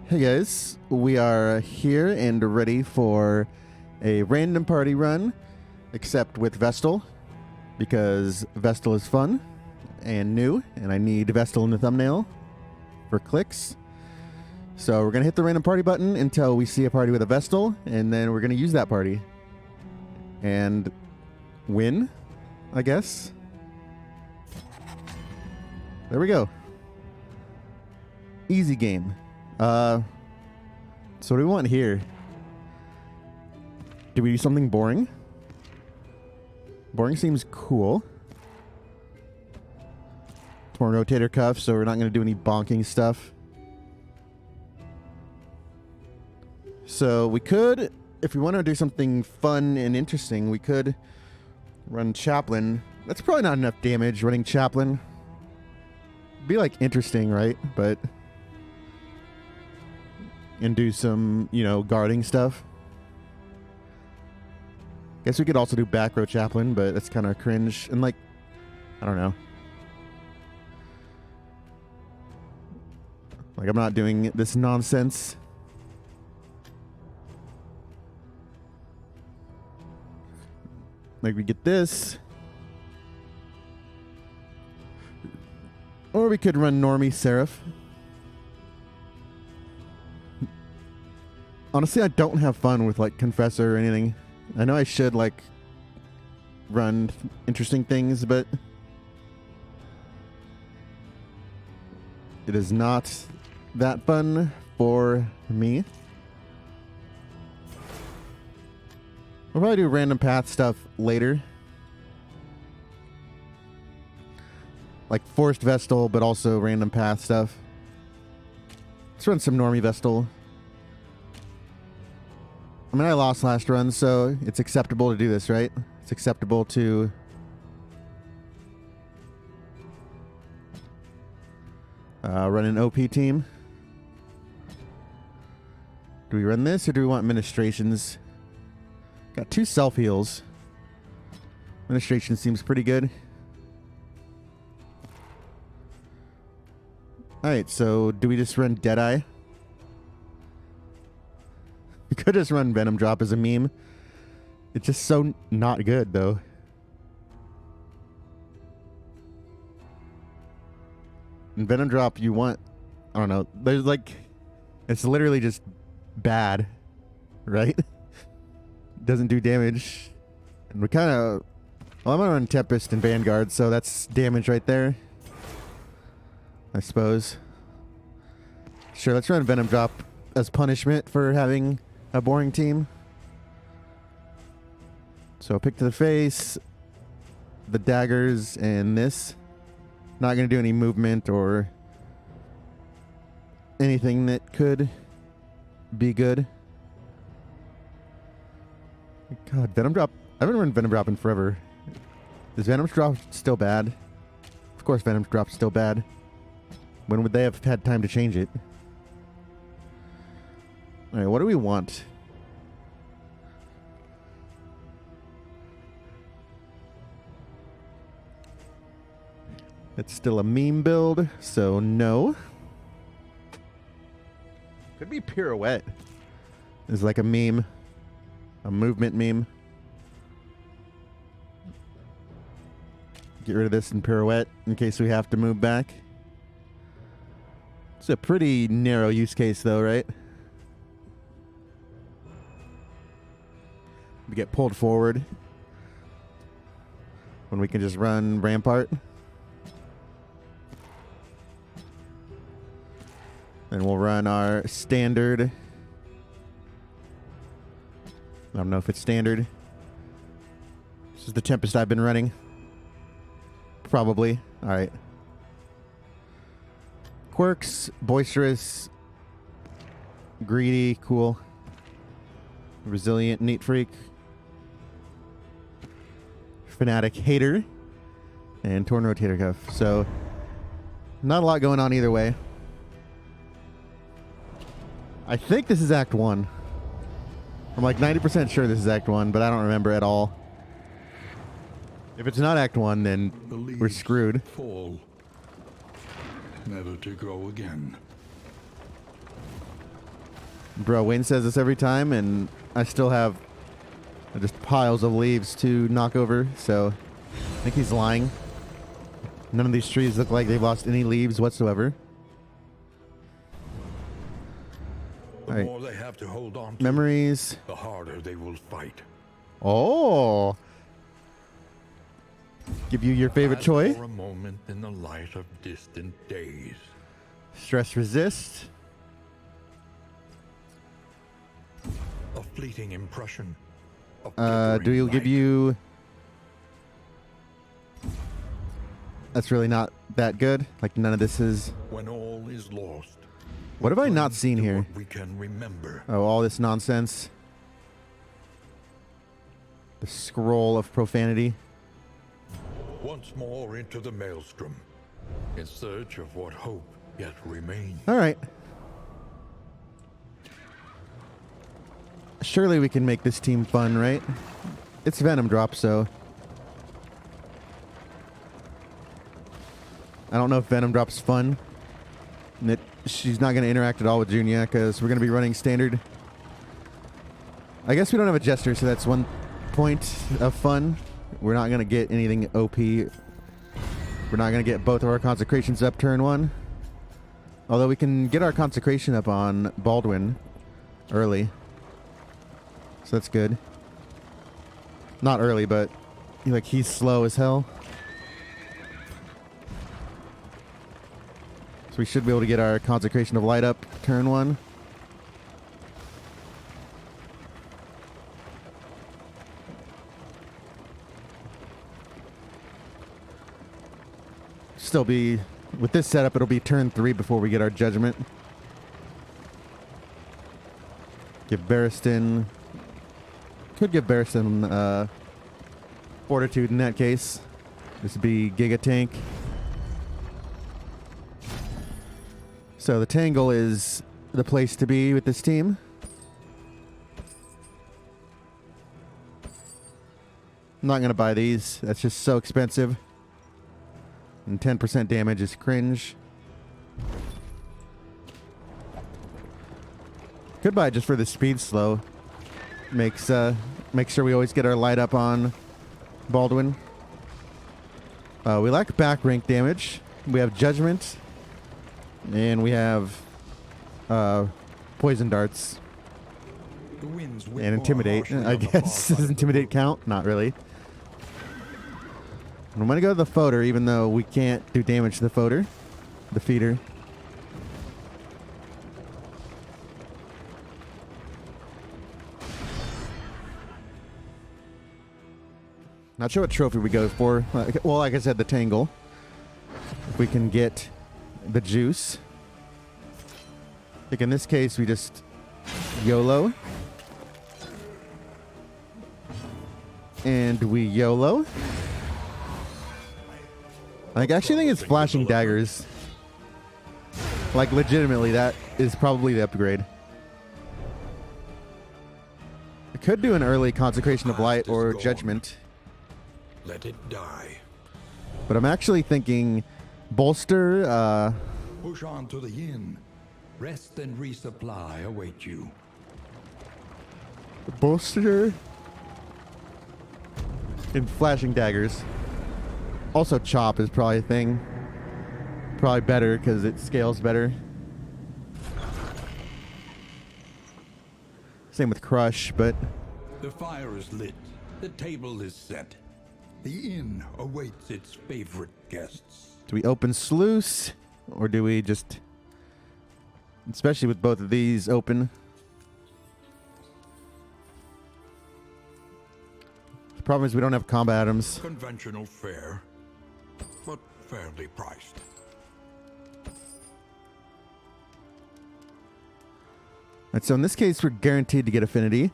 Hey guys, we are here and ready for a random party run, except with Vestal, because Vestal is fun and new, and I need Vestal in the thumbnail for clicks. So we're going to hit the random party button until we see a party with a Vestal, and then we're going to use that party and win, I guess. There we go. Easy game. So what do we want here? Do we do something boring? Boring seems cool. It's more rotator cuff, so we're not going to do any bonking stuff. So we could, if we want to do something fun and interesting, we could run Chaplain. That's probably not enough damage running Chaplain. Be like interesting, right? But and do some, you know, guarding stuff. Guess we could also do back row Chaplain, but that's kind of cringe. And like, I don't know. Like, I'm not doing this nonsense. Like, we get this. Or we could run Normie Seraph. Honestly, I don't have fun with, like, Confessor or anything. I know I should, like, run interesting things, but it is not that fun for me. We'll probably do random path stuff later. Like Forced Vestal, but also random path stuff. Let's run some Normie Vestal. I mean, I lost last run, so it's acceptable to do this, right? It's acceptable to run an OP team. Do we run this, or do we want Ministrations? Got 2 self-heals. Ministration seems pretty good. Alright, so do we just run Deadeye? We could just run Venomdrop as a meme. It's just so not good, though. In Venomdrop, you want... I don't know. There's like... It's literally just bad. Right? Doesn't do damage. And we kind of... Well, I'm going to run Tempest and Vanguard, so that's damage right there. I suppose. Sure, let's run Venomdrop as punishment for having a boring team. So pick to the face, the daggers, and this. Not going to do any movement or anything that could be good. God, Venomdrop. I haven't run Venomdrop in forever. Is Venomdrop still bad? Of course Venomdrop's still bad. When would they have had time to change it? Alright, what do we want? It's still a meme build, so no. Could be Pirouette. It's like a meme. A movement meme. Get rid of this in Pirouette in case we have to move back. It's a pretty narrow use case, though, right? We get pulled forward when we can just run Rampart. Then we'll run our standard. I don't know if it's standard. This is the Tempest I've been running. Probably. All right. Quirks, boisterous, greedy, cool, resilient, neat freak, fanatic, hater, and torn rotator cuff. So, not a lot going on either way. I think this is Act 1. I'm like 90% sure this is Act 1, but I don't remember at all. If it's not Act 1, then we're screwed. Fall, never to grow again. Bro, Wayne says this every time, and I still have just piles of leaves to knock over, so I think he's lying. None of these trees look like they've lost any leaves whatsoever. The more they have to hold on to, memories. the harder they will fight. Oh. Give you your favorite toy. For a moment in the light of distant days. Stress resist. A fleeting impression. Do you give you... That's really not that good. Like, none of this is... When all is lost. What have I not seen here? What we can remember. Oh, all this nonsense. The scroll of profanity. Once more into the maelstrom. In search of what hope yet remains. Alright. Surely we can make this team fun, right? It's Venomdrop, so... I don't know if Venomdrop's fun. And she's not going to interact at all with Junia, because we're going to be running standard. I guess we don't have a Jester, so that's one point of fun. We're not going to get anything OP. We're not going to get both of our consecrations up turn one. Although we can get our consecration up on Baldwin early. So that's good. Not early, but like he's slow as hell. So we should be able to get our consecration of light up turn one. Still be, with this setup, it'll be turn 3 before we get our judgment. Give Barristan... Could give Barristan fortitude in that case. This would be Giga Tank. So the Tangle is the place to be with this team. I'm not going to buy these. That's just so expensive. And 10% damage is cringe. Could buy it just for the speed slow. Makes make sure we always get our light up on Baldwin. We lack back rank damage. We have judgment. And we have poison darts. And intimidate. I guess does intimidate count? Not really. I'm going to go to the Foder, even though we can't do damage to the Foder. The feeder. Not sure what trophy we go for. Well, like I said, the Tangle. If we can get the juice. I think in this case, we just YOLO. And we YOLO. I actually think it's flashing daggers. Like, legitimately, that is probably the upgrade. I could do an early consecration of light or judgment. Let it die. But I'm actually thinking bolster. Push on to the inn. Rest and resupply await you. Bolster and flashing daggers. Also, chop is probably a thing. Probably better because it scales better. Same with crush, but the fire is lit. The table is set. The inn awaits its favorite guests. Do we open Sluice, or do we just, especially with both of these open? The problem is we don't have combat items. Conventional fare, but fairly priced. And so in this case, we're guaranteed to get affinity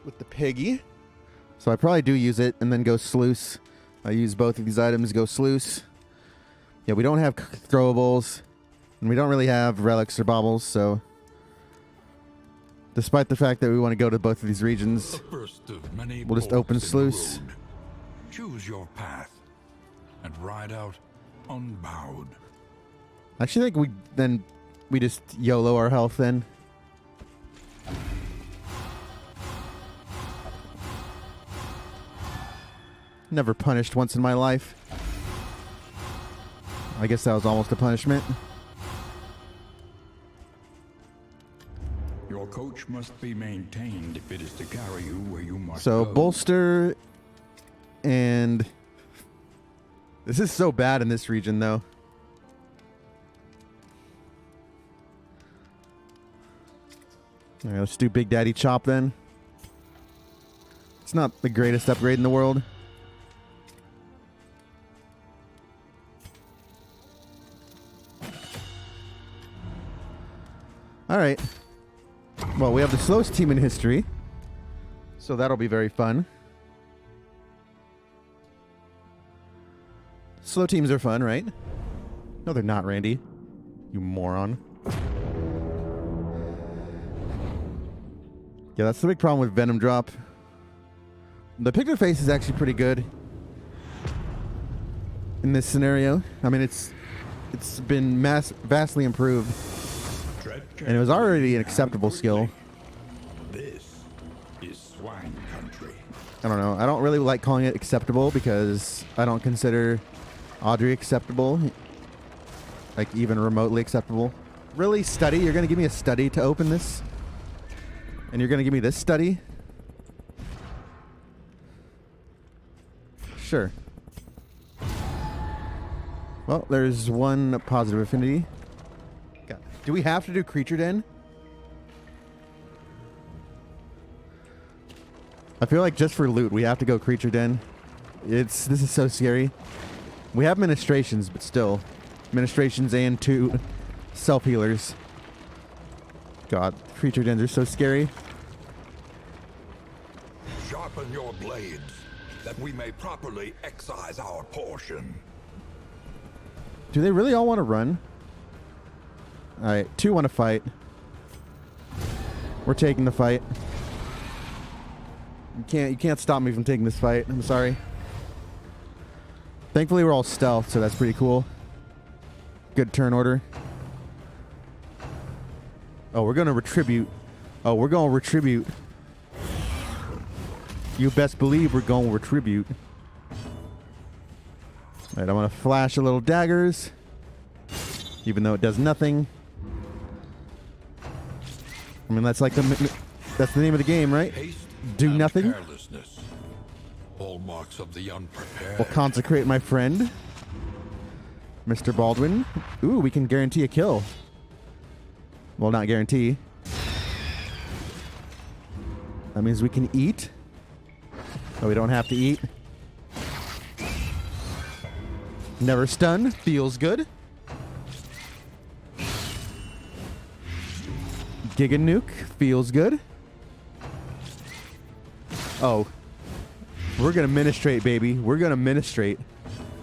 with the piggy. So I probably do use it and then go Sluice. I use both of these items, go Sluice. Yeah, we don't have throwables, and we don't really have relics or baubles, so despite the fact that we want to go to both of these regions, we'll just open Sluice. Choose your path and ride out unbowed. I actually think we then We just YOLO our health then. Never punished once in my life. I guess that was almost a punishment. Your coach must be maintained if it is to carry you where you must So go. bolster and this is so bad in this region though. All right, let's do Big Daddy Chop then. It's not the greatest upgrade in the world. All right. Well, we have the slowest team in history, so that'll be very fun. Slow teams are fun, right? No, they're not, Randy. You moron. Yeah, that's the big problem with Venomdrop. The picture face is actually pretty good in this scenario. I mean, it's been vastly improved. And it was already an acceptable skill. This is swine country. I don't know. I don't really like calling it acceptable because I don't consider Audrey acceptable. Like, even remotely acceptable. Really? Study? You're going to give me a study to open this? And you're going to give me this study? Sure. Well, there's one positive affinity. Do we have to do Creature Den? I feel like just for loot, we have to go Creature Den. This is so scary. We have ministrations, but still. Ministrations and 2 self-healers. God, Creature Dens are so scary. Sharpen your blades, that we may properly excise our portion. Do they really all want to run? Alright, 2 want to fight. We're taking the fight. You can't stop me from taking this fight. I'm sorry. Thankfully we're all stealth, so that's pretty cool. Good turn order. Oh, we're gonna retribute. Oh, we're gonna retribute. You best believe we're gonna retribute. Alright, I'm gonna flash a little daggers. Even though it does nothing. I mean, that's like that's the name of the game, right? Haste Do and nothing. Carelessness. Hallmarks of the unprepared. We'll consecrate my friend, Mr. Baldwin. Ooh, we can guarantee a kill. Well, not guarantee. That means we can eat. Oh, we don't have to eat. Never stun. Feels good. Giga Nuke. Feels good. Oh. We're going to ministrate, baby. We're going to ministrate.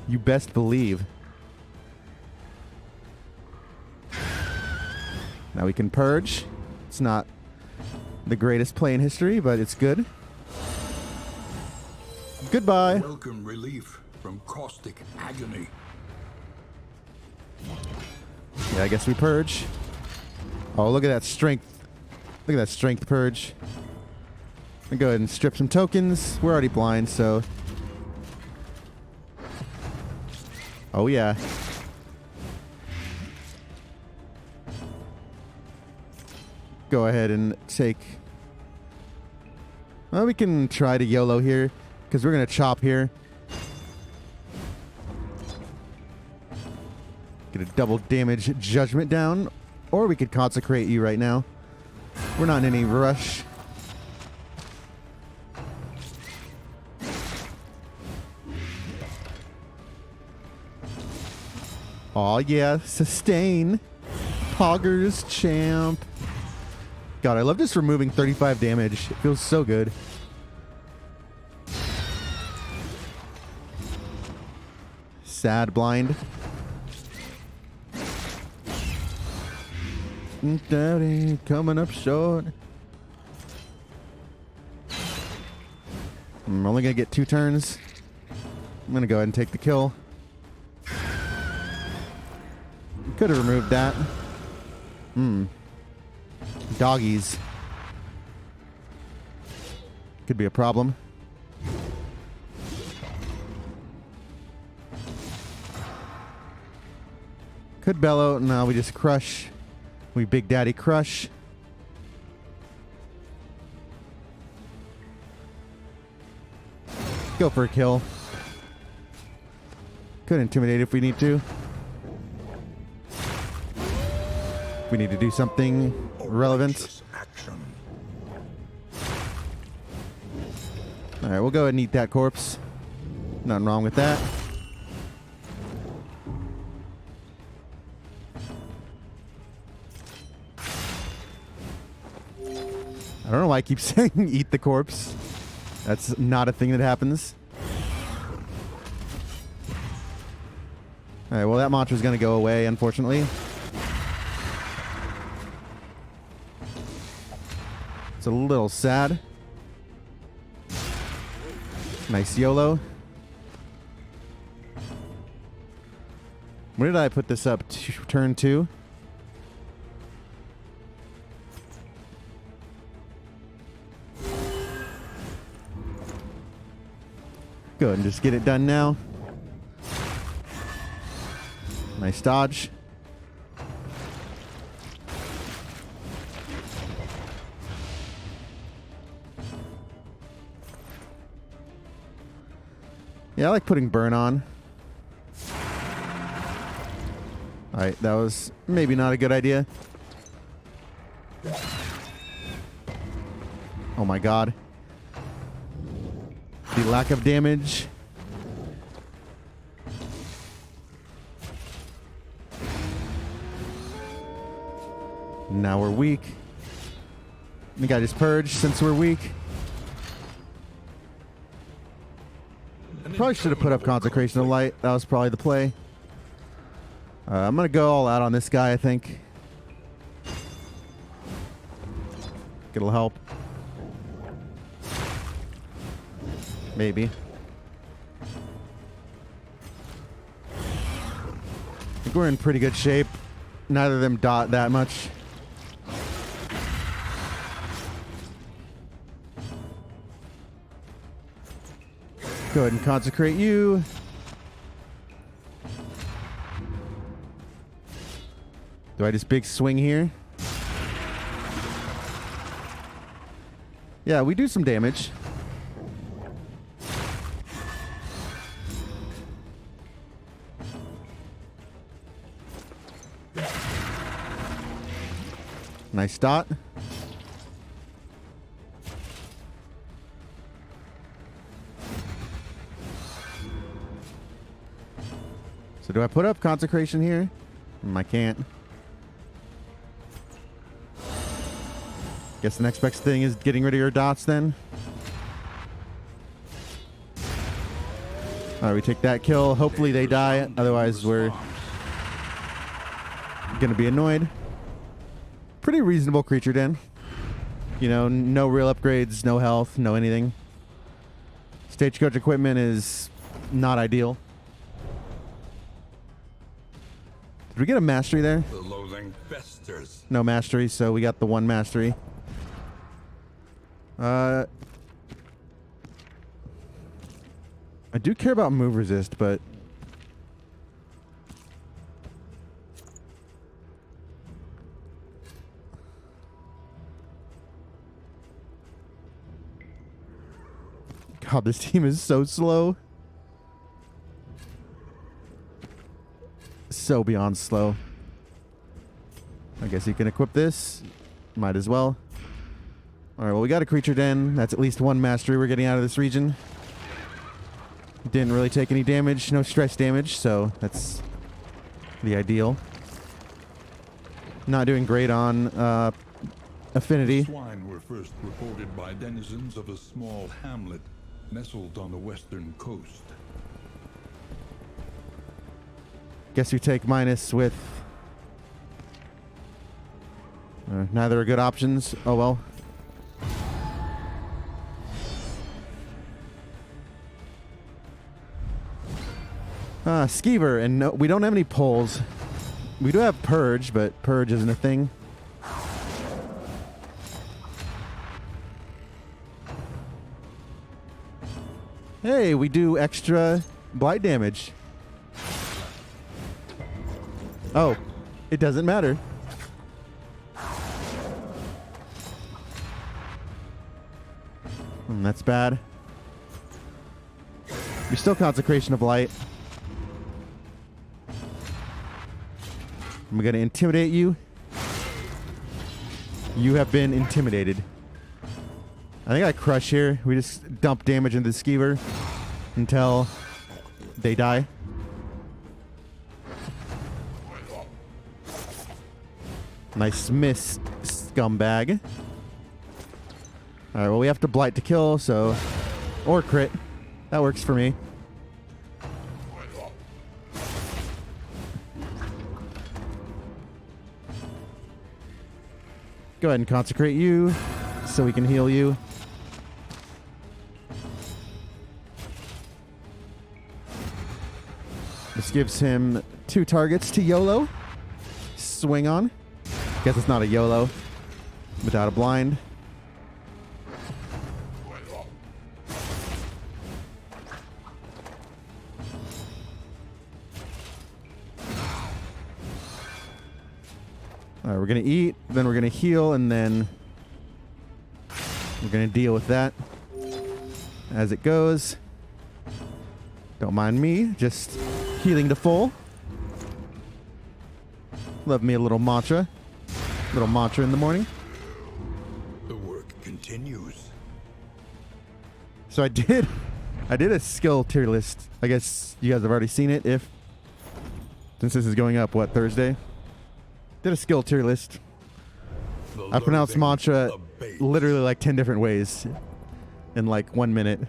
You best believe. Now we can purge. It's not the greatest play in history, but it's good. Goodbye. Welcome relief from caustic agony. Yeah, I guess we purge. Oh, look at that strength. Look at that strength purge. I'm gonna go ahead and strip some tokens. We're already blind, so. Oh, yeah. Go ahead and take. Well, we can try to YOLO here, because we're going to chop here. Get a double damage judgment down. Or we could consecrate you right now. We're not in any rush. Aw, yeah. Sustain. Poggers, champ. God, I love just removing 35 damage. It feels so good. Sad blind. Daddy coming up short. I'm only going to get 2 turns. I'm going to go ahead and take the kill. Could have removed that. Doggies. Could be a problem. Could bellow. No, we just crush. We Big Daddy crush. Go for a kill. Could intimidate if we need to. We need to do something relevant. Alright, we'll go ahead and eat that corpse. Nothing wrong with that. I don't know why I keep saying eat the corpse. That's not a thing that happens. Alright, well that mantra's gonna go away, unfortunately. It's a little sad. Nice YOLO. When did I put this up? Turn 2? Go ahead and just get it done now. Nice dodge. Yeah, I like putting burn on. Alright, that was maybe not a good idea. Oh my god. The lack of damage. Now we're weak. I think I just purged since we're weak. Probably should have put up Consecration of Light. That was probably the play. I'm going to go all out on this guy, I think. It'll help. Maybe. I think we're in pretty good shape. Neither of them dot that much. Go ahead and consecrate you. Do I just big swing here? Yeah, we do some damage. Nice dot. So do I put up Consecration here? I can't. Guess the next best thing is getting rid of your dots then. Alright, we take that kill. Hopefully they die. Otherwise we're gonna be annoyed. Pretty reasonable creature den. You know, no real upgrades, no health, no anything. Stagecoach equipment is not ideal. Did we get a mastery there? The loathing festers. No mastery, so we got the one mastery. I do care about move resist, but God, this team is so slow. So beyond slow. I guess you can equip this. Might as well. Alright, well, we got a creature den. That's at least one mastery we're getting out of this region. Didn't really take any damage. No stress damage, so that's the ideal. Not doing great on affinity. Swine were first reported by denizens of a small hamlet nestled on the western coast. Guess we take minus with... neither are good options. Oh well. Skeever, and no, we don't have any pulls. We do have Purge, but Purge isn't a thing. Hey, we do extra blight damage. Oh, it doesn't matter. That's bad. You're still Consecration of Light. I'm going to intimidate you. You have been intimidated. I think I crush here. We just dump damage into the skeever until they die. Nice miss, scumbag. Alright, well, we have to blight to kill, so... Or crit. That works for me. Go ahead and consecrate you so we can heal you. This gives him 2 targets to YOLO. Swing on. Guess it's not a YOLO without a blind. All right, we're going to eat, then we're going to heal, and then we're going to deal with that as it goes. Don't mind me, just healing to full. Love me a little mantra. Little mantra in the morning. The work continues. So I did a skill tier list. I guess you guys have already seen it since this is going up, what, Thursday? Did a skill tier list. I pronounced mantra literally like 10 different ways in like 1 minute.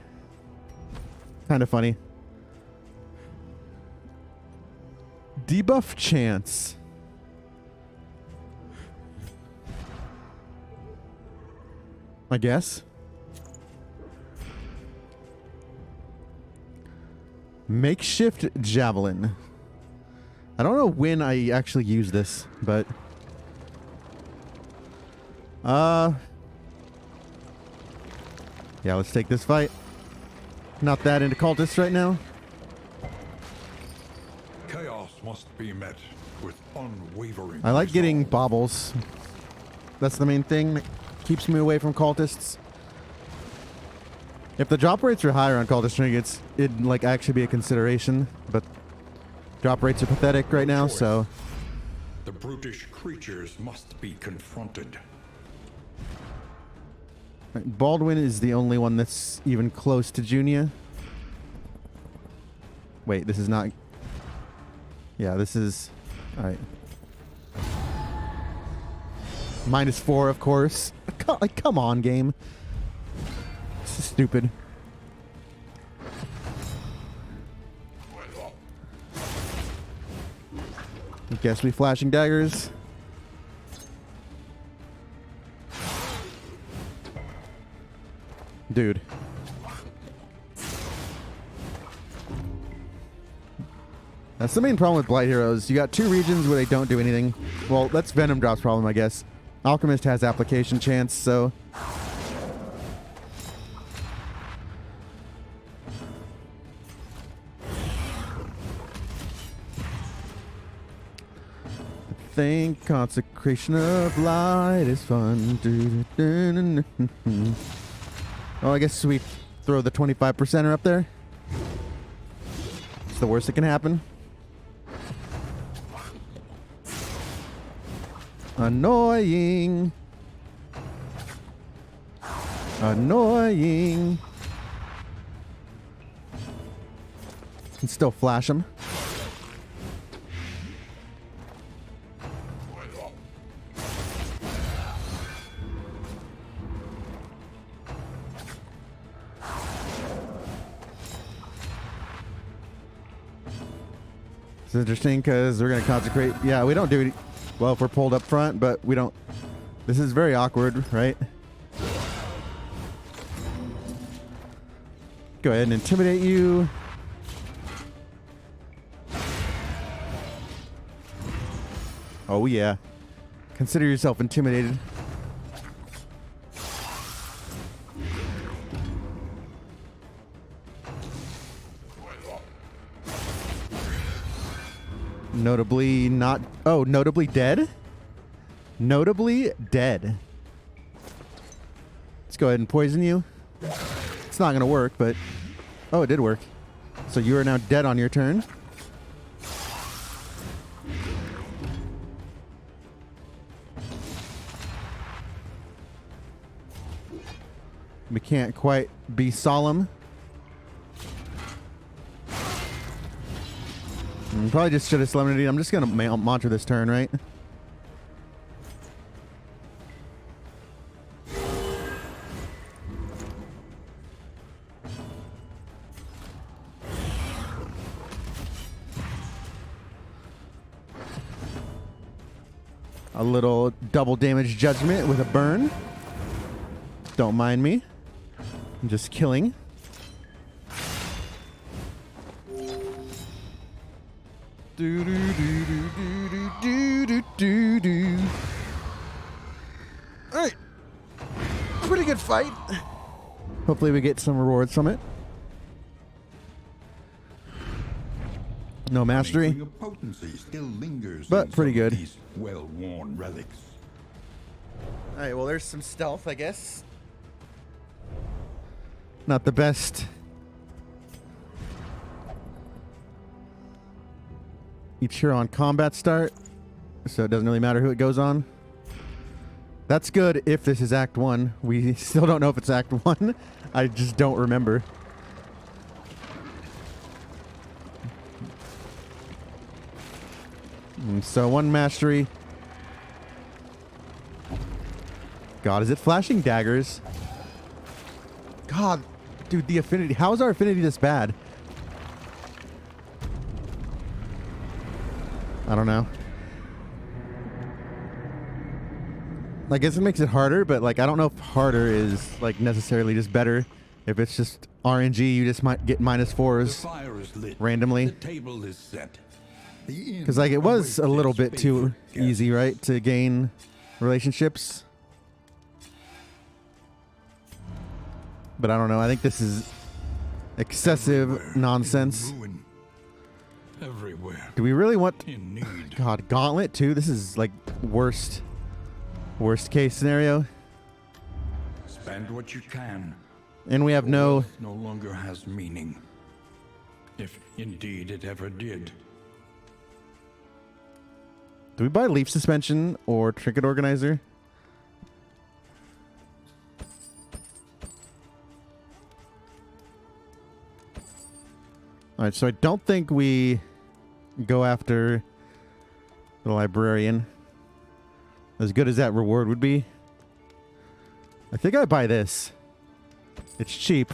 Kind of funny. Debuff chance. I guess. Makeshift javelin. I don't know when I actually use this, but yeah, let's take this fight. Not that into cultists right now. Chaos must be met with unwavering I like getting resolve. baubles. That's the main thing that keeps me away from cultists. If the drop rates are higher on cultist trinkets, it'd like actually be a consideration, but drop rates are pathetic right now, so The brutish creatures must be confronted. Baldwin is the only one that's even close to Junia. Wait, this is not... Yeah, this is... Alright. -4, of course. Like, come on, game. This is stupid. I guess we flashing daggers. Dude. That's the main problem with Blight Heroes. You got 2 regions where they don't do anything. Well, that's Venomdrop's problem, I guess. Alchemist has application chance, so... I think Consecration of Light is fun. Oh, I guess we throw the 25%er up there. It's the worst that can happen. Annoying. Annoying. Can still flash him. It's interesting because we're going to consecrate. Yeah, we don't do it. Well, if we're pulled up front, but we don't. This is very awkward, right? Go ahead and intimidate you. Oh, yeah. Consider yourself intimidated. Notably not... Oh, notably dead? Notably dead. Let's go ahead and poison you. It's not going to work, but... Oh, it did work. So you are now dead on your turn. We can't quite be solemn. Probably just should have summoned it. I'm just going to mantra this turn, right? A little double damage judgment with a burn. Don't mind me. I'm just killing. Do do do do do do do do do. All right, pretty good fight. Hopefully, we get some rewards from it. No mastery, Potency still lingers but pretty good. These well-worn relics. All right, well, there's some stealth, I guess. Not the best. Each hero on combat start, so it doesn't really matter who it goes on. That's good if this is Act 1. We still don't know if it's Act 1. I just don't remember. So 1 mastery. God, is it flashing daggers? God, dude, the affinity. How is our affinity this bad? I don't know. I guess it makes it harder, but like I don't know if harder is like necessarily just better. If it's just RNG, you just might get -4s randomly. The table is set. Because like it was a little bit too easy, right, to gain relationships. But I don't know. I think this is excessive nonsense. Everywhere. Do we really want... In need. God, Gauntlet too? This is like worst case scenario. Spend what you can. And we have no... Wealth no longer has meaning. If indeed it ever did. Do we buy Leaf Suspension or Trinket Organizer? Alright, so I don't think we go after the Librarian. As good as that reward would be. I think I buy this. It's cheap.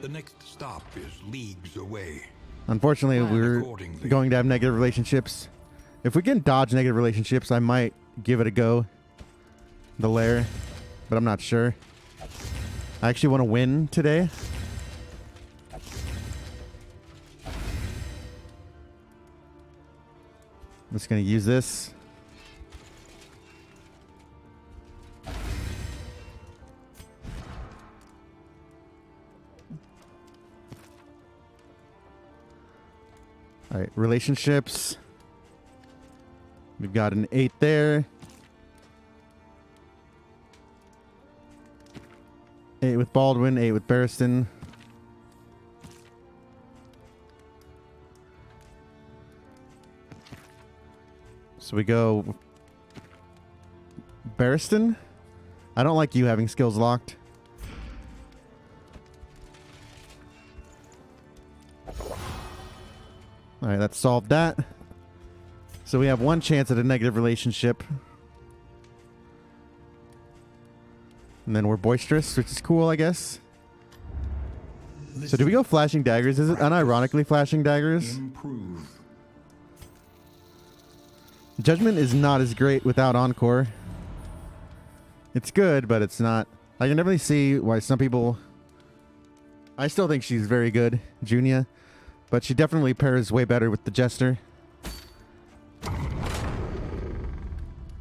The next stop is leagues away. Unfortunately, we're going to have negative relationships. If we can dodge negative relationships, I might give it a go. The lair. But I'm not sure. I actually want to win today. I'm just going to use this. All right, relationships. We've got an 8 there. 8 with Baldwin, 8 with Barristan. So we go Barristan. I don't like you having skills locked. All right, that solved that. So we have 1 chance at a negative relationship. And then we're boisterous, which is cool, I guess. So do we go flashing daggers? Is it unironically flashing daggers? Improve. Judgment is not as great without Encore. It's good, but it's not. I can definitely see why some people... I still think she's very good, Junia. But she definitely pairs way better with the Jester.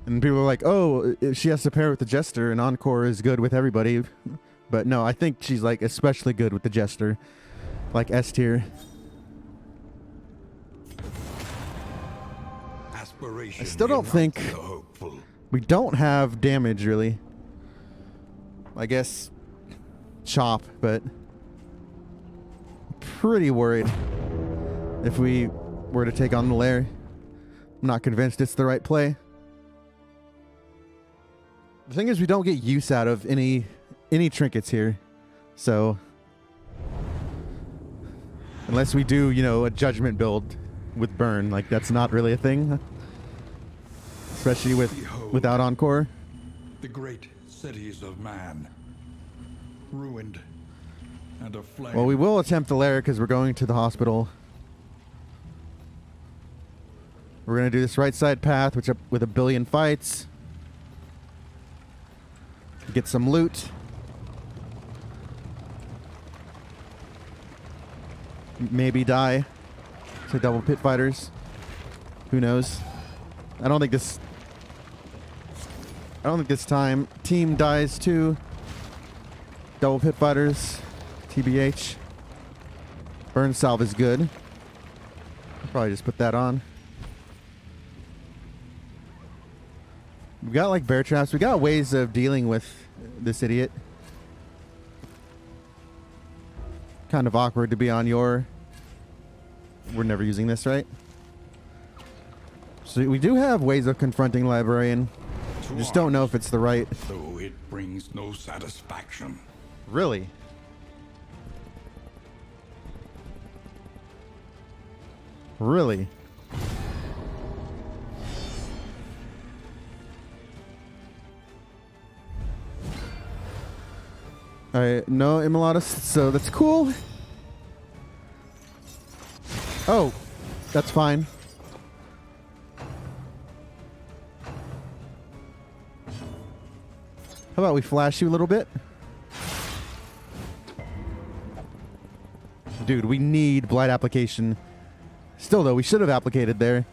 And people are like, oh, she has to pair with the Jester, and Encore is good with everybody. But no, I think she's like especially good with the Jester. Like S tier. desperation. I still don't think unites the hopeful. we don't have damage, really. I guess chop, but pretty worried if we were to take on the lair. I'm not convinced it's the right play. The thing is, we don't get use out of any trinkets here, so unless we do, you know, a judgment build with burn, like that's not really a thing, especially without encore. The great cities of man, ruined and aflame. Well, we will attempt the lair because we're going to the hospital. We're gonna do this right side path, which with a billion fights. Get some loot. Maybe die to double pit fighters. Who knows? I don't think this team dies to double pit fighters. TBH. Burn salve is good. I'll probably just put that on. We got like bear traps. We got ways of dealing with this idiot. Kind of awkward to be on your... We're never using this, right? So we do have ways of confronting Librarian. We just don't know if it's the right... Though it brings no satisfaction. Really? Really? Alright, no Immolatus, so that's cool. Oh, that's fine. How about we flash you a little bit? Dude, we need Blight application. Still though, we should have applicated there.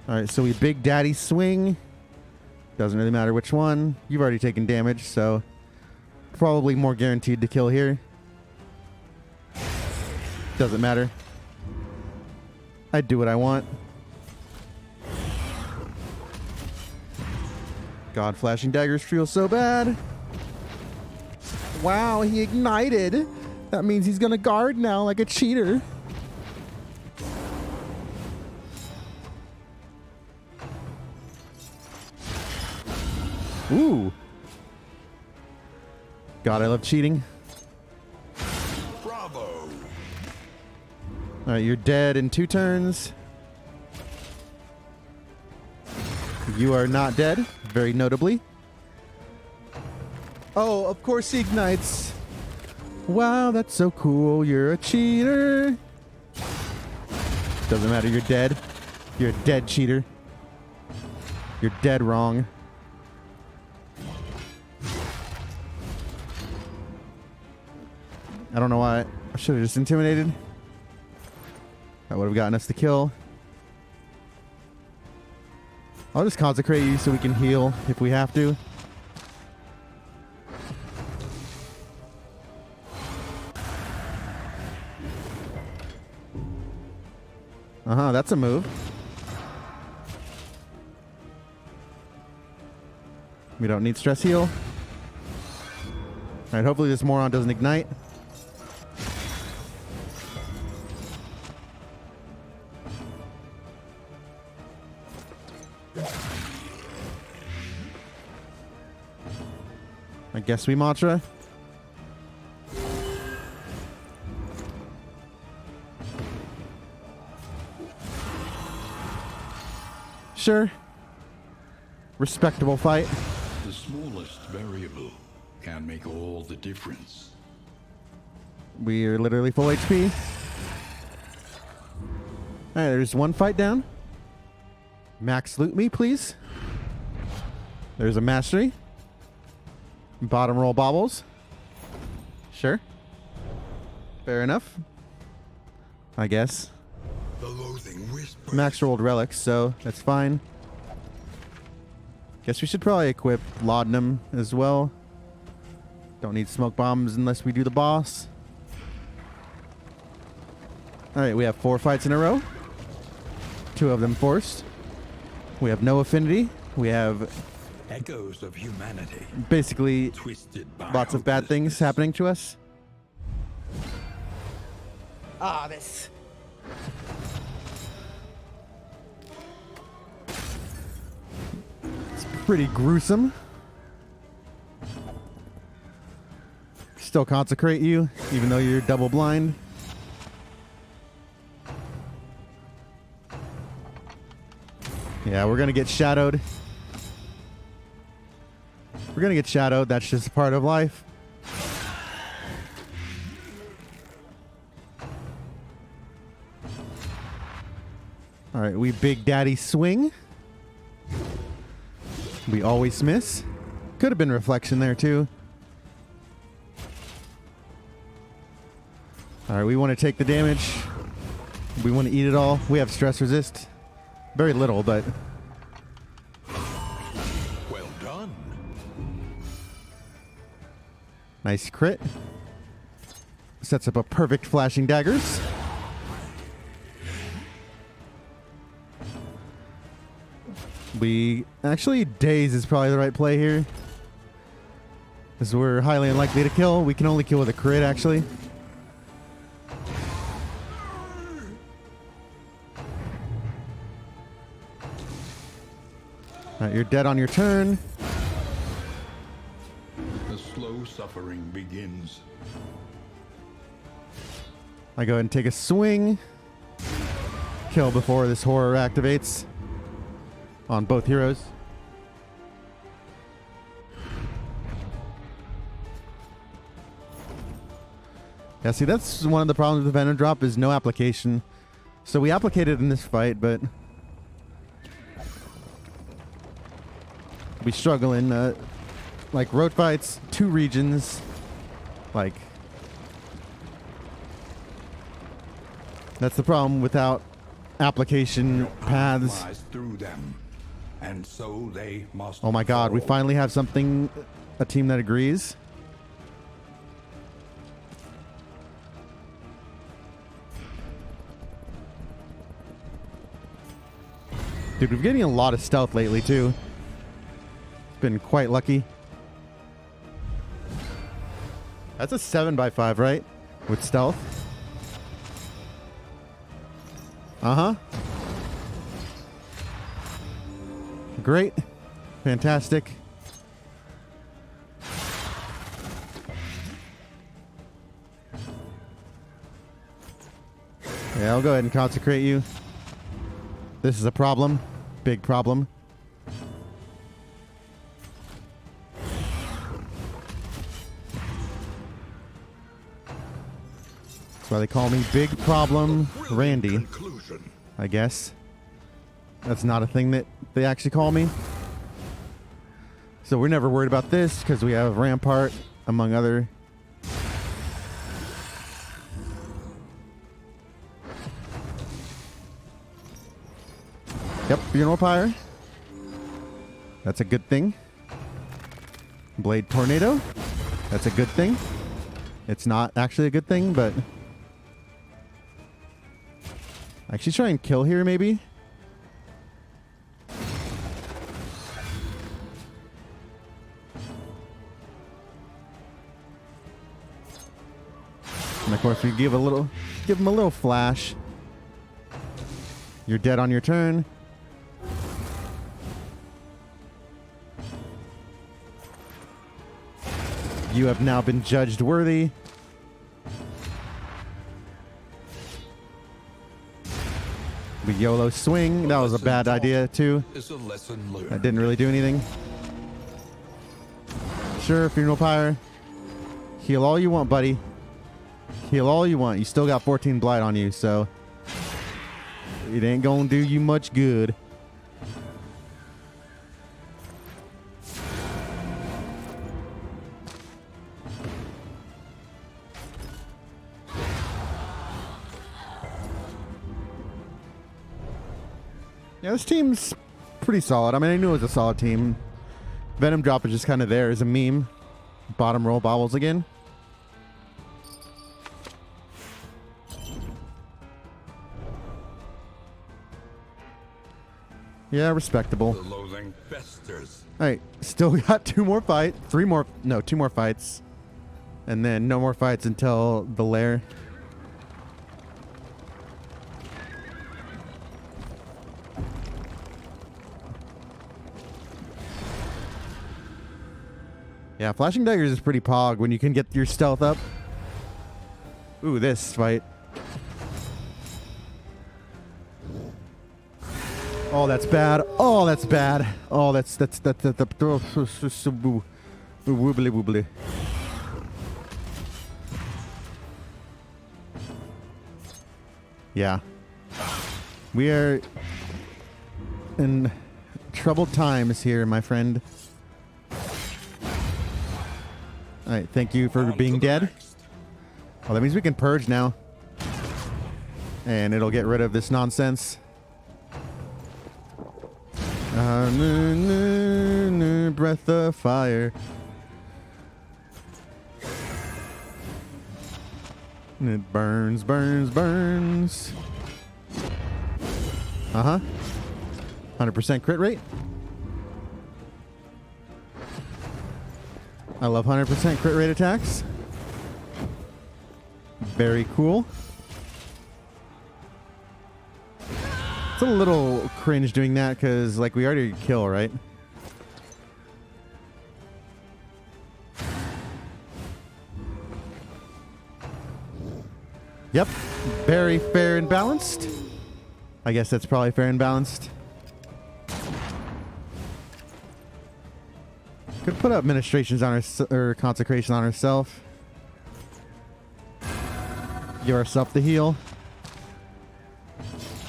Alright, so we Big Daddy swing. Doesn't really matter which one. You've already taken damage, so probably more guaranteed to kill here. Doesn't matter. I do what I want. God, flashing daggers feel so bad. Wow, he ignited. That means he's gonna guard now like a cheater. Ooh. God, I love cheating. Bravo. Alright, you're dead in 2 turns. You are not dead, very notably. Oh, of course he ignites. Wow, that's so cool. You're a cheater. Doesn't matter, you're dead. You're a dead cheater. You're dead wrong. I don't know why. I should have just intimidated. That would have gotten us the kill. I'll just consecrate you so we can heal if we have to. Uh-huh, that's a move. We don't need stress heal. Alright, hopefully this moron doesn't ignite. I guess we mantra. Sure. Respectable fight. The smallest variable can make all the difference. We are literally full HP. Alright, there's one fight down. Max loot me, please. There's a mastery. Bottom roll baubles. Sure. Fair enough. I guess. The loathing whispers. Max rolled relics, so that's fine. Guess we should probably equip Laudanum as well. Don't need smoke bombs unless we do the boss. Alright, we have 4 fights in a row. 2 of them forced. We have no affinity. We have Echoes of humanity. basically Twisted by lots of bad things hopelessness. happening to us. Ah, this. It's pretty gruesome. Still consecrate you, even though you're double blind. Yeah, we're gonna get shadowed. We're gonna get shadowed. That's just part of life. All right, we Big Daddy swing. We always miss. Could have been reflection there too. All right, we want to take the damage. We want to eat it all. We have stress resist. Very little, but Well done. nice crit. Sets up a perfect flashing daggers. We actually daze is probably the right play here. Because we're highly unlikely to kill. We can only kill with a crit actually. Alright, you're dead on your turn. The slow suffering begins. I go ahead and take a swing. Kill before this horror activates. On both heroes. Yeah, see, that's one of the problems with Venomdrop is no application. So we applicated in this fight, but we struggle in like road fights, 2 regions, like that's the problem without application paths. Flies through them, and so they must. Oh my god, we fall. finally have something, a team that agrees. Dude, we're getting a lot of stealth lately too. It's been quite lucky. That's a 7x5, right? With stealth. Uh-huh. Great. Fantastic. Yeah, I'll go ahead and consecrate you. This is a problem. Big problem. That's why they call me Big Problem Randy, Conclusion. I guess. That's not a thing that they actually call me. So we're never worried about this because we have Rampart, among other. Yep, Funeral Pyre. That's a good thing. Blade Tornado. That's a good thing. It's not actually a good thing, but actually try and kill here, maybe. And of course, we give him a little flash. You're dead on your turn. You have now been judged worthy. We YOLO swing. That was a bad idea too. Is a lesson learned. That didn't really do anything. Sure, Funeral Pyre. Heal all you want, buddy. Heal all you want. You still got 14 blight on you, so it ain't gonna do you much good. Yeah, this team's pretty solid. I mean, I knew it was a solid team. Venomdrop is just kind of there as a meme. Bottom roll bobbles again. Yeah, respectable. The loathing festers. Alright, still got two more fights. Two more fights. And then no more fights until the lair. Yeah, flashing daggers is pretty pog when you can get your stealth up. Ooh, this fight. Oh, that's bad. Oh, that's bad. Oh, that's woobly woobly. Yeah. We are in troubled times here, my friend. Alright, thank you for being dead. Oh, that means we can purge now. And it'll get rid of this nonsense. Breath of fire. And it burns, burns, burns. Uh-huh. 100% crit rate. I love 100% crit rate attacks. Very cool. It's a little cringe doing that because, like, we already kill, right? Yep. Very fair and balanced. I guess that's probably fair and balanced. Could put up ministrations on or consecration on herself. Give ourselves the heal.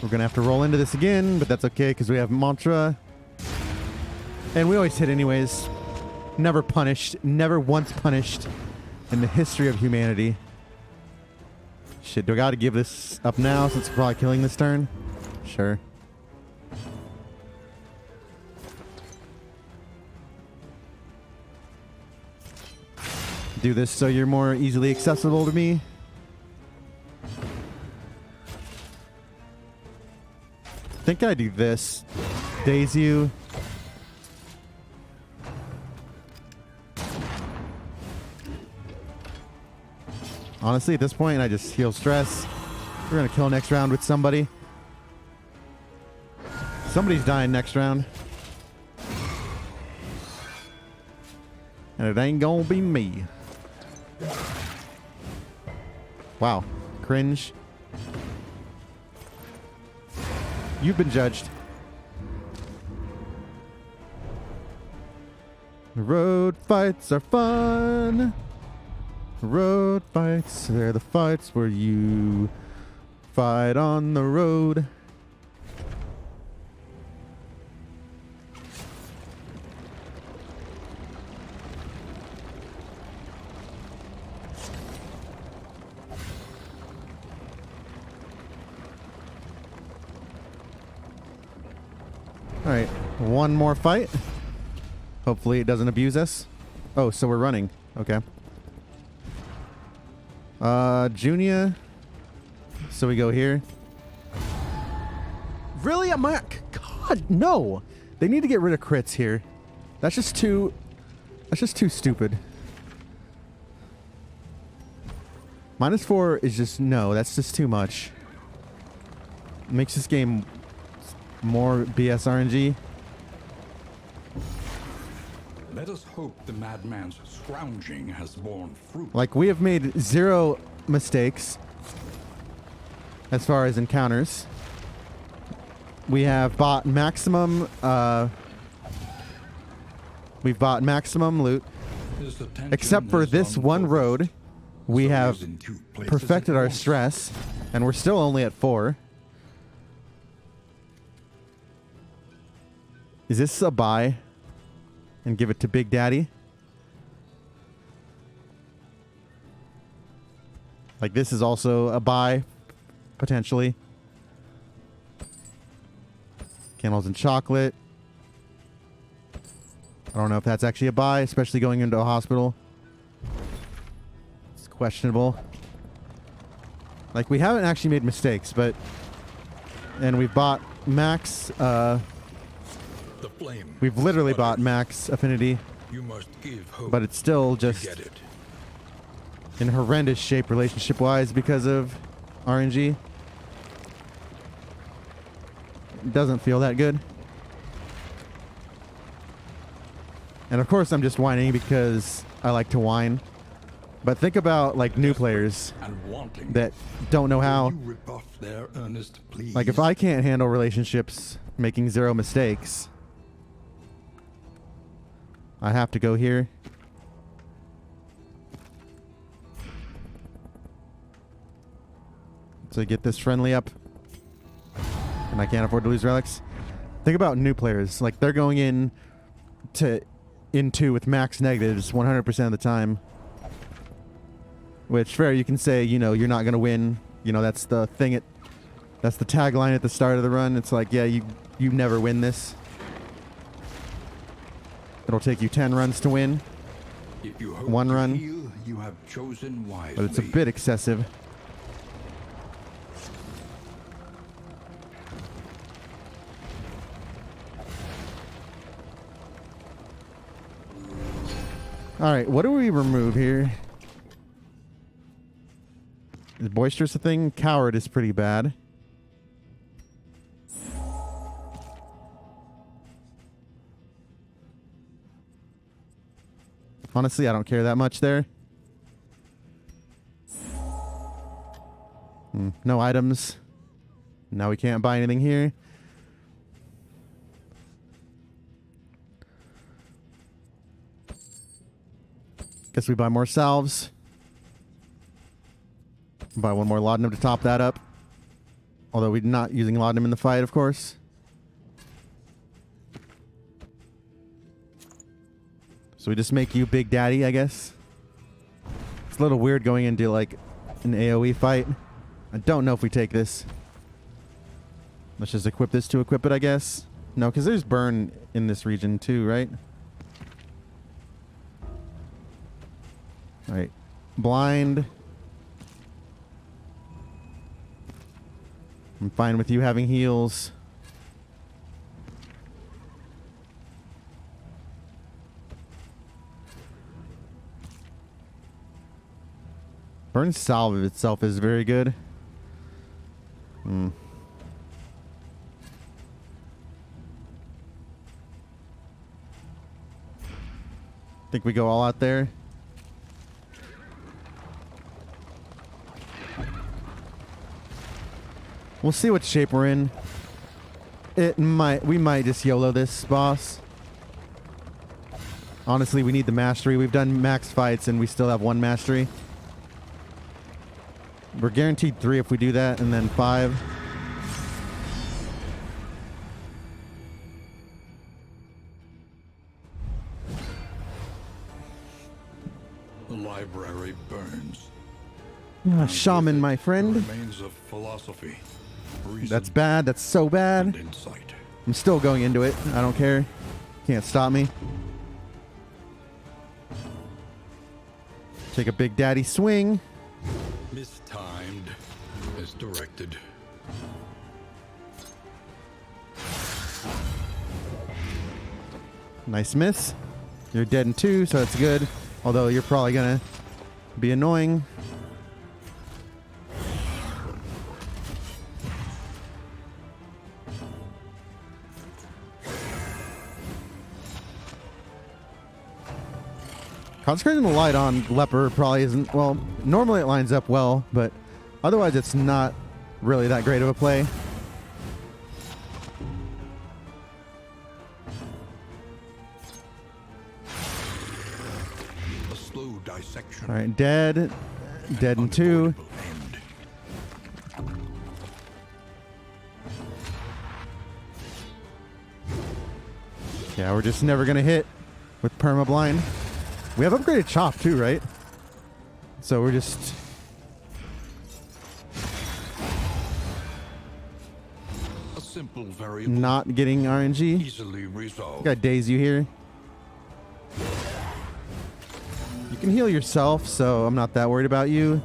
We're gonna have to roll into this again, but that's okay because we have mantra. And we always hit anyways. Never punished. Never once punished in the history of humanity. Shit, do I gotta give this up now since we're probably killing this turn? Sure. Do this so you're more easily accessible to me. I think I do this. Daze you. Honestly, at this point, I just heal stress. We're gonna kill next round with somebody. Somebody's dying next round. And it ain't gonna be me. Wow. Cringe. You've been judged. Road fights are fun. Road fights, they're the fights where you fight on the road. Alright, one more fight. Hopefully it doesn't abuse us. Oh, so we're running. Okay. Junia. So we go here. Really? God, no. They need to get rid of crits here. That's just too stupid. -4 is just, no, that's just too much. It makes this game more BS RNG. Let us hope the madman's scrounging has borne fruit. Like, we have made 0 mistakes as far as encounters. We have bought maximum, we've bought maximum loot. Except for this one road, we have perfected our stress, and we're still only at 4. Is this a buy? And give it to Big Daddy? Like, this is also a buy, potentially. Candles and chocolate. I don't know if that's actually a buy, especially going into a hospital. It's questionable. Like, we haven't actually made mistakes, but... And we've bought max The flame. We've literally bought max affinity, You must give hope. but it's still just Get it. in horrendous shape relationship-wise because of RNG. It doesn't feel that good. And of course I'm just whining because I like to whine. But think about like new players And wanting. that don't know how. You rebuff their earnest pleas. Like if I can't handle relationships making 0 mistakes, I have to go here. To get this friendly up. And I can't afford to lose relics. Think about new players. Like they're going in to into with max negatives 100% of the time. Which fair, you can say, you know, you're not going to win. You know, that's the thing. That's the tagline at the start of the run. It's like, yeah, you never win this. It'll take you 10 runs to win. If you hope 1 to run. heal, you have chosen wisely. But it's a bit excessive. Alright, what do we remove here? Is boisterous a thing? Coward is pretty bad. Honestly, I don't care that much there. No items. Now we can't buy anything here. Guess we buy more salves. Buy 1 more laudanum to top that up. Although we're not using laudanum in the fight, of course. So we just make you Big Daddy, I guess. It's a little weird going into like an AoE fight. I don't know if we take this. Let's just equip this to equip it, I guess. No, because there's burn in this region too, right? Alright. Blind. I'm fine with you having heals. Burn salve itself is very good. Think we go all out there. We'll see what shape we're in. We might just YOLO this boss. Honestly, we need the mastery. We've done max fights and we still have 1 mastery. We're guaranteed 3 if we do that, and then 5. The library burns. Shaman, my friend. Remains of philosophy. Reason, That's bad. That's so and bad. insight. I'm still going into it. I don't care. Can't stop me. Take a Big Daddy swing. Mistimed as directed. Nice miss. You're dead in 2, so that's good. Although you're probably gonna be annoying. Consecrating the light on Leper probably isn't, well, normally it lines up well, but otherwise it's not really that great of a play. A slow dissection. All right, dead. Dead in 2. End. Yeah, we're just never gonna hit with permablind. We have upgraded chop too, right? So we're just A simple variable not getting RNG. easily resolved. Got daze you here. You can heal yourself, so I'm not that worried about you.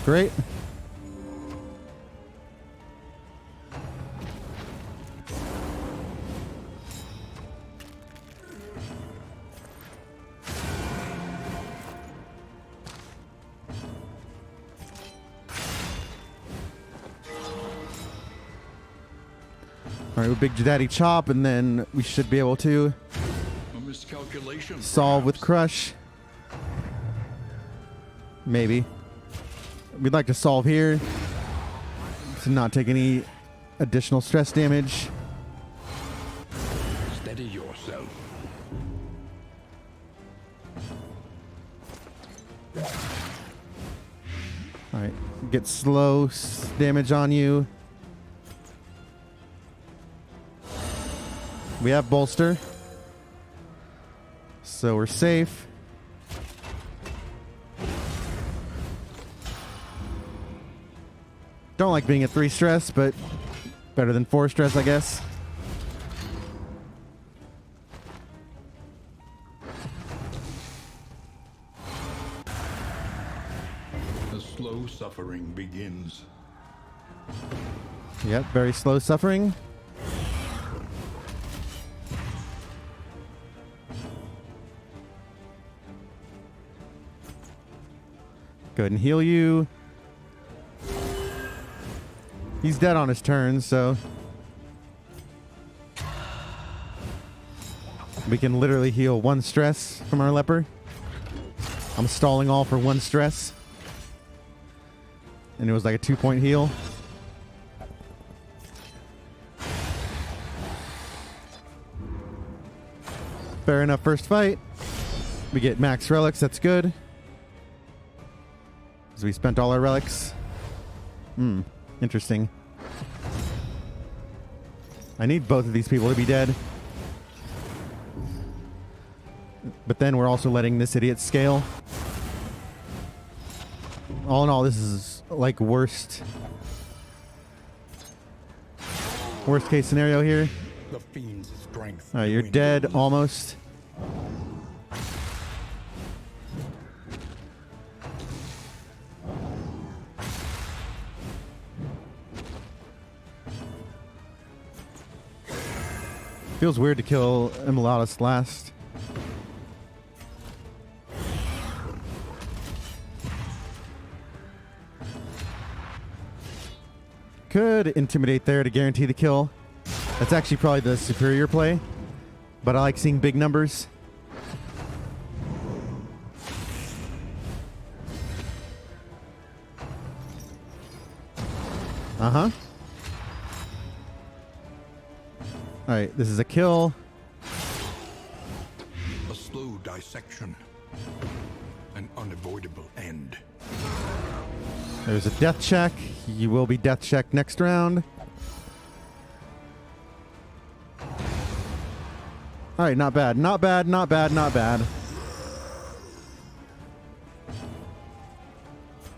Great. All right, with Big Daddy Chop, and then we should be able to A miscalculation, solve with perhaps. Crush. Maybe. We'd like to solve here to not take any additional stress damage. Steady yourself. All right, get slow damage on you. We have bolster, so we're safe. Don't like being at 3 stress, but better than 4 stress, I guess. The slow suffering begins. Yep, very slow suffering. Go ahead and heal you. He's dead on his turn, so we can literally heal 1 stress from our leper. I'm stalling all for 1 stress. And it was like a 2-point heal. Fair enough first fight. We get max relics, that's good. Because we spent all our relics. Interesting. I need both of these people to be dead. But then we're also letting this idiot scale. All in all, this is like worst case scenario here. The fiend's strength. All right, you're dead almost. Feels weird to kill Immolatus last. Could intimidate there to guarantee the kill. That's actually probably the superior play, but I like seeing big numbers. Uh-huh. All right, this is a kill. A slow dissection. An unavoidable end. There's a death check. You will be death checked next round. All right, not bad, not bad, not bad, not bad.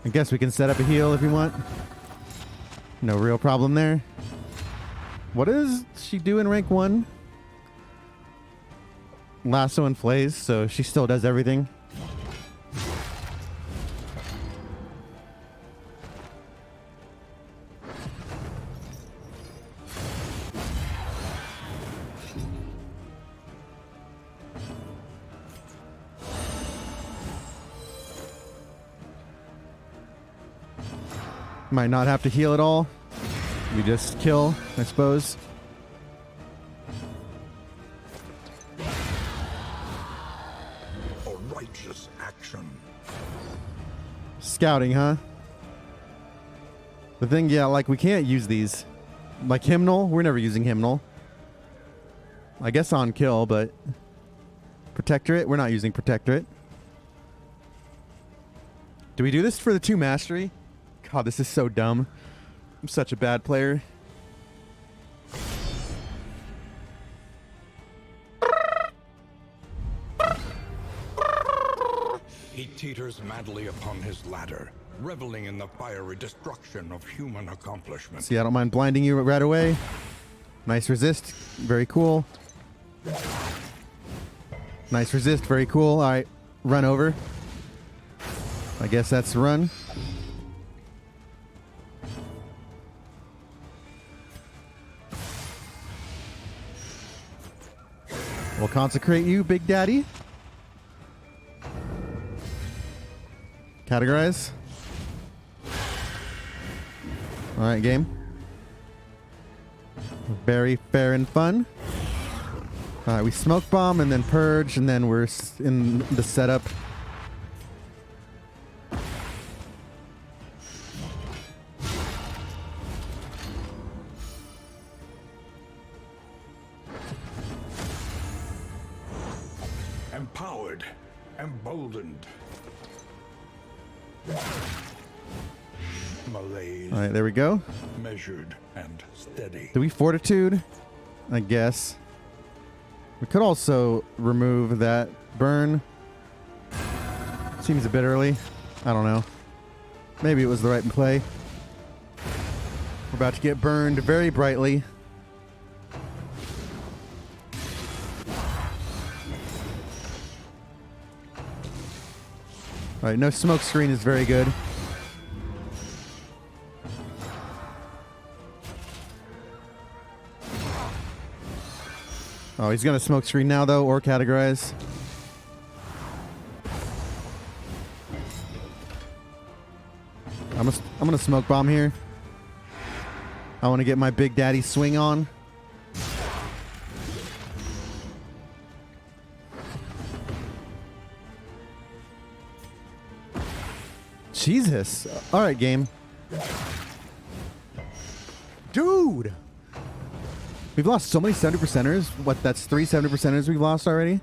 I guess we can set up a heal if you want. No real problem there. What does she do in rank 1? Lasso and flays, so she still does everything. Might not have to heal at all. We just kill, I suppose. A righteous action. Scouting, huh? The thing, yeah, like we can't use these. Like Hymnal, we're never using Hymnal. I guess on kill, but Protectorate, we're not using Protectorate. Do we do this for the 2 mastery? God, this is so dumb. I'm such a bad player. He teeters madly upon his ladder, reveling in the fiery destruction of human accomplishment. See, I don't mind blinding you right away. Nice resist. Very cool. Nice resist. Very cool. All right. Run over. I guess that's the run. We'll consecrate you, Big Daddy. Categorize. Alright, game. Very fair and fun. Alright, we smoke bomb and then purge, and then we're in the setup. Empowered, emboldened. Malaise. Alright, there we go. Measured and steady. Do we fortitude? I guess. We could also remove that burn. Seems a bit early. I don't know. Maybe it was the right play. We're about to get burned very brightly. Alright, no smoke screen is very good. Oh, he's gonna smoke screen now though, or categorize. I'm gonna smoke bomb here. I want to get my Big Daddy swing on. Jesus. All right, game. Dude. We've lost so many 70%ers. What, that's 3 70%ers we've lost already?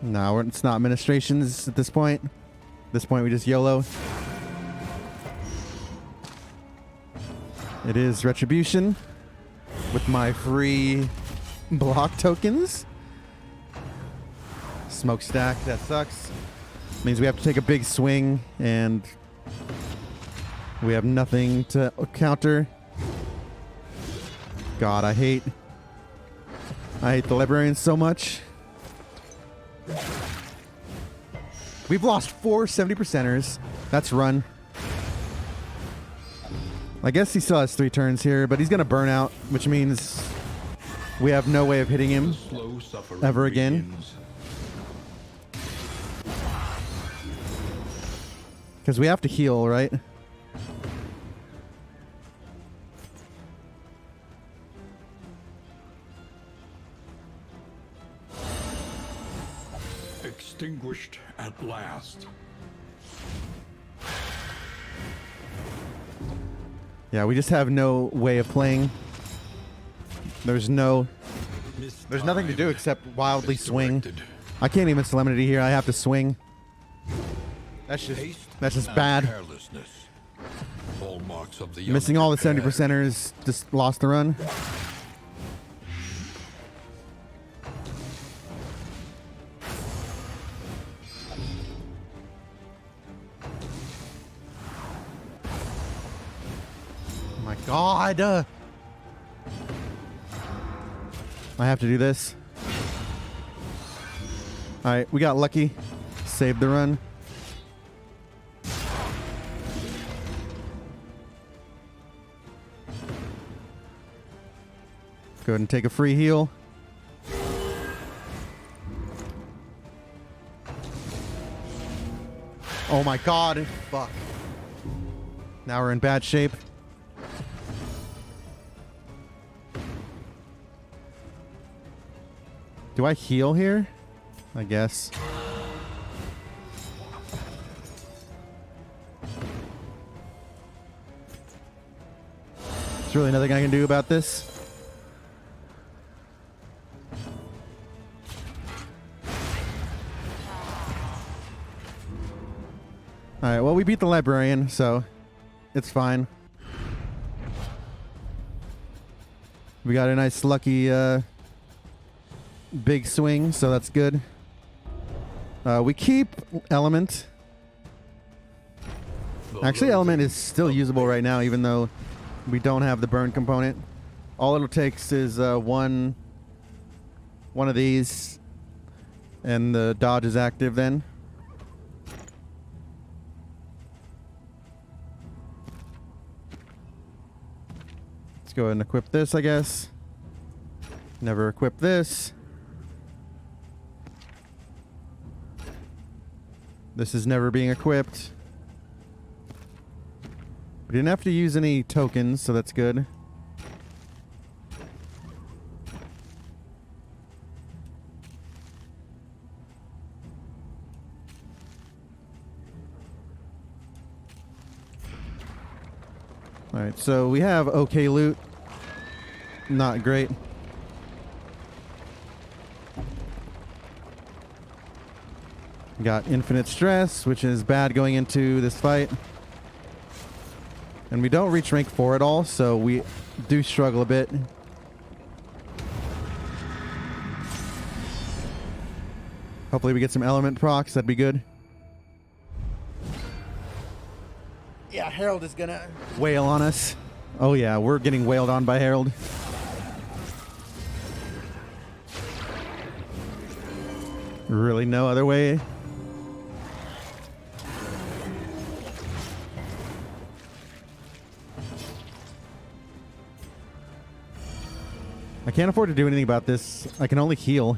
No, it's not administrations at this point. At this point, we just YOLO. It is retribution with my free block tokens. Smokestack, that sucks. Means we have to take a big swing and we have nothing to counter. God, I hate the librarians so much. We've lost 4 70%ers. That's run. I guess he still has 3 turns here, but he's going to burn out, which means we have no way of hitting him ever again. Because we have to heal, right? Extinguished at last. Yeah, we just have no way of playing. There's nothing to do except wildly swing. I can't even solemnity here. I have to swing. That's just bad. Missing all the 70%ers. Just lost the run. Oh my God. I have to do this. Alright, we got lucky. Saved the run. Go ahead and take a free heal. Oh my God. Fuck. Now we're in bad shape. Do I heal here? I guess. There's really nothing I can do about this. Alright, well, we beat the librarian, so it's fine. We got a nice lucky big swing, so that's good. We keep element. Actually, element is still usable right now, even though we don't have the burn component. All it takes is one of these, And the dodge is active then. Let's go ahead and equip this, I guess. Never equip this. This is never being equipped. We didn't have to use any tokens, so that's good. Alright, so we have okay loot. Not great. Got infinite stress, which is bad going into this fight. And we don't reach rank 4 at all, so we do struggle a bit. Hopefully we get some element procs, that'd be good. Yeah, Herald is gonna wail on us. Oh yeah, we're getting wailed on by Herald. Really no other way. I can't afford to do anything about this. I can only heal.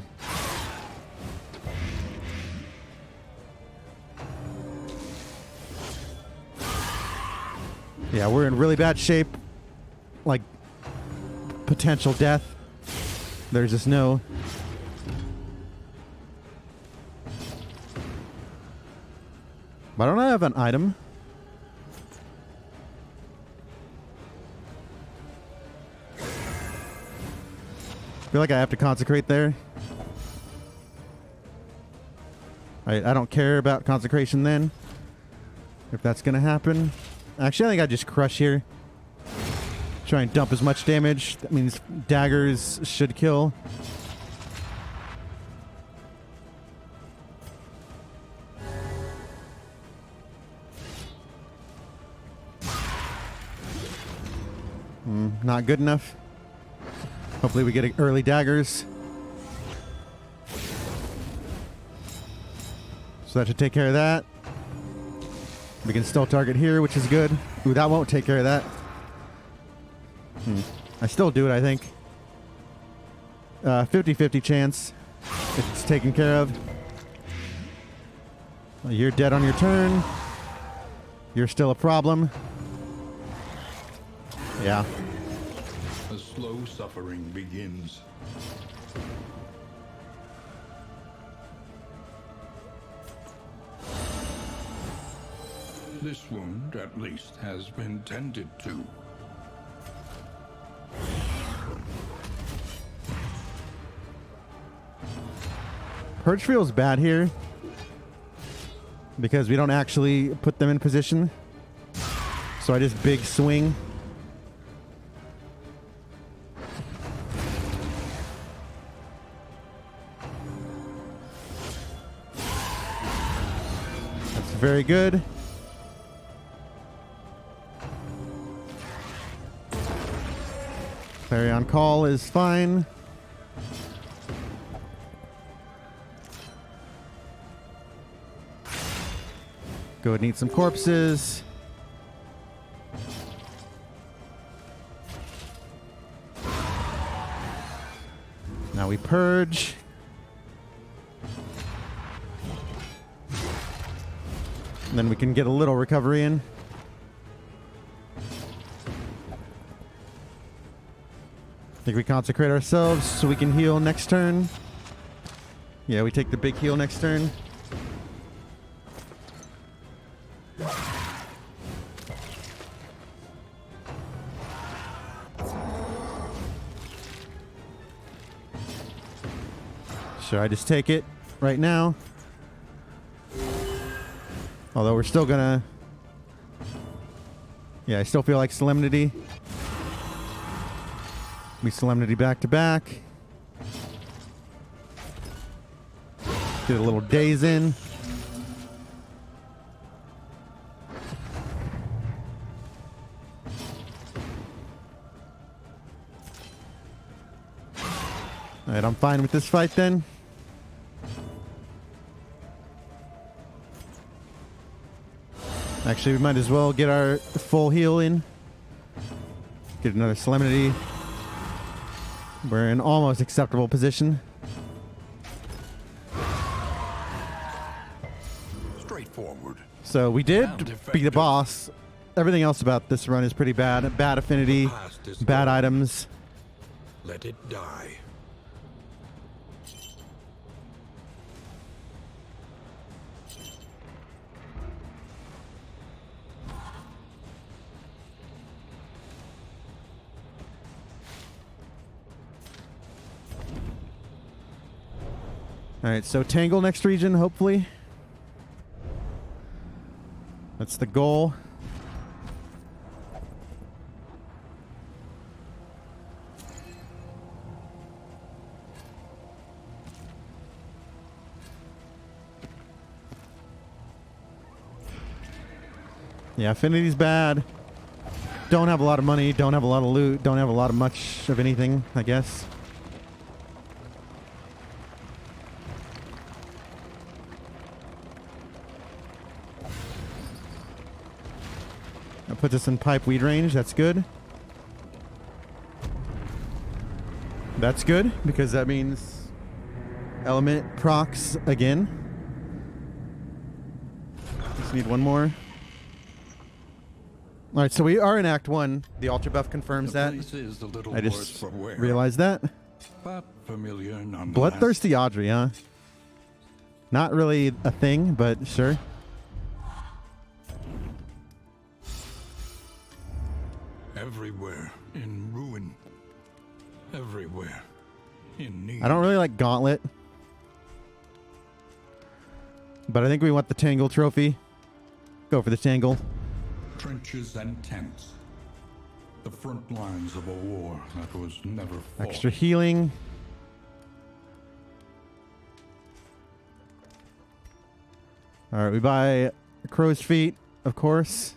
Yeah, we're in really bad shape. Like, potential death. There's just no... Why don't I have an item? I feel like I have to consecrate there. I don't care about consecration then. If that's gonna happen. Actually, I think I just crush here. Try and dump as much damage. That means daggers should kill. Not good enough. Hopefully we get early daggers. So that should take care of that. We can still target here, which is good. Ooh, that won't take care of that. I still do it, I think. 50-50 chance. It's taken care of. Well, you're dead on your turn. You're still a problem. Yeah. A slow suffering begins. This wound, at least, has been tended to. Purge feels bad here because we don't actually put them in position. So I just big swing. That's very good. Parry on call is fine. Go and eat some corpses. Now we purge. And then we can get a little recovery in. I think we consecrate ourselves so we can heal next turn. Yeah, we take the big heal next turn. Should I just take it right now? Although we're still gonna... Yeah, I still feel like Solemnity. We Solemnity back to back. Get a little daze in. Alright, I'm fine with this fight then. Actually, we might as well get our full heal in. Get another solemnity. We're in almost acceptable position. Straightforward. So we did beat the boss. Everything else about this run is pretty bad. Bad affinity, bad items. Let it die. All right, so Tangle next region, hopefully. That's the goal. Yeah, affinity's bad. Don't have a lot of money, don't have a lot of loot, don't have a lot of much of anything, I guess. That puts us in pipe weed range. That's good. That's good because that means element procs again. Just need one more. All right, so we are in Act 1. The Ultra Buff confirms that. I just realized that. But familiar nonetheless. Bloodthirsty Audrey, huh? Not really a thing, but sure. Everywhere in ruin. Everywhere in need. I don't really like Gauntlet. But I think we want the Tangle trophy. Go for the Tangle. Trenches and tents. The front lines of a war that was never fought. Extra healing. All right, we buy crow's feet, of course.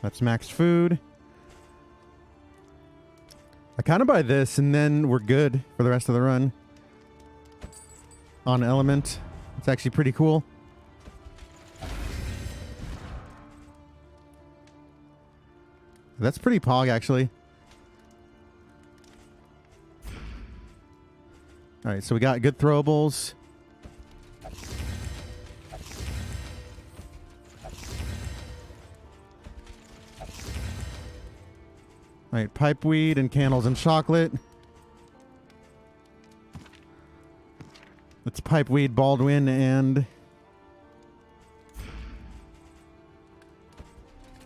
That's max food. I kind of buy this, and then we're good for the rest of the run. On element. It's actually pretty cool. That's pretty pog, actually. All right, so we got good throwables. All right, pipeweed and candles and chocolate. It's pipeweed, Baldwin, and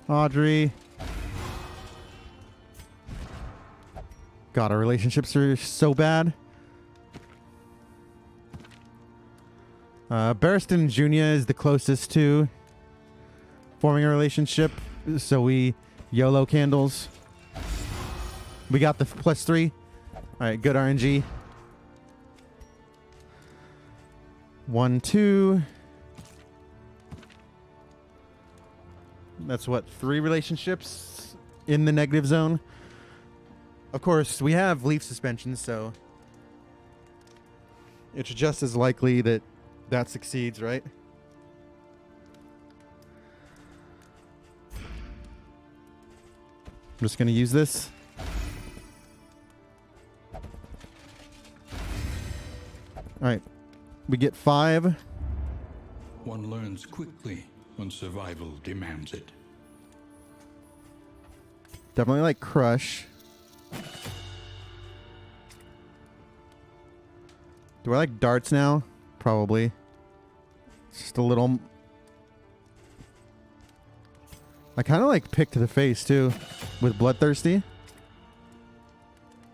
Audrey. God, our relationships are so bad. Barristan and Junia is the closest to forming a relationship, so we YOLO candles. We got the +3. All right, good RNG. 1, 2. That's what, 3 relationships in the negative zone. Of course, we have leaf suspension, so it's just as likely that that succeeds, right? I'm just going to use this. All right. We get 5. One learns quickly when survival demands it. Definitely like Crush. Do I like darts now? Probably. It's just a little... I kind of like pick to the face too with Bloodthirsty.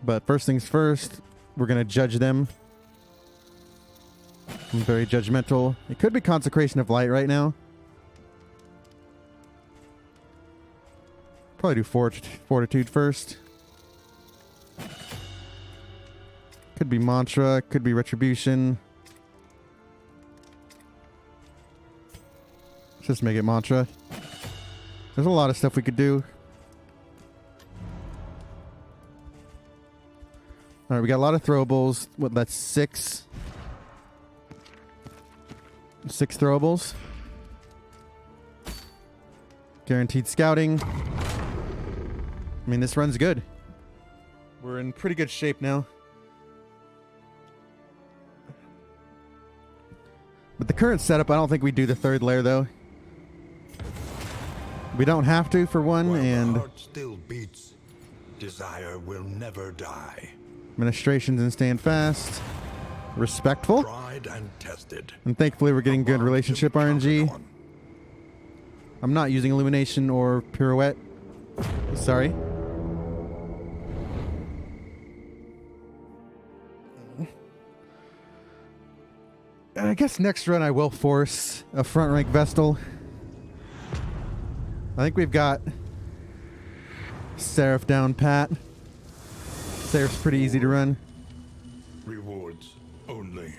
But first things first, we're going to judge them. I'm very judgmental. It could be Consecration of Light right now. Probably do Fortitude first. Could be Mantra. Could be Retribution. Let's just make it Mantra. There's a lot of stuff we could do. All right, we got a lot of throwables. What, that's 6? 6 throwables. Guaranteed scouting. I mean, this run's good. We're in pretty good shape now. But the current setup, I don't think we do the 3rd lair, though. We don't have to, for one, and... the heart still beats, desire will never die. Administrations and stand fast. Respectful. Tried and tested. And thankfully, we're getting good relationship RNG. I'm not using illumination or pirouette. Sorry. I guess next run I will force a front rank Vestal. I think we've got Seraph down pat. Seraph's pretty easy to run. Rewards only.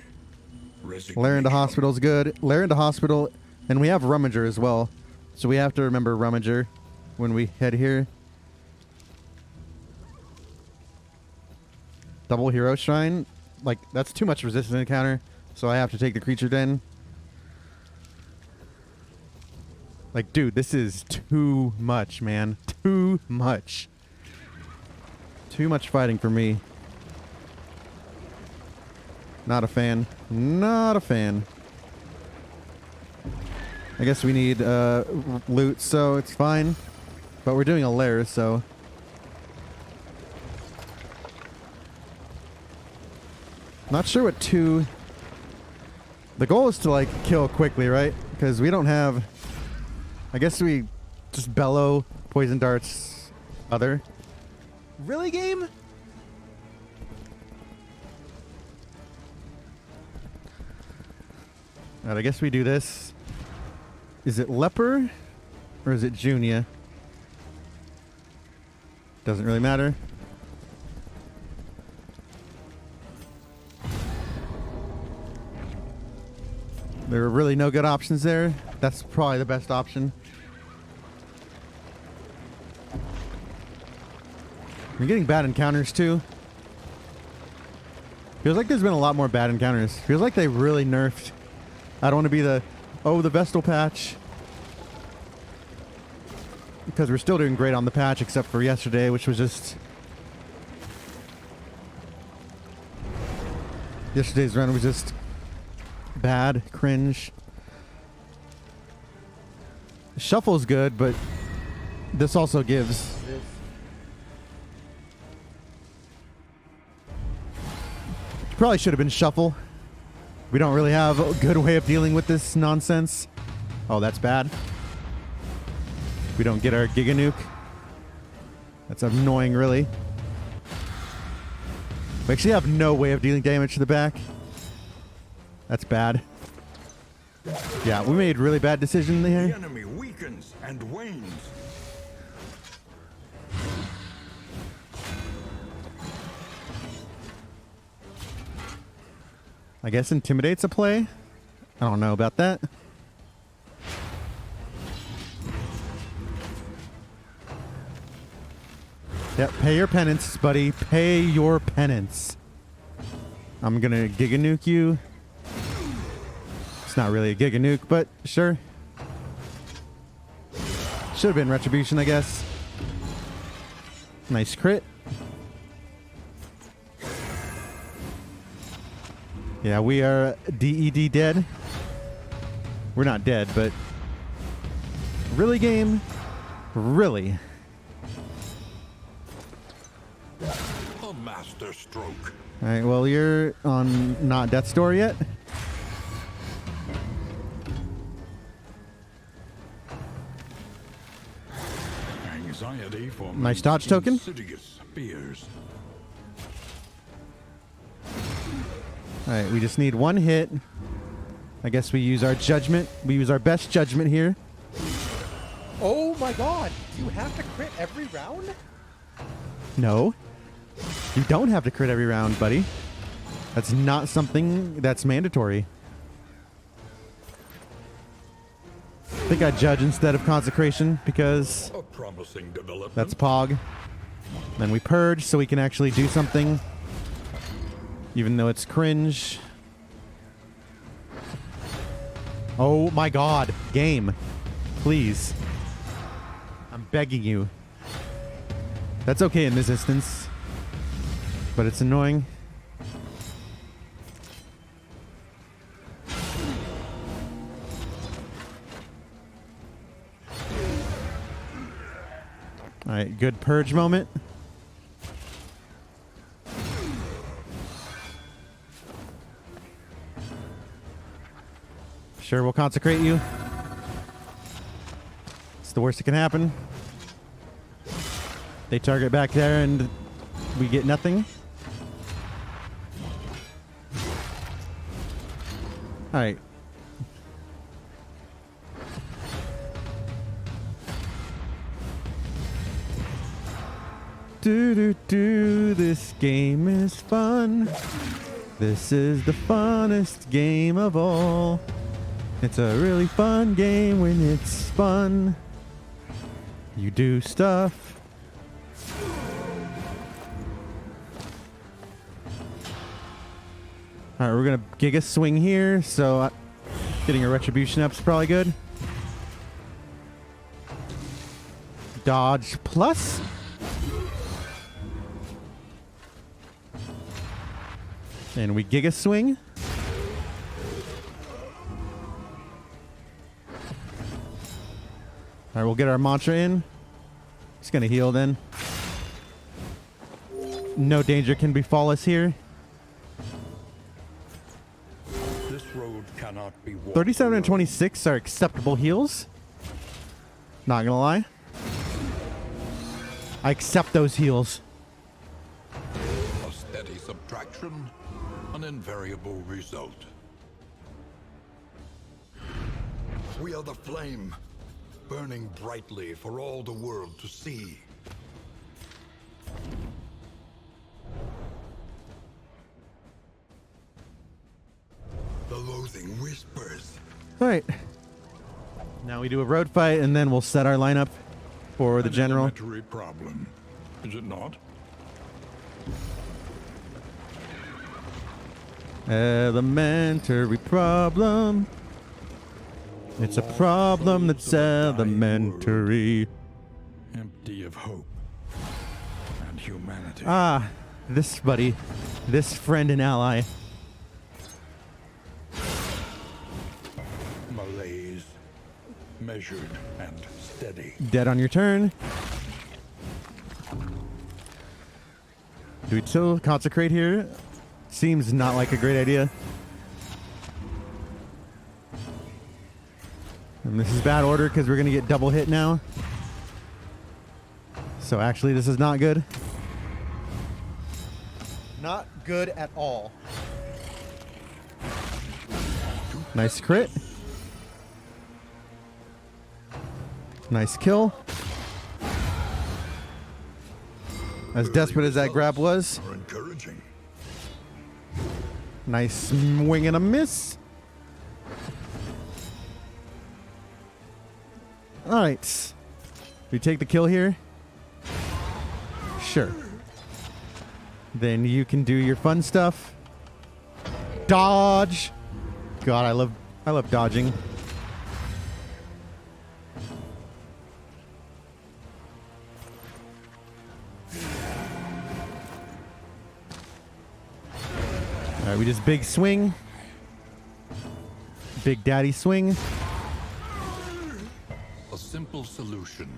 Lair into hospital's good. Lair into hospital, and we have Rummager as well. So we have to remember Rummager when we head here. Double hero shrine. Like, that's too much resistance encounter. So I have to take the creature den. Like, dude, this is too much, man. Too much. Too much fighting for me. Not a fan. Not a fan. I guess we need loot, so it's fine. But we're doing a lair, so... Not sure what to... The goal is to, like, kill quickly, right? Because we don't have... I guess we just bellow poison darts other. Really, game? Alright, I guess we do this. Is it Leper? Or is it Junia? Doesn't really matter. There are really no good options there. That's probably the best option. We're getting bad encounters too. Feels like there's been a lot more bad encounters. Feels like they really nerfed. I don't want to be the Vestal patch. Because we're still doing great on the patch except for yesterday, which was just... Yesterday's run was just bad, cringe. Shuffle's good, but this also gives... Probably should have been Shuffle. We don't really have a good way of dealing with this nonsense. Oh, that's bad. We don't get our Giga Nuke. That's annoying, really. We actually have no way of dealing damage to the back. That's bad. Yeah, we made really bad decision there. The enemy weakens and wanes. I guess Intimidate's a play. I don't know about that. Yep, pay your penance, buddy. Pay your penance. I'm gonna Giga Nuke you. It's not really a Giga Nuke, but sure. Should have been Retribution, I guess. Nice crit. Yeah, we are DED dead. We're not dead, but... Really, game? Really? A master stroke. Alright, well, you're on not Death's Door yet. Anxiety for Nice dodge token. insidious fears. Alright, we just need one hit. I guess we use our judgment. We use our best judgment here. Oh my god! You have to crit every round? No. You don't have to crit every round, buddy. That's not something that's mandatory. I think I judge instead of consecration because A promising development. that's Pog. Then we purge so we can actually do something. Even though it's cringe. Oh my god. Game. Please. I'm begging you. That's okay in this instance. But it's annoying. Alright, good purge moment. Sure, we'll consecrate you. It's the worst that can happen. They target back there and we get nothing. Alright. This game is fun. This is the funnest game of all. It's a really fun game when it's fun. You do stuff. Alright, we're gonna Giga swing here, so getting a retribution up is probably good. Dodge plus. And we Giga swing. Alright, we'll get our mantra in. Just gonna heal then. No danger can befall us here. This road cannot be walked 37 and alone. 26 are acceptable heals. Not gonna lie. I accept those heals. A steady subtraction, an invariable result. We are the flame, burning brightly for all the world to see. The loathing whispers. Alright. Now we do a road fight and then we'll set our lineup for the An general. elementary problem, is it not? Elementary problem. It's a problem that's elementary. Empty of hope and humanity. Ah, this buddy. This friend and ally. Malaise, measured and steady. Dead on your turn. Do we still consecrate here? Seems not like a great idea. And this is bad order because we're going to get double hit now. So actually this is not good. Not good at all. Nice crit. Nice kill. As desperate as that grab was. Are encouraging. Nice swing and a miss. Alright. We take the kill here? Sure. Then you can do your fun stuff. Dodge! God, I love dodging. Alright, we just big swing. Big daddy swing. A simple solution.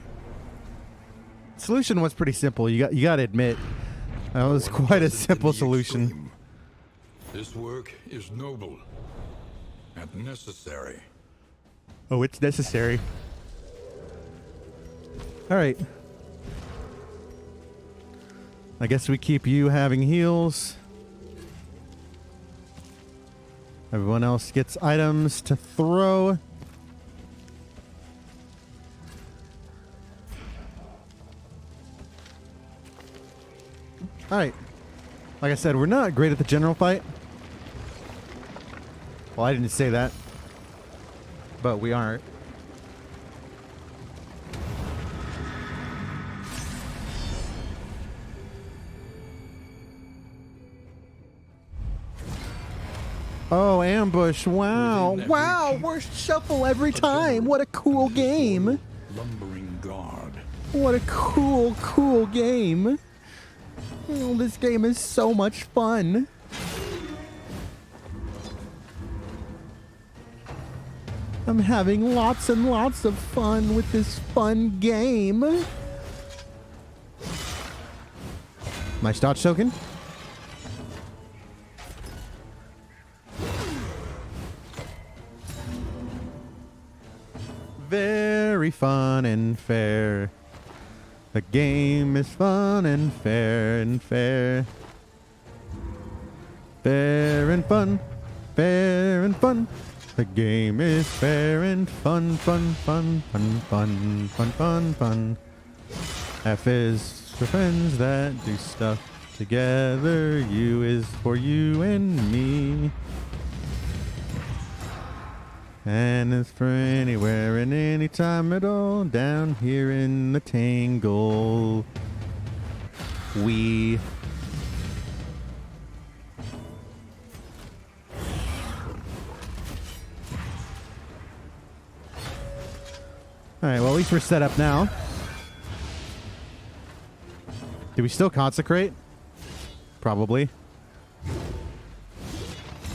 Solution was pretty simple. You got to admit. That was quite a simple solution. This work is noble and necessary. Oh, it's necessary. Alright. I guess we keep you having heals. Everyone else gets items to throw. Alright. Like I said, we're not great at the general fight. Well, I didn't say that. But we aren't. Oh, ambush. Wow. Within every Wow. chief, Worst shuffle every time. What a cool game. Lumbering guard. What a cool, cool game. Oh, this game is so much fun. I'm having lots and lots of fun with this fun game. Nice dodge token. Very fun and fair. The game is fun and fair and fair. Fair and fun. Fair and fun. The game is fair and fun, fun, fun, fun, fun, fun, fun, fun. F is for friends that do stuff together. U is for you and me. And it's for anywhere and anytime at all down here in the Tangle. We. Alright, well at least we're set up now. Do we still consecrate? Probably.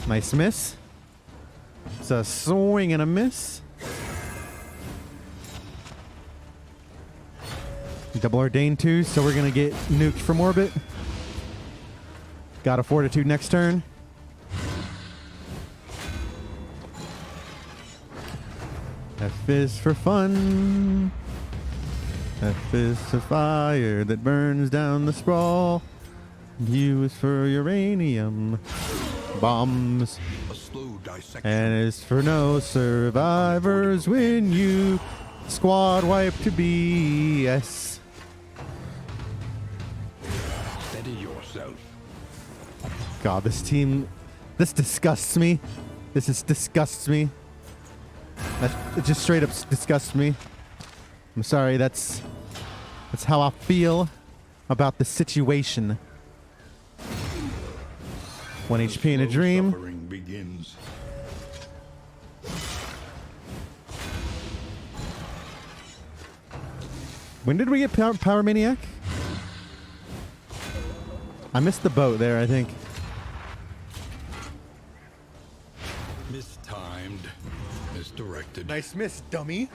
Nice miss. It's a swing and a miss. Double Ordain 2, so we're gonna get nuked from orbit. Got a Fortitude next turn. F is for fun. F is for fire that burns down the sprawl. U is for uranium bombs. A slow dissection. And is for no survivors when you squad wipe to BS. Steady yourself. God, this team, this disgusts me. Disgusts me. It just straight up disgusts me. I'm sorry, that's how I feel about the situation. 1 HP in a dream. Suffering begins. When did we get Power Maniac? I missed the boat there, I think. Mistimed. Misdirected. Nice miss, dummy.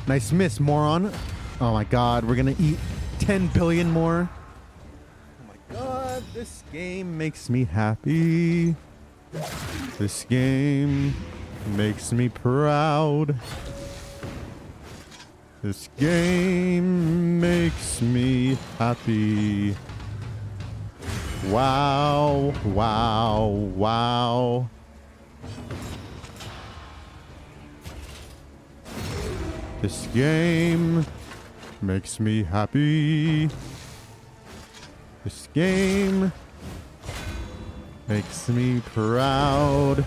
Nice miss, moron. Oh my god, we're gonna eat 10 billion more. Oh my god, this game makes me happy. This game makes me proud. This game makes me happy. Wow, wow, wow. This game makes me happy. This game makes me proud.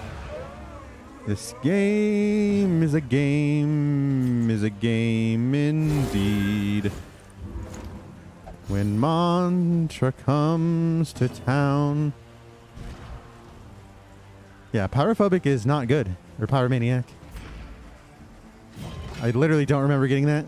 This game is a game indeed. When Mantra comes to town. Yeah, Pyrophobic is not good. Or Pyromaniac. I literally don't remember getting that.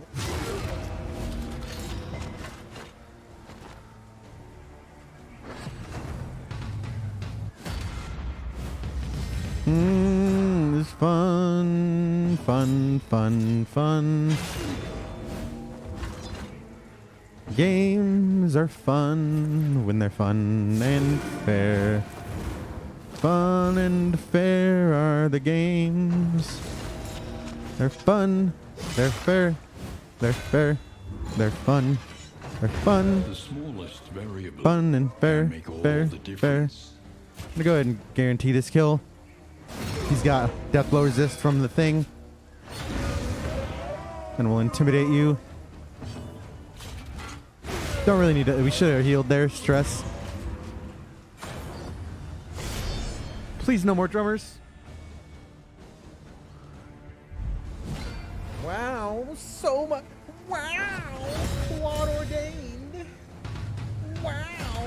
It's fun, fun, fun, fun. Games are fun when they're fun and fair. Fun and fair are the games. They're fun, they're fair, they're fair, they're fun, they're fun. The smallest variable. Fun and fair, can make all fair, the fair. difference. I'm gonna go ahead and guarantee this kill. He's got death blow resist from the thing. And we'll intimidate you. Don't really need to, we should have healed there, stress. Please no more drummers. Wow, so much. Wow, quad ordained. Wow.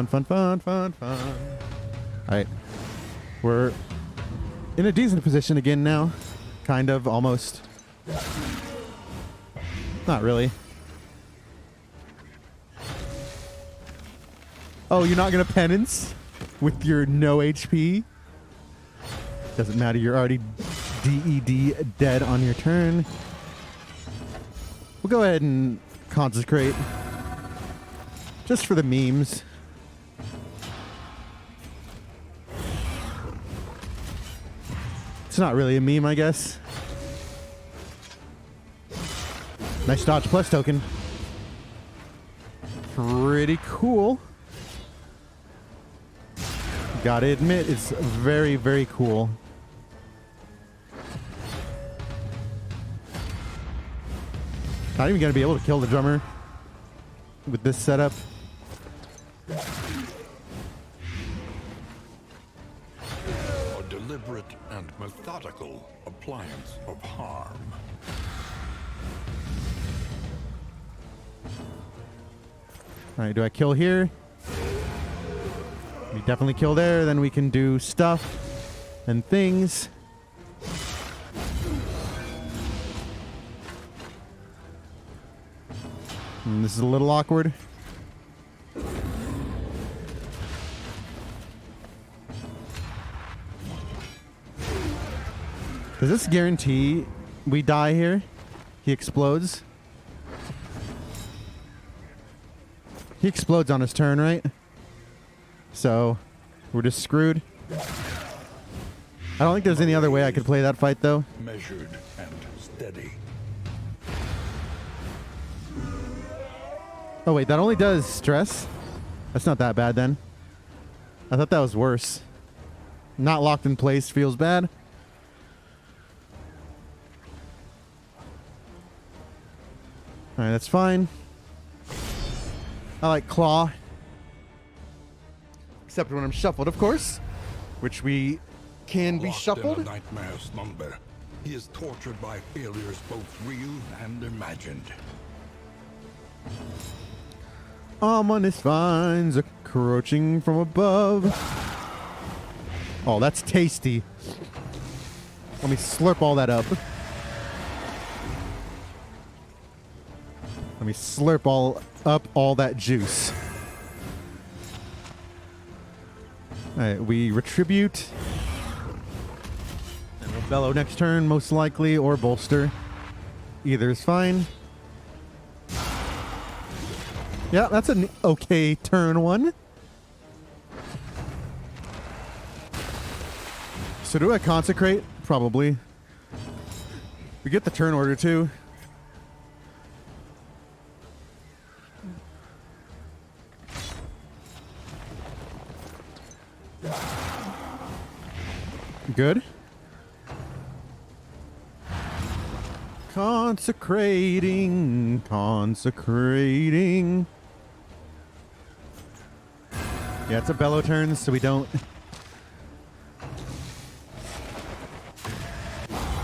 Fun, fun, fun, fun, fun. All right. We're in a decent position again now. Kind of, almost. Not really. Oh, you're not going to penance with your no HP? Doesn't matter, you're already DED dead on your turn. We'll go ahead and consecrate. Just for the memes. It's not really a meme, I guess. Nice dodge plus token. Pretty cool. Gotta admit, it's very, very cool. Not even gonna be able to kill the drummer with this setup. A deliberate and methodical appliance of harm. Alright, do I kill here? We definitely kill there, then we can do stuff and things. And this is a little awkward. Does this guarantee we die here? He explodes? He explodes on his turn, right? So, we're just screwed. I don't think there's any other way I could play that fight, though. Measured and steady. Oh, wait, that only does stress? That's not that bad, then. I thought that was worse. Not locked in place feels bad. Alright, that's fine. I like claw. Except when I'm shuffled, of course. Which we can be Locked shuffled. in a nightmare slumber. He is tortured by failures both real and imagined. Ominous vines approaching from above. Oh, that's tasty. Let me slurp all that up. Let me slurp all that juice. Alright, we retribute. And we'll bellow next turn, most likely, or bolster. Either is fine. Yeah, that's an okay turn one. So do I consecrate? Probably. We get the turn order too. Good. Consecrating. Yeah, it's a bellow turn, so we don't...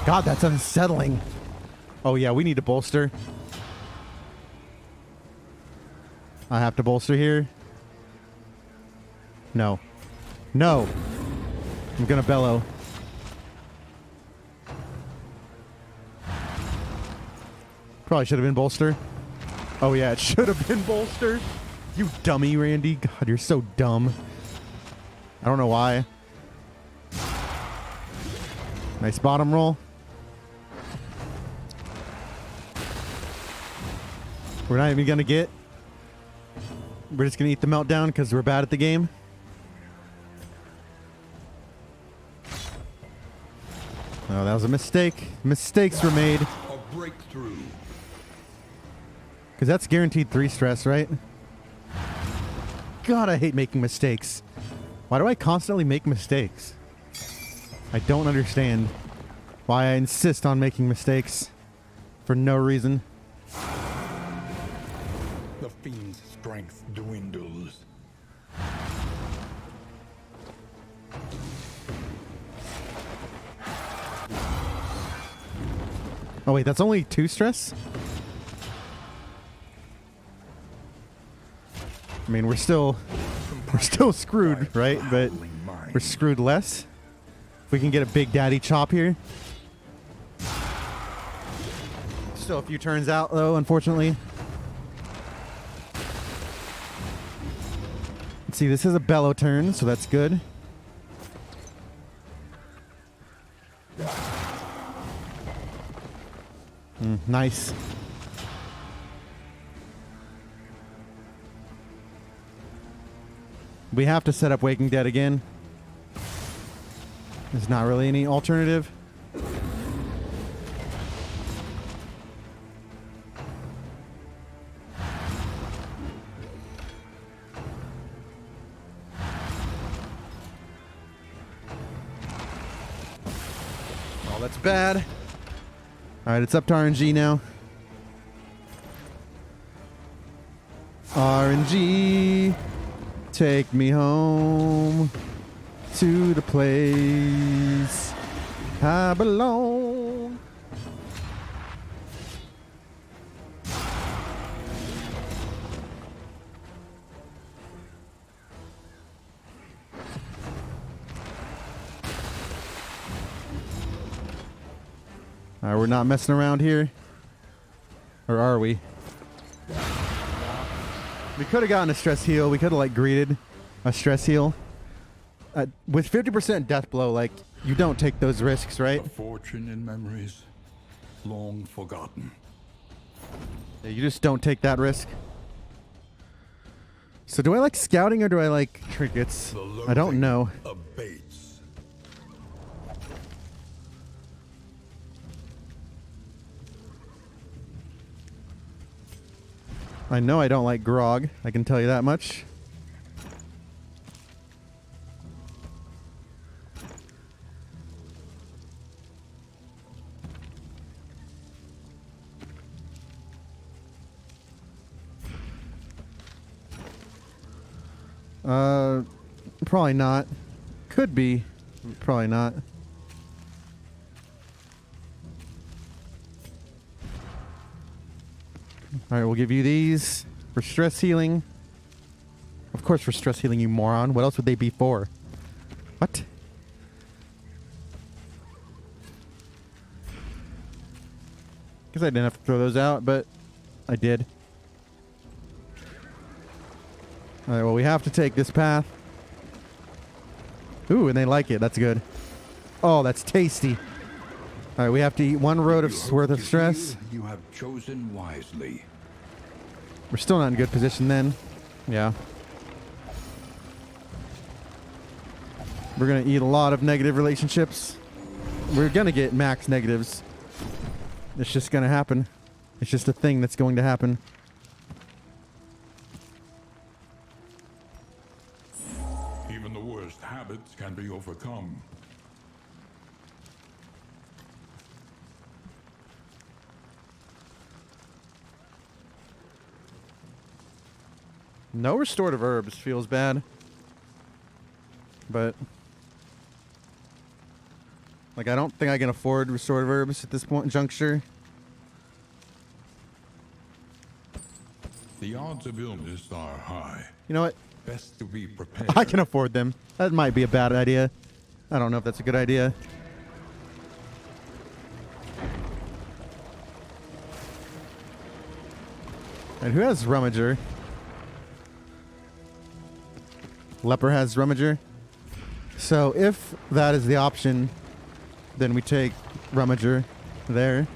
God, that's unsettling. Oh yeah, we need to bolster. I have to bolster here. No. No. I'm gonna bellow. Probably should have been bolster. Oh yeah, it should have been bolster. You dummy, Randy. God, you're so dumb. I don't know why. Nice bottom roll. We're not even going to get... We're just going to eat the meltdown because we're bad at the game. Oh, that was a mistake. Mistakes were made. A breakthrough. Because that's guaranteed 3 stress, right? God, I hate making mistakes. Why do I constantly make mistakes? I don't understand why I insist on making mistakes for no reason. The fiend's strength dwindles. Oh wait, that's only 2 stress? I mean, we're still screwed, right? But we're screwed less. If we can get a big daddy chop here. Still a few turns out though, unfortunately. Let's see, this is a bellow turn, so that's good. Nice. We have to set up Waking Dead again. There's not really any alternative. Oh, that's bad. All right, it's up to RNG now. RNG, take me home to the place I belong. All right, we're not messing around here. Or are we? We could have gotten a stress heal. We could have, like, greeted a stress heal. With 50% death blow, like, you don't take those risks, right? A fortune in memories long forgotten. Yeah, you just don't take that risk. So do I like scouting or do I like trinkets? I don't know. Abates. I know I don't like grog. I can tell you that much. Probably not. Could be. Probably not. All right, we'll give you these for stress healing. Of course for stress healing, you moron. What else would they be for? What? Guess I didn't have to throw those out, but I did. All right, well, we have to take this path. Ooh, and they like it. That's good. Oh, that's tasty. All right, we have to eat 1 road worth of stress. You have chosen wisely. We're still not in good position then. Yeah. We're going to eat a lot of negative relationships. We're going to get max negatives. It's just going to happen. It's just a thing that's going to happen. Even the worst habits can be overcome. No restorative herbs feels bad. But like, I don't think I can afford restorative herbs at this point juncture. The odds of illness are high. You know what? Best to be prepared. I can afford them. That might be a bad idea. I don't know if that's a good idea. And who has Rummager? Leper has Rummager. So if that is the option, Then we take Rummager there.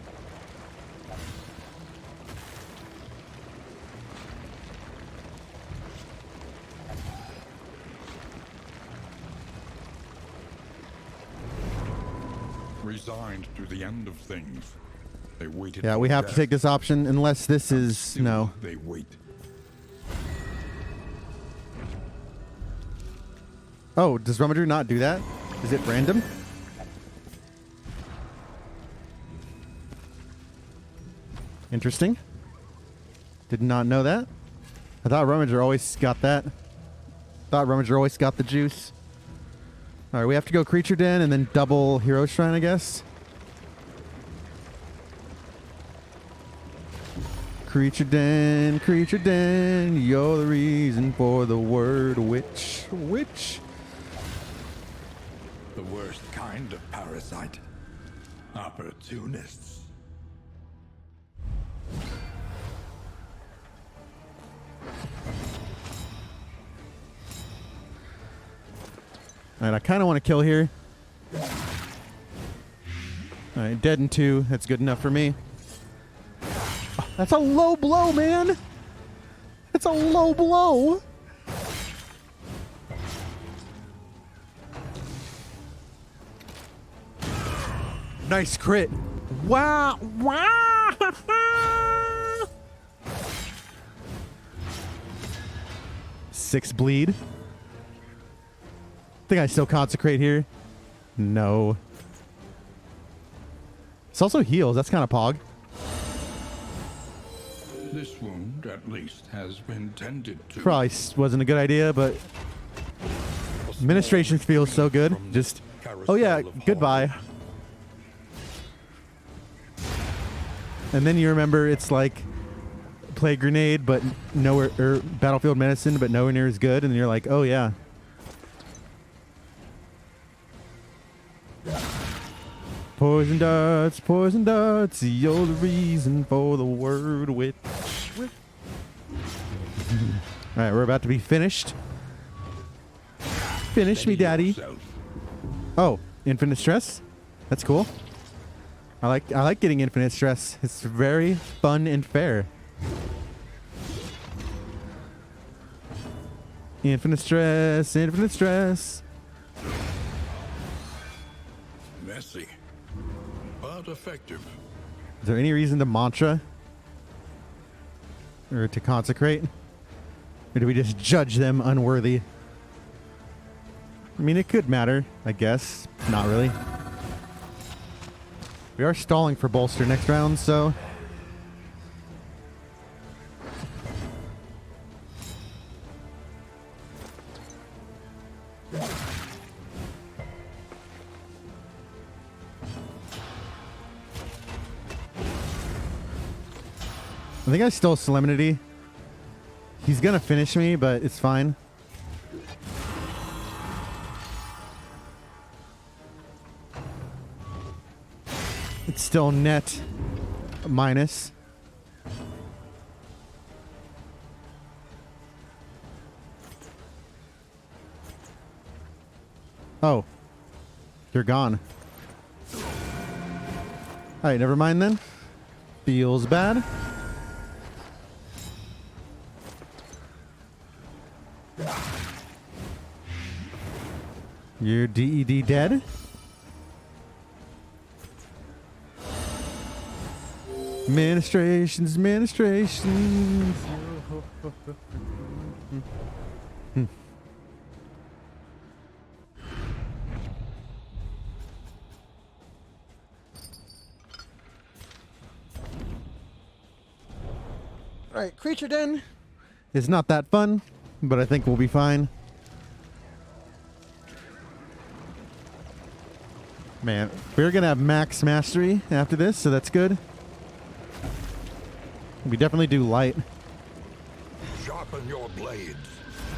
Resigned to the end of things, they waited. Yeah, for we have to death. take this option unless this is Still no. They wait. Oh, does Rummager not do that? Is it random? Interesting. Did not know that. I thought Rummager always got that. Thought Rummager always got the juice. Alright, we have to go Creature Den and then double Hero Shrine, I guess. Creature Den, you're the reason for the word witch. Witch. The worst kind of parasite. Opportunists. Alright, I kind of want to kill here. Alright, dead in 2. That's good enough for me. Oh, that's a low blow, man! That's a low blow! Nice crit. Wow! Wow! 6 bleed. Think I still consecrate here? No. It's also heals. That's kind of pog. This wound, at least, has been tended to. Probably wasn't a good idea, but administration feels so good. Just, oh yeah, goodbye. And then you remember it's like Plague Grenade, but nowhere, or Battlefield Medicine, but nowhere near as good. And you're like, oh yeah. Poison darts, you're the reason for the word witch. Alright, we're about to be finished. Finish me, daddy. Yourself. Oh, infinite stress? That's cool. I like getting infinite stress. It's very fun and fair. Infinite stress, infinite stress. Messy, but effective. Is there any reason to mantra? Or to consecrate? Or do we just judge them unworthy? I mean, it could matter, I guess. Not really. We are stalling for bolster next round, so... I think I stole Solemnity. He's gonna finish me, but it's fine. It's still net minus. Oh. You're gone. Alright, never mind then. Feels bad. You're DED dead? Administrations. Alright, Creature Den is not that fun, but I think we'll be fine. Man, we're gonna have max mastery after this, so that's good. We definitely do light. Sharpen your blades,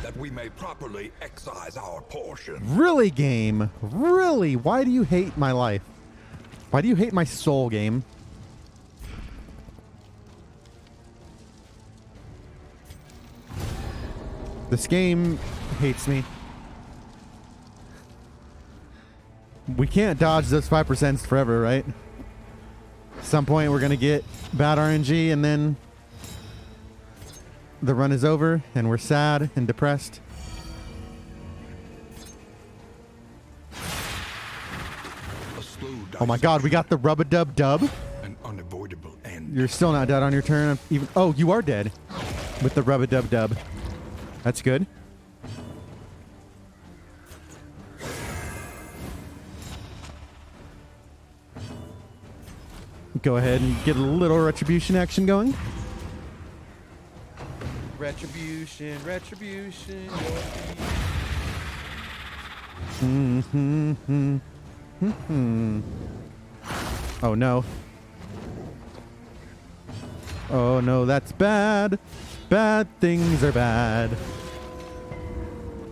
that we may properly excise our portion. Really, game? Really? Why do you hate my life? Why do you hate my soul, game? This game hates me. We can't dodge those 5% forever, right? At some point we're gonna get bad RNG and then the run is over and we're sad and depressed. Oh my god, we got the rub-a-dub-dub. An unavoidable end. You're still not dead on your turn. Even oh, you are dead with the rub-a-dub-dub. That's good. Go ahead and get a little retribution action going. Retribution, retribution. Oh no. Oh no, that's bad. Bad things are bad.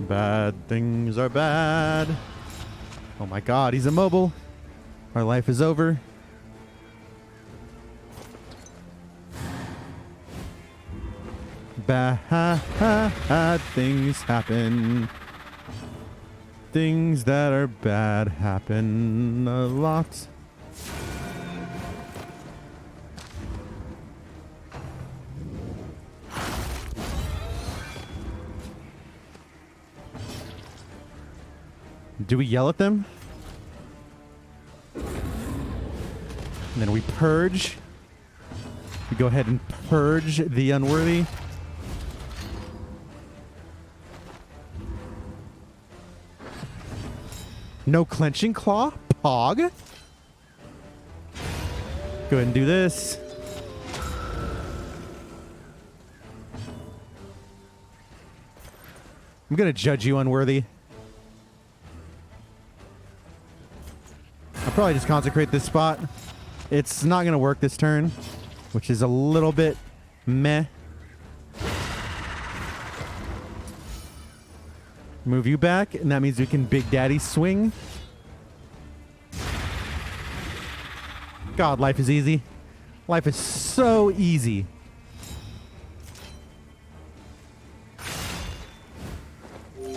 Bad things are bad. Oh my god, he's immobile. Our life is over. Bad things happen. Things that are bad happen a lot. Do we yell at them? And then we purge. We go ahead and purge the unworthy. No clenching claw? Pog? Go ahead and do this. I'm gonna judge you unworthy. I'll probably just consecrate this spot. It's not gonna work this turn, which is a little bit meh. Move you back, and that means we can Big Daddy swing. God, life is easy. Life is so easy.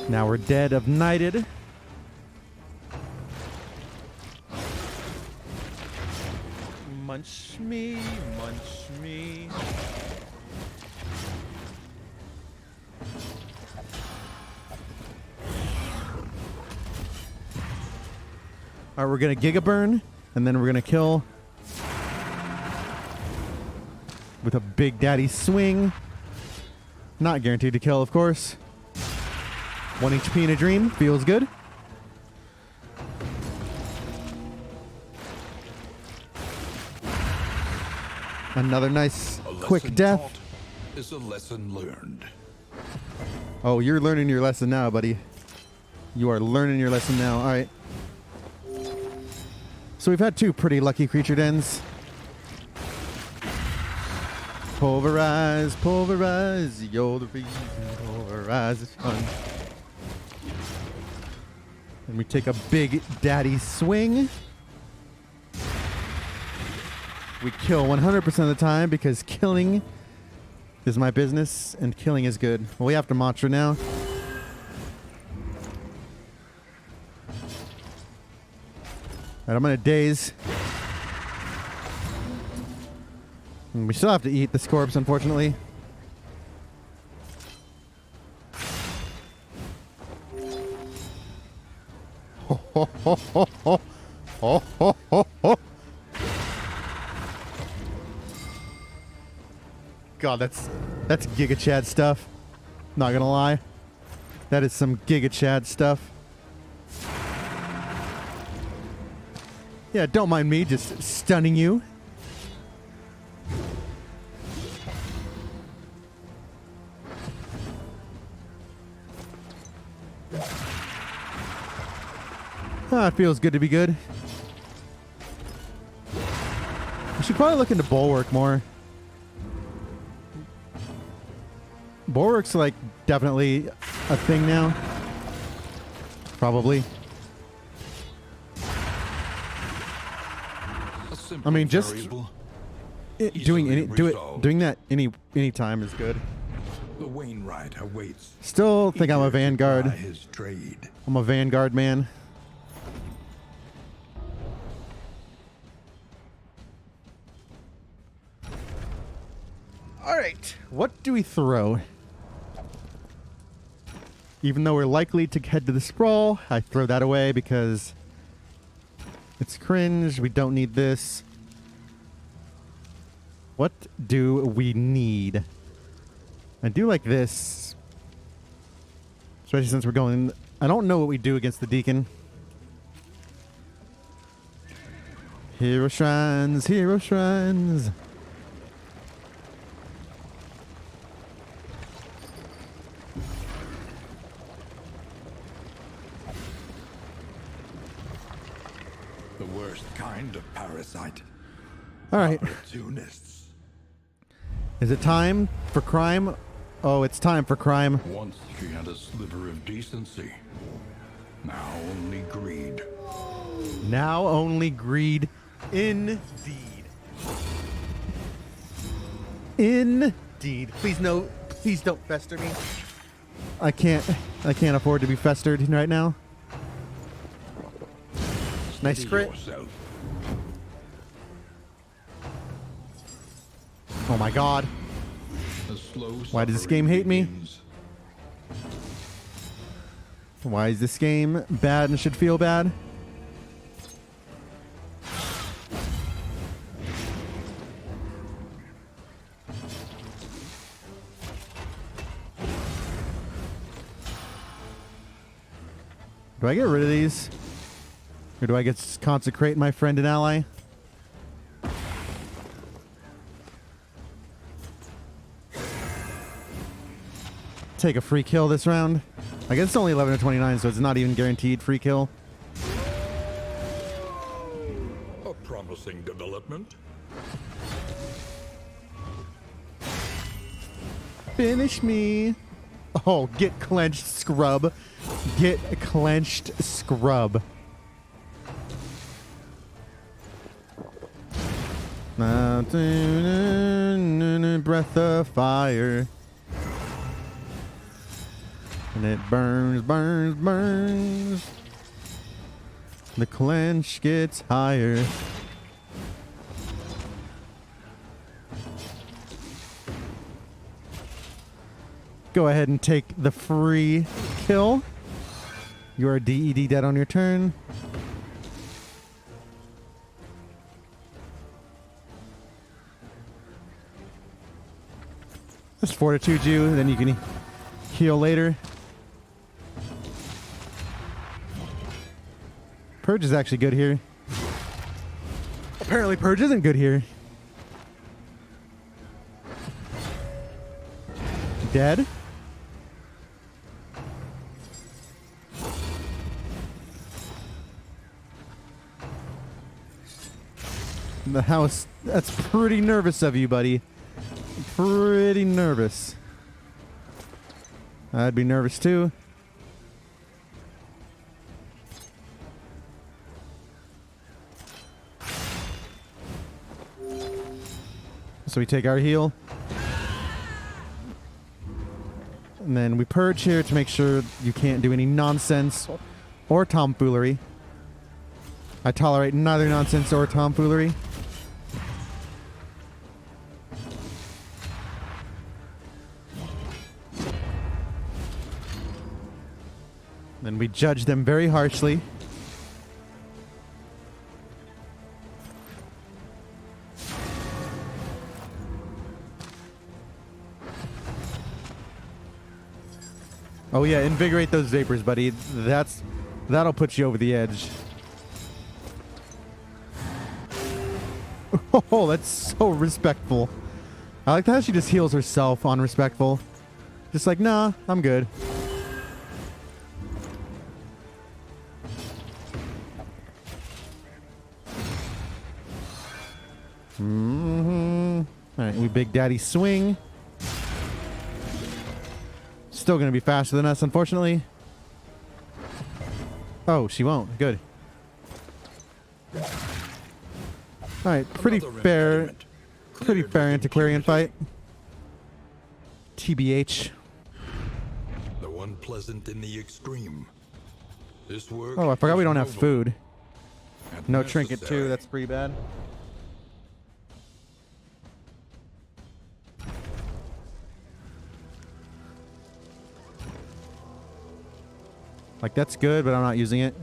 Now we're dead of knighted. Munch me, munch me. All right, we're gonna Giga Burn, and then we're gonna kill with a Big Daddy swing. Not guaranteed to kill, of course. 1 HP in a dream feels good. Another nice quick death. Is a lesson learned. Oh, you're learning your lesson now, buddy. You are learning your lesson now. All right. So we've had 2 pretty lucky creature dens. Pulverize, pulverize, you're the reason. Pulverize is fun. And we take a Big Daddy swing. We kill 100% of the time because killing is my business and killing is good. Well, we have to mantra now. Alright, I'm gonna daze. And we still have to eat this corpse, unfortunately. Ho, ho, ho, ho, ho. Ho, ho, ho, ho. God, that's Giga Chad stuff. Not gonna lie. That is some Giga Chad stuff. Yeah, don't mind me just stunning you. Ah, it feels good to be good. We should probably look into Bulwark more. Bulwark's like definitely a thing now. Probably. I mean, just doing that any time is good. The Wainwright awaits. Still think I'm a Vanguard. His trade. I'm a Vanguard man. All right. What do we throw? Even though we're likely to head to the Sprawl, I throw that away because it's cringe. We don't need this. What do we need? I do like this. Especially since we're going... I don't know what we do against the Deacon. Hero shrines, hero shrines. The worst kind of parasite. All right. Opportunists. Is it time for crime? Oh, it's time for crime. Once she had a sliver of decency. Now only greed. Now only greed. Indeed. Indeed. Please no. Please don't fester me. I can't afford to be festered right now. Nice Steady crit. yourself. Oh my god. A slow Why does this suffering game hate me? begins. Why is this game bad and should feel bad? Do I get rid of these? Or do I get to consecrate my friend and ally? Take a free kill this round. I guess it's only 11 to 29, so it's not even guaranteed free kill. A promising development. Finish me. Oh, get clenched, scrub. Get clenched, scrub. Breath of fire. And it burns, burns, burns. The clench gets higher. Go ahead and take the free kill. You are DED dead on your turn. Just fortitude you, then you can heal later. Purge is actually good here. Apparently Purge isn't good here. Dead? The house, that's pretty nervous of you, buddy. Pretty nervous. I'd be nervous too. So we take our heal. And then we purge here to make sure you can't do any nonsense or tomfoolery. I tolerate neither nonsense or tomfoolery. Then we judge them very harshly. Oh yeah, invigorate those vapors, buddy. That'll put you over the edge. Oh, that's so respectful. I like how she just heals herself on respectful. Just like, nah, I'm good. Alright, we Big Daddy swing. Still going to be faster than us, unfortunately. Oh, she won't. Good. Alright, pretty fair antiquarian fight. TBH. Though unpleasant in the extreme. This work Oh, I forgot we don't have is food. and No trinket too, necessary. that's pretty bad. Like, that's good, but I'm not using it.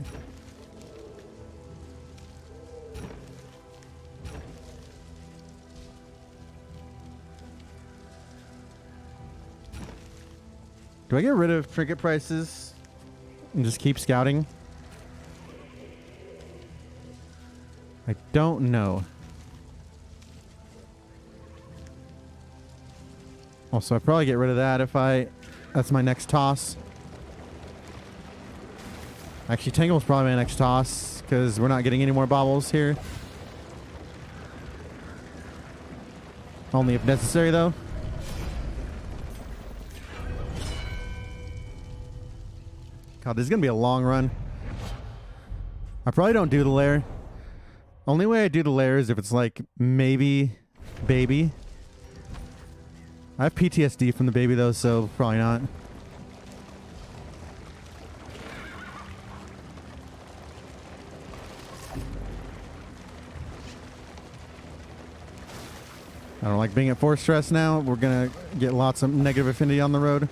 Do I get rid of trinket prices and just keep scouting? I don't know. Also, I'd probably get rid of that if that's my next toss. Actually, Tangle's probably my next toss because we're not getting any more baubles here. Only if necessary, though. God, this is going to be a long run. I probably don't do the lair. Only way I do the lair is if it's like maybe baby. I have PTSD from the baby though, so probably not. I don't like being at 4 stress now. We're going to get lots of negative affinity on the road.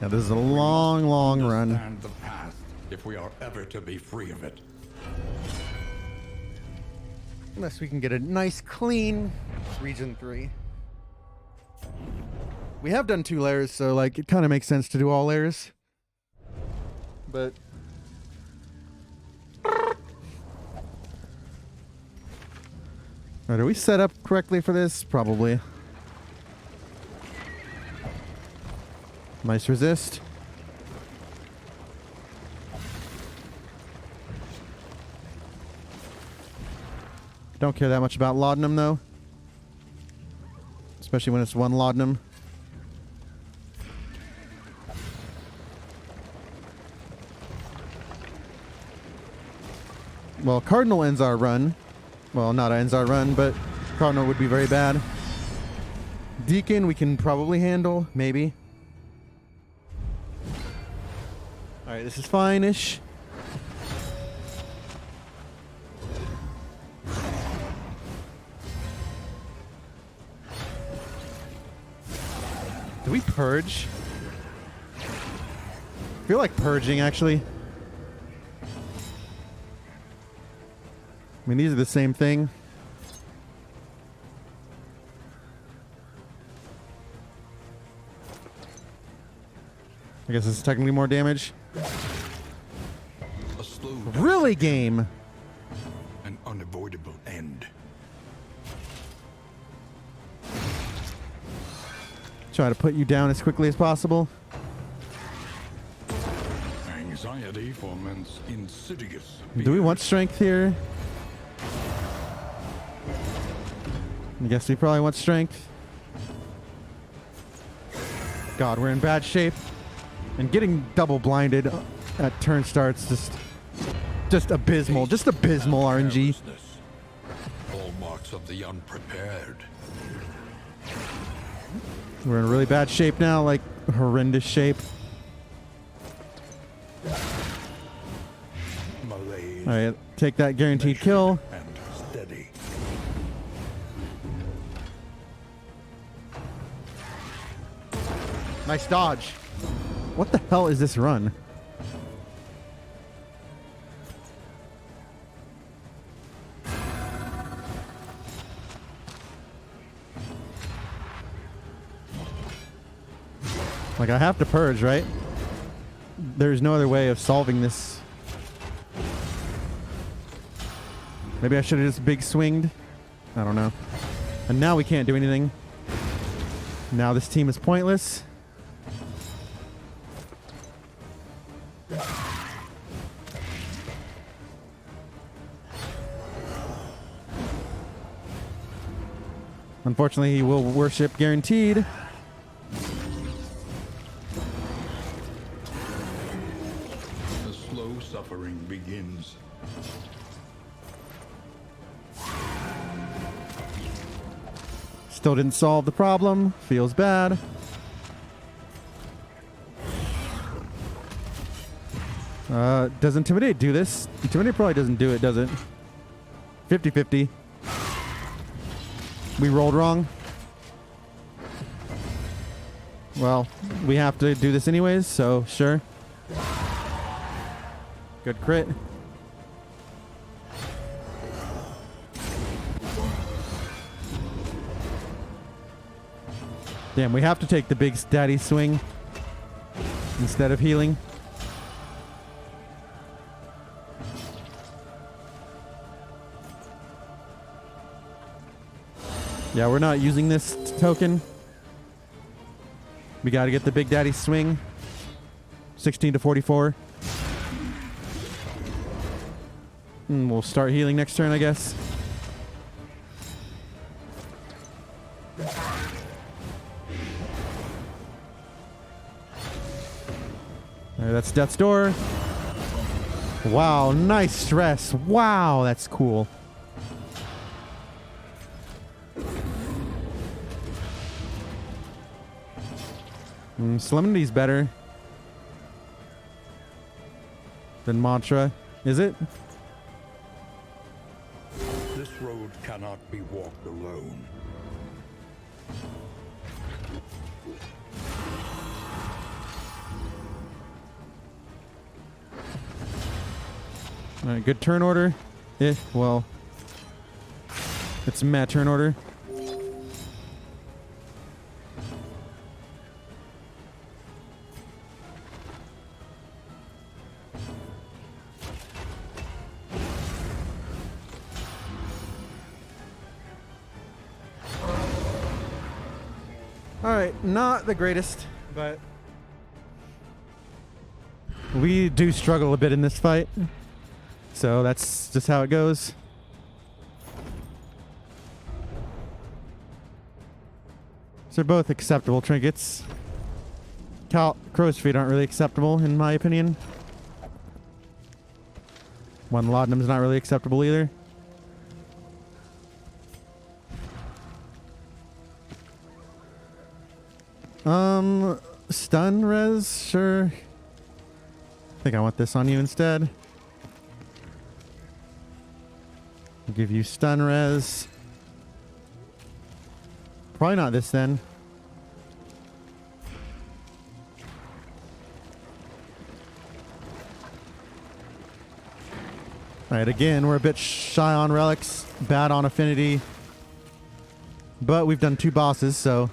Yeah, this is a long, long run. Understand the past if we are ever to be free of it. Unless we can get a nice, clean Region 3. We have done 2 layers, so like it kind of makes sense to do all layers. But alright, are we set up correctly for this? Probably. Nice resist. Don't care that much about laudanum though. Especially when it's 1 laudanum. Well, Cardinal ends our run. Well, not ends our run, but Cardinal would be very bad. Deacon we can probably handle, maybe. Alright, this is fine-ish. Do we purge? I feel like purging, actually. I mean, these are the same thing. I guess this is technically more damage. A slow Really, game? an unavoidable end. Try to put you down as quickly as possible. Anxiety foments insidious. Do we want strength here? I guess we probably want strength. God, we're in bad shape. And getting double blinded at turn starts just abysmal. Just abysmal RNG. Hallmarks of the unprepared. We're in really bad shape now, like horrendous shape. Malaise Alright, take that guaranteed kill. and steady. Nice dodge. What the hell is this run? Like, I have to purge, right? There's no other way of solving this. Maybe I should have just big swinged. I don't know. And now we can't do anything. Now this team is pointless. Unfortunately, he will worship guaranteed. The slow suffering begins. Still didn't solve the problem. Feels bad. Does Intimidate do this? Intimidate probably doesn't do it, does it? 50-50. We rolled wrong. Well, we have to do this anyways, so sure. Good crit. Damn, we have to take the big daddy swing instead of healing. Yeah, we're not using this token. We got to get the big daddy swing. 16 to 44. And we'll start healing next turn, I guess. Alright, that's Death's Door. Wow, nice stress. Wow, that's cool. Solemnity's better than Mantra. Is it? This road cannot be walked alone. Alright, good turn order. Well, it's meh turn order. Alright, not the greatest, but we do struggle a bit in this fight. So that's just how it goes. So they're both acceptable trinkets. Crow's feet aren't really acceptable, in my opinion. One laudanum's not really acceptable either. Stun res, sure. I think I want this on you instead. Give you stun res. Probably not this then. Alright, again, we're a bit shy on relics, bad on affinity. But we've done 2 bosses, so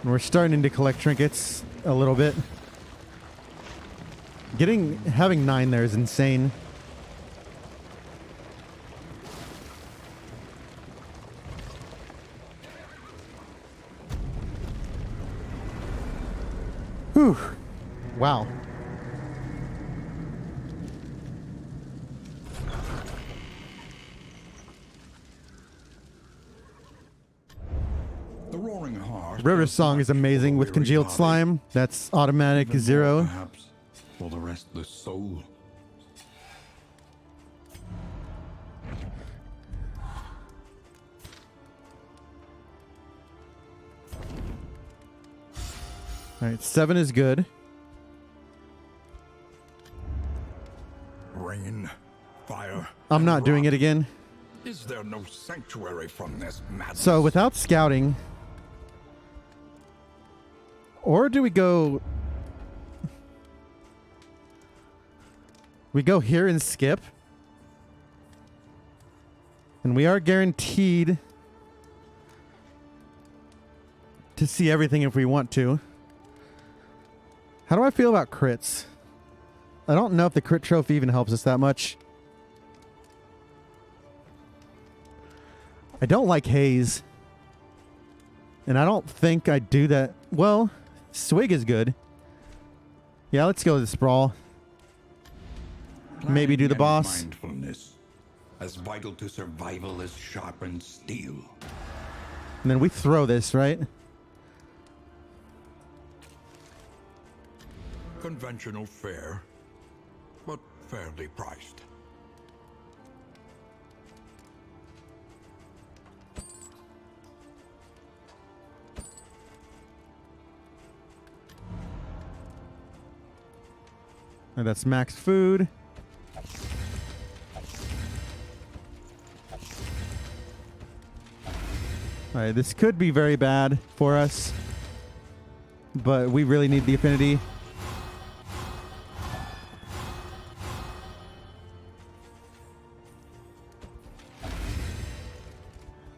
we're starting to collect trinkets a little bit. Having 9 there is insane. Whew. Wow. The Roaring Heart. River Song is amazing with Congealed Slime. That's automatic Even 0. more, perhaps, for the restless soul. Alright, 7 is good. Rain, fire. I'm not doing it again. Is there no sanctuary from this madness? So without scouting, or do we go here and skip? And we are guaranteed to see everything if we want to. How do I feel about crits? I don't know if the crit trophy even helps us that much. I don't like haze. And I don't think I do that. Well, swig is good. Yeah, let's go to the sprawl. Maybe do the Planning and boss. Mindfulness, as vital to survival as sharpened steel. And then we throw this, right? Conventional fare, but fairly priced. And that's max food. Alright, this could be very bad for us. But we really need the affinity.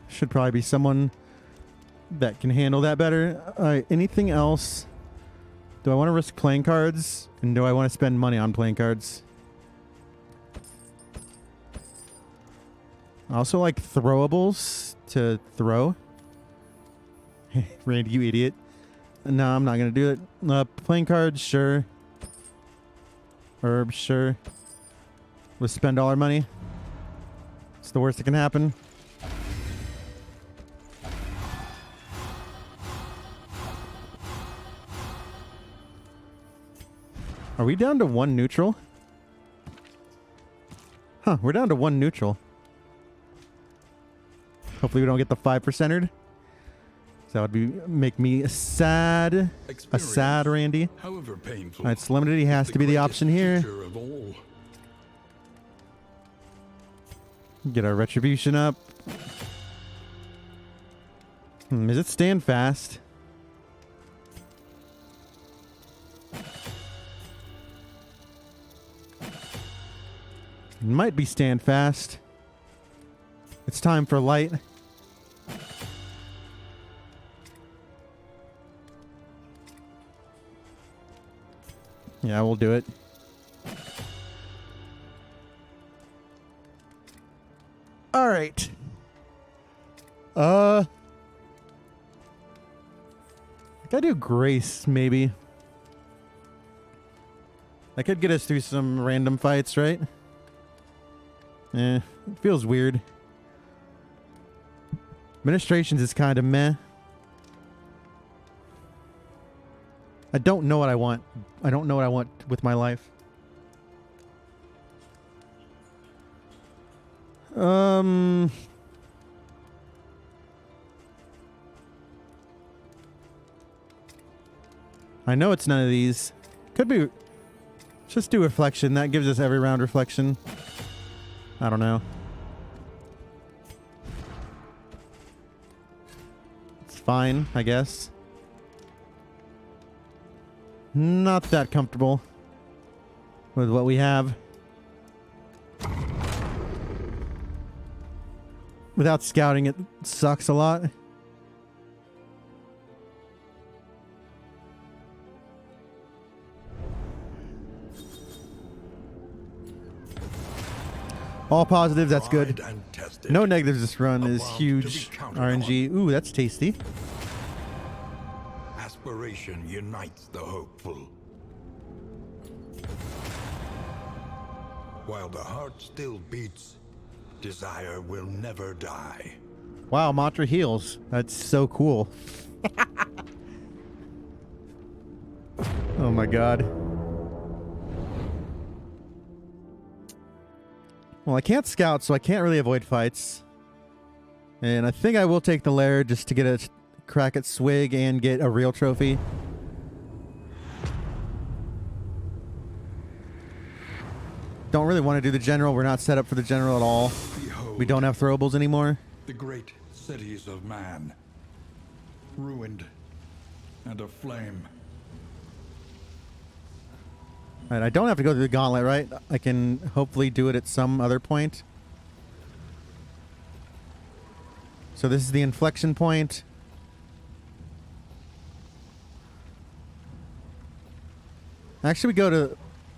Should probably be someone that can handle that better. Alright, anything else? Do I want to risk playing cards? And do I want to spend money on playing cards? I also like throwables to throw. Randy, you idiot. No, I'm not going to do it. Playing cards, sure. Herbs, sure. We'll spend all our money. It's the worst that can happen. Are we down to 1 neutral? Huh, we're down to 1 neutral. Hopefully we don't get the 5%ered. That would be make me a sad Randy. However painful. Alright, Solemnity has to be the option here. Get our retribution up. Is it stand fast? It might be stand fast. It's time for light. Yeah, we'll do it. All right. I gotta do Grace, maybe. That could get us through some random fights, right? It feels weird. Administrations is kind of meh. I don't know what I want. I don't know what I want with my life. I know it's none of these. Could be. Just do reflection. That gives us every round reflection. I don't know. It's fine, I guess. Not that comfortable with what we have. Without scouting, it sucks a lot. All positives, that's good. No negatives this run is huge. RNG. Ooh, that's tasty. Aspiration unites the hopeful. While the heart still beats, desire will never die. Wow, mantra heals. That's so cool. Oh my god. Well, I can't scout, so I can't really avoid fights. And I think I will take the lair just to get a crack at Swig and get a real trophy. Don't really want to do the general. We're not set up for the general at all. Behold, we don't have throwables anymore. the great cities of man, ruined and aflame. Alright, I don't have to go through the gauntlet, right? I can hopefully do it at some other point. So this is the inflection point. Actually,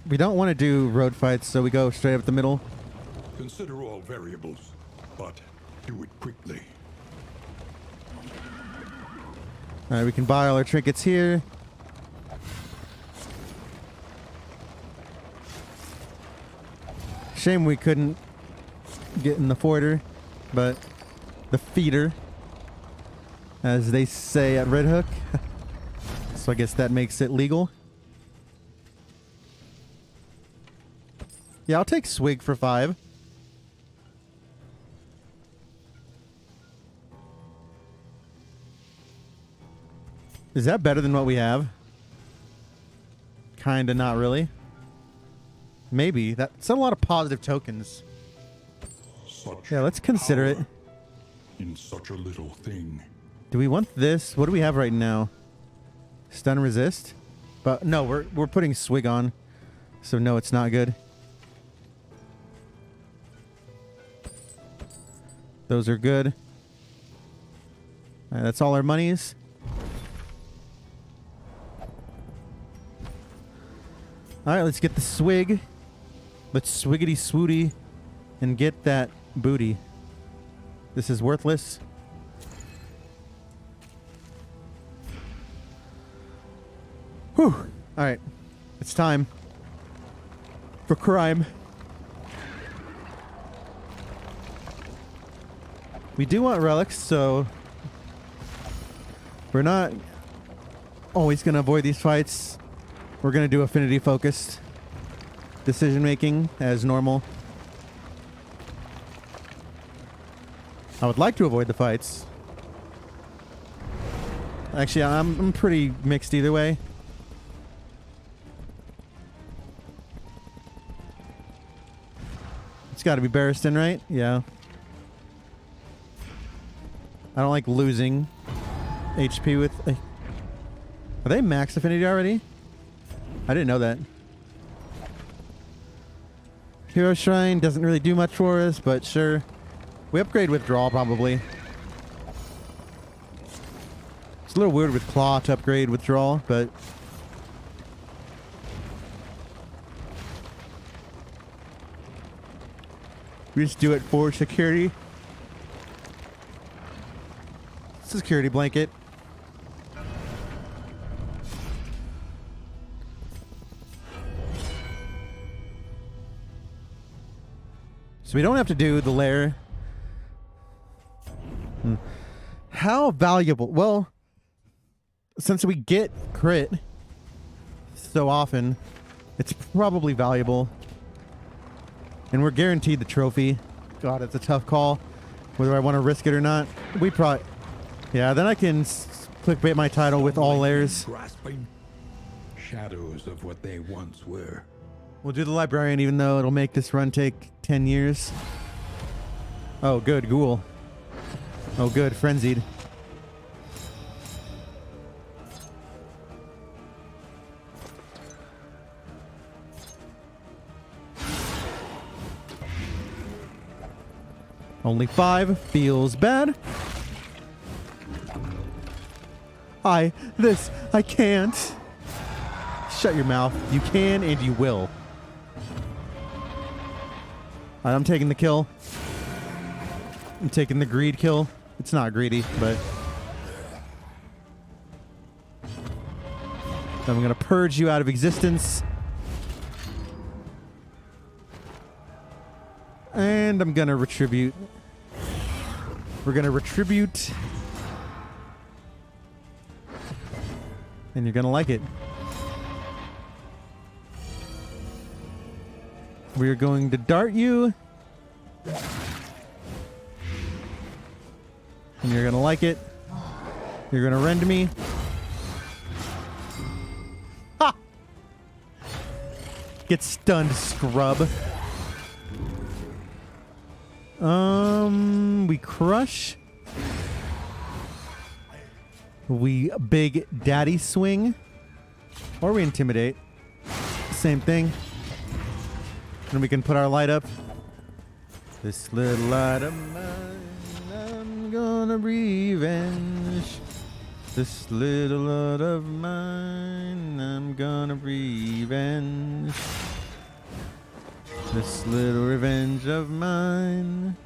we don't want to do road fights, so we go straight up the middle. Consider all variables, but do it quickly. Alright, we can buy all our trinkets here. Shame we couldn't get in the forter, but the feeder, as they say at Red Hook. So I guess that makes it legal. Yeah, I'll take Swig for 5. Is that better than what we have? Kinda, not really. Maybe. That's a lot of positive tokens. Such Yeah, let's consider it. power in such a little thing. Do we want this? What do we have right now? Stun resist? But no, we're putting swig on. So no, it's not good. Those are good. All right, that's all our monies. All right, let's get the swig. Let's swiggity swooty and get that booty. This is worthless. Whew. All right. It's time for crime. We do want relics, so we're not always going to avoid these fights. We're going to do affinity focused decision making as normal. I would like to avoid the fights. Actually, I'm pretty mixed either way. It's got to be Barristan, right? Yeah. I don't like losing HP with... Are they max affinity already? I didn't know that. Hero Shrine doesn't really do much for us, but sure. We upgrade Withdrawal, probably. It's a little weird with Claw to upgrade Withdrawal, but... we just do it for security. Security blanket. So we don't have to do the lair. How valuable? Well, since we get crit so often, it's probably valuable. And we're guaranteed the trophy. God, it's a tough call. Whether I want to risk it or not. We probably... yeah, then I can clickbait my title with all lairs. Grasping shadows of what they once were. We'll do the librarian, even though it'll make this run take 10 years. Oh, good, ghoul. Oh, good, frenzied. Only 5 feels bad. I can't. Shut your mouth. You can and you will. Alright, I'm taking the kill. I'm taking the greed kill. It's not greedy, but... I'm gonna purge you out of existence. And I'm gonna retribute. We're gonna retribute. And you're gonna like it. We're going to dart you. And you're gonna like it. You're gonna rend me. Ha! Get stunned, scrub. We crush. We big daddy swing. Or we intimidate. Same thing. And we can put our light up. This little light of mine, I'm gonna revenge. This little light of mine, I'm gonna revenge. This little revenge of mine,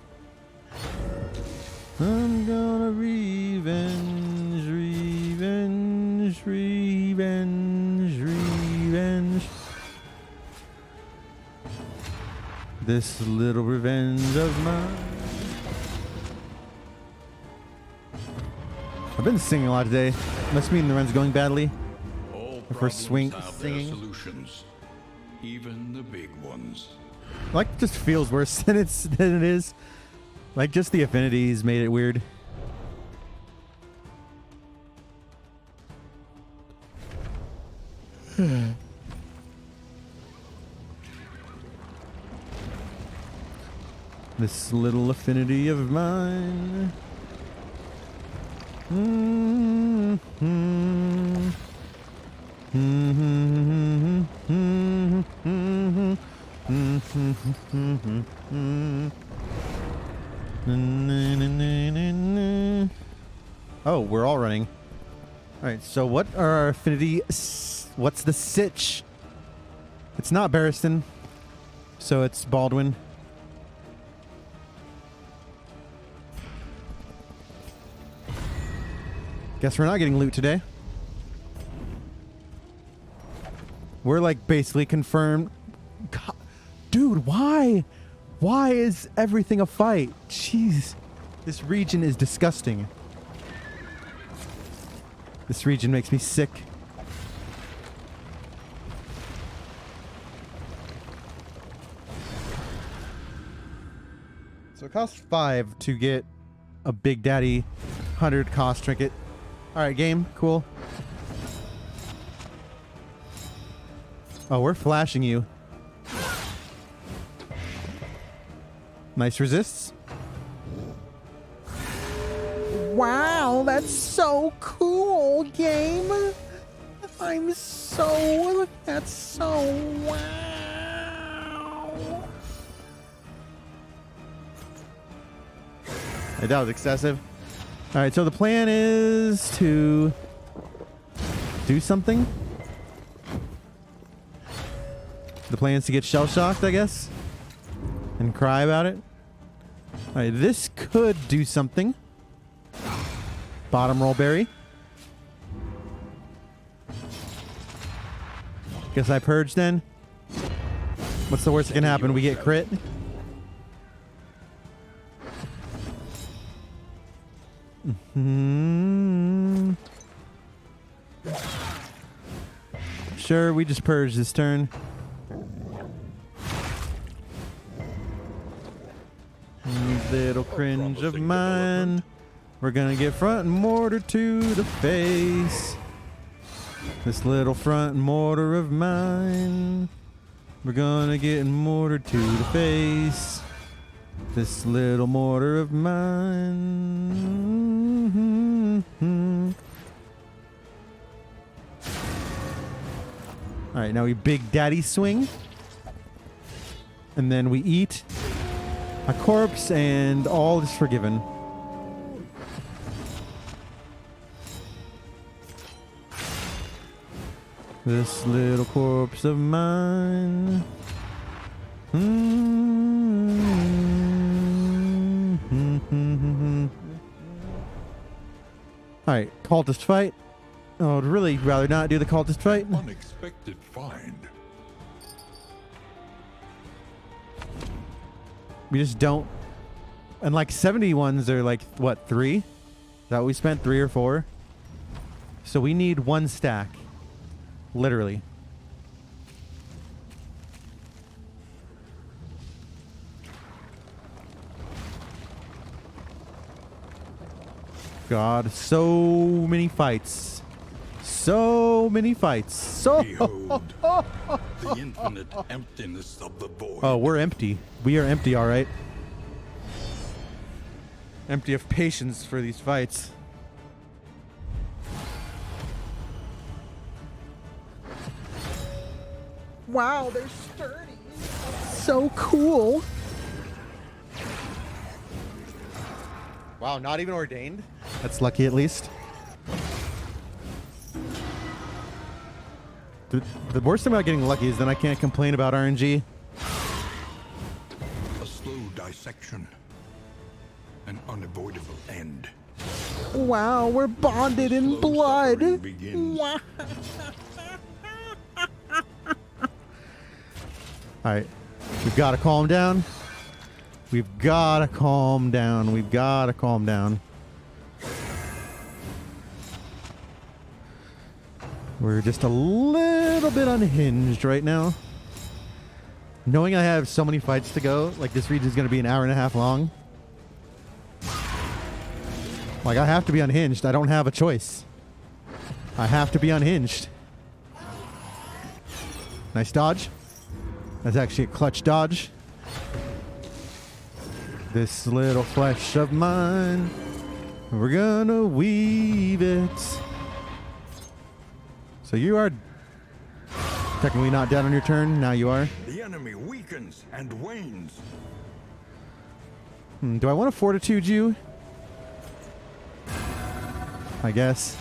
I'm gonna revenge, revenge, revenge, revenge. This little revenge of mine. I've been singing a lot today. Must mean the run's going badly. All If we're problems have singing. their solutions, even the big ones. Like, it just feels worse than it is. Like, just the affinities made it weird. This little affinity of mine. Oh, we're all running. All right, so what are our affinity? What's the sitch? It's not Barristan, so it's Baldwin. Guess we're not getting loot today. We're like basically confirmed. God, dude, why? Why is everything a fight? Jeez. This region is disgusting. This region makes me sick. So it costs 5 to get a Big Daddy 100 cost trinket. Alright, game. Cool. Oh, we're flashing you. Nice resists. Wow, that's so cool, game. That's so wow. Hey, that was excessive. All right, so the plan is to do something. The plan is to get shell-shocked, I guess, and cry about it. All right, this could do something. Bottom roll berry. Guess I purge then. What's the worst that can happen? We get crit. Sure, we just purge this turn. Little cringe of mine. We're gonna get front and mortar to the face. This little front and mortar of mine. We're gonna get mortar to the face. This little mortar of mine. Alright, now we Big Daddy swing. And then we eat a corpse and all is forgiven. This little corpse of mine. Alright, cultist fight. Oh, I'd really rather not do the cultist fight. Unexpected find. We just don't. And like 71s are like, what, 3? Is that what we spent? 3 or 4? So we need 1 stack. Literally. God, so many fights. So many fights. So Behold, the infinite emptiness of the void. Oh, we're empty. We are empty, all right. Empty of patience for these fights. Wow, they're sturdy. So cool. Wow, not even ordained? That's lucky at least. The worst thing about getting lucky is then I can't complain about RNG. A slow dissection. An unavoidable end. Wow, we're bonded in Slow blood. suffering begins. Wow. Alright, we've got to calm down. We've got to calm down. We've got to calm down. We're just a little bit unhinged right now. Knowing I have so many fights to go, like this region is going to be an hour and a half long. Like I have to be unhinged. I don't have a choice. I have to be unhinged. Nice dodge. That's actually a clutch dodge. This little flesh of mine, we're gonna weave it. So you are technically not dead on your turn. Now you are. The enemy weakens and wanes. Do I want to fortitude you? I guess.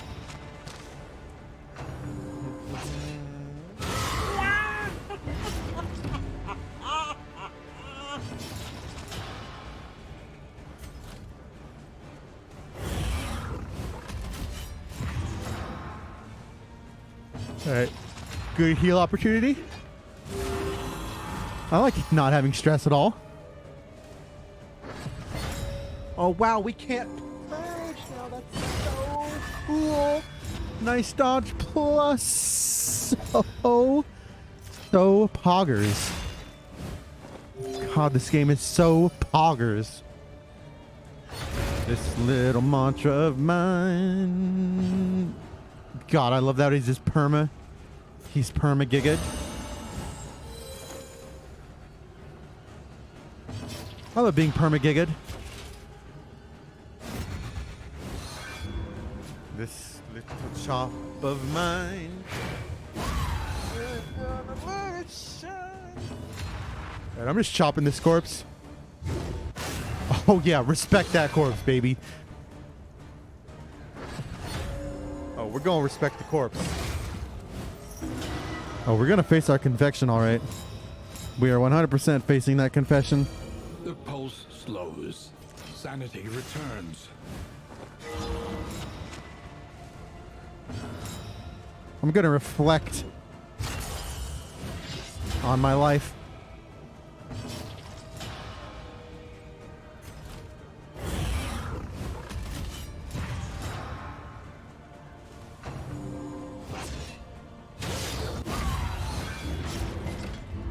All right. Good heal opportunity. I like not having stress at all. Oh, wow. We can't purge now. That's so cool. Nice dodge plus. So poggers. God, this game is so poggers. This little mantra of mine. God, I love that he's just perma. He's perma-gigged. I love being perma-gigged. This little chop of mine. And I'm just chopping this corpse. Oh yeah, respect that corpse, baby. Oh, we're gonna respect the corpse. Oh, we're gonna face our confection, all right. We are 100% facing that confession. The pulse slows. Sanity returns. I'm gonna reflect on my life.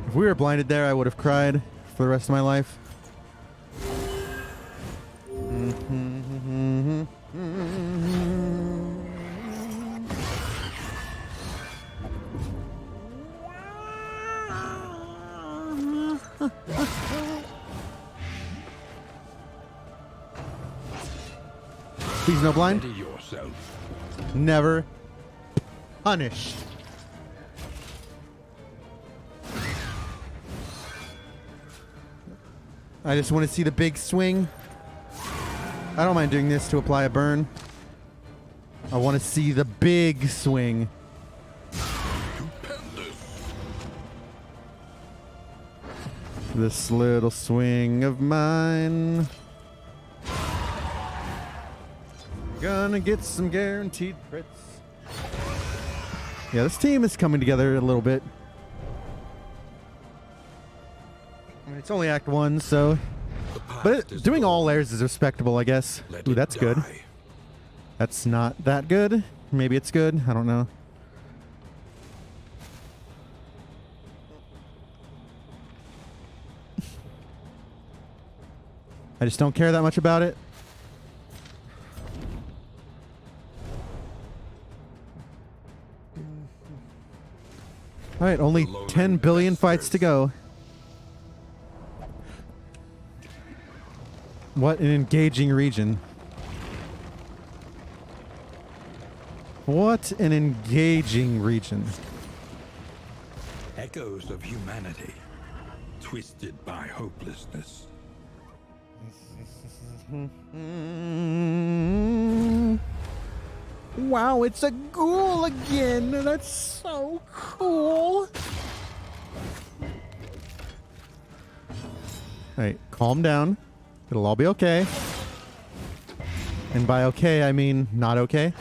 If we were blinded there, I would have cried for the rest of my life. Please no blind. Steady yourself. Never punished. I just want to see the big swing. I don't mind doing this to apply a burn. I want to see the big swing. This little swing of mine. Gonna get some guaranteed crits. Yeah, this team is coming together a little bit. I mean, it's only Act 1, so... But doing all layers is respectable, I guess. Ooh, that's good. That's not that good. Maybe it's good. I don't know. I just don't care that much about it. All right, only 10 billion fights to go. What an engaging region. What an engaging region. Echoes of humanity, twisted by hopelessness. Wow, it's a ghoul again. That's so cool. Alright, calm down. It'll all be okay. And by okay, I mean not okay.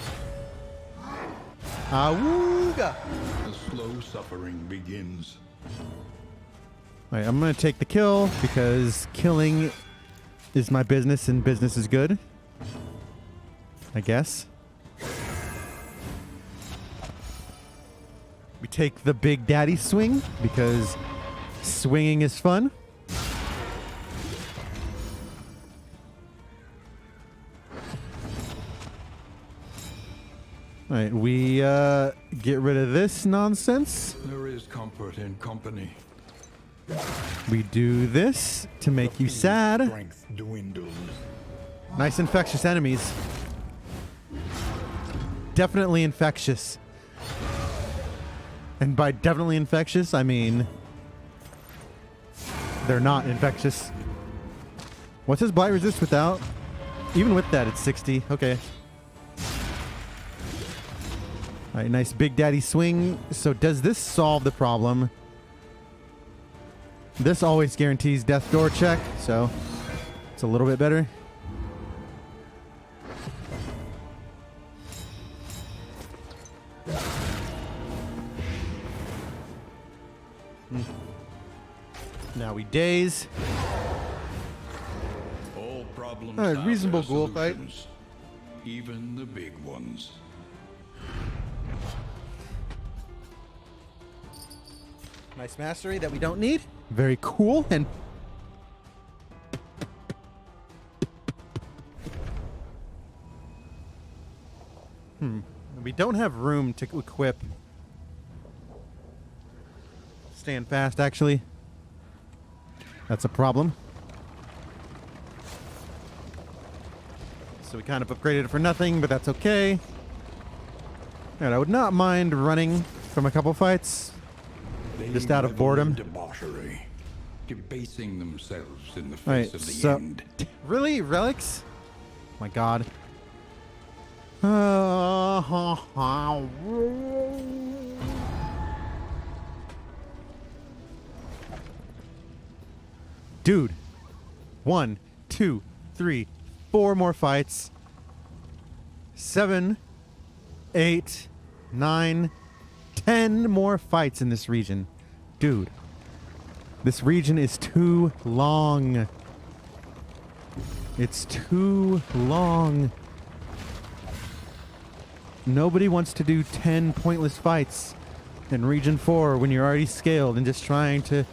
Awooga! The slow suffering begins. Alright, I'm gonna take the kill because killing is my business and business is good. I guess. We take the Big Daddy swing because swinging is fun. All right, we get rid of this nonsense. There is comfort in company. We do this to make you sad. Strength dwindles. Nice infectious enemies. Definitely infectious. And by definitely infectious, I mean they're not infectious. What's his blight resist without? Even with that, it's 60. Okay. All right, nice Big Daddy swing. So does this solve the problem? This always guarantees death door check, so it's a little bit better. Now we daze. All problems All right, have reasonable their ghoul fight. solutions, even the big ones. Nice mastery that we don't need. Very cool. And we don't have room to equip Stand Fast, actually. That's a problem. So we kind of upgraded it for nothing, but that's okay. And I would not mind running from a couple fights. Just out of boredom. Debauchery, debasing themselves in the face Right, of the so end. really, relics? My God. Dude, 1, 2, 3, 4 more fights. 7, 8, 9, 10 more fights in this region. Dude, this region is too long. It's too long. Nobody wants to do 10 pointless fights in Region 4 when you're already scaled and just trying to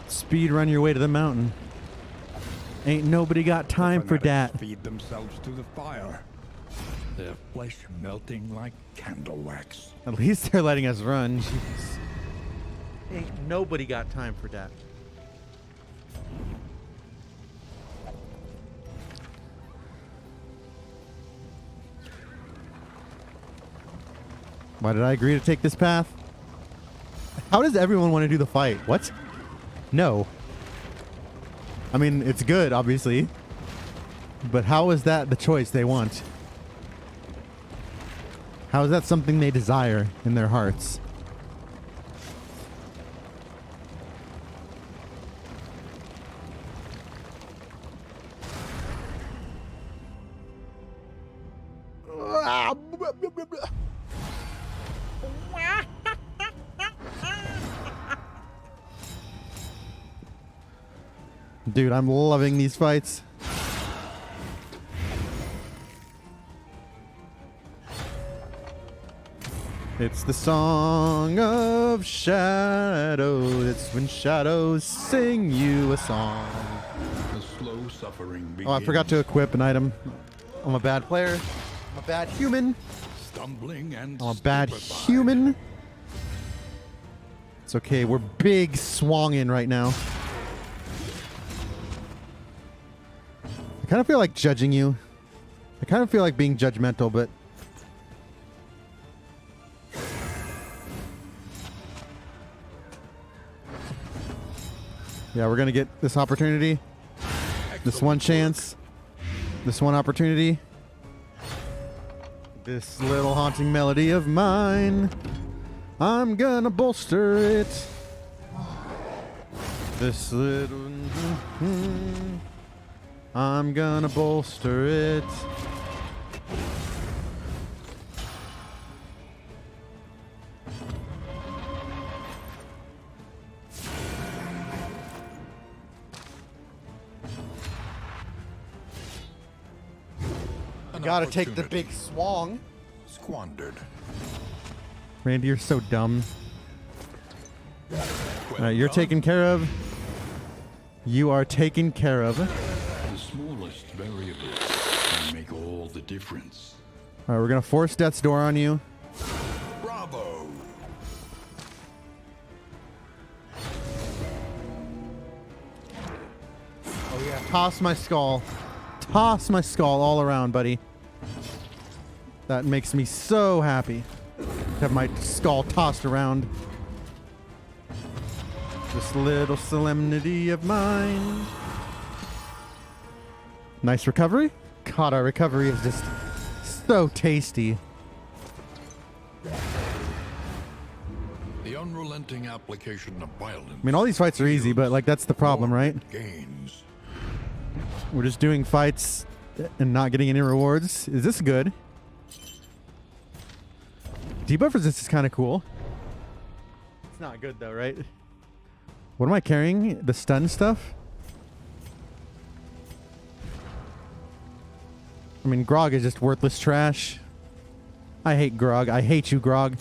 speed run your way to the mountain. Ain't nobody got time for that. Feed themselves to the fire, their flesh melting like candle wax. At least they're letting us run. Jeez. Ain't nobody got time for that. Why did I agree to take this path? How does everyone want to do the fight? What? No. I mean, it's good, obviously. But how is that the choice they want? How is that something they desire in their hearts? Dude, I'm loving these fights. It's the song of shadows. It's when shadows sing you a song. The slow suffering begins. Oh, I forgot to equip an item. I'm a bad player. I'm a bad human. Stumbling and I'm a bad stupefied. human. It's okay. We're big swonging right now. I kind of feel like judging you. I kind of feel like being judgmental, but yeah, we're going to get this opportunity. This one chance. This one opportunity. This little haunting melody of mine. I'm gonna bolster it. This little... I'm gonna bolster it. Gotta take the big swong. Squandered. Randy, you're so dumb. Alright, you're taken care of. You are taken care of. The smallest variable can make all the difference. Alright, we're gonna force death's door on you. Bravo! Toss my skull. Toss my skull all around, buddy. That makes me so happy to have my skull tossed around. This little solemnity of mine. Nice recovery. God, our recovery is just so tasty. The unrelenting application of violence. I mean, all these fights are easy, but like that's the problem, right? Gains. We're just doing fights and not getting any rewards. Is this good? Debuff resist is kind of cool. It's not good though, right? What am I carrying? The stun stuff? I mean, Grog is just worthless trash. I hate Grog. I hate you, Grog.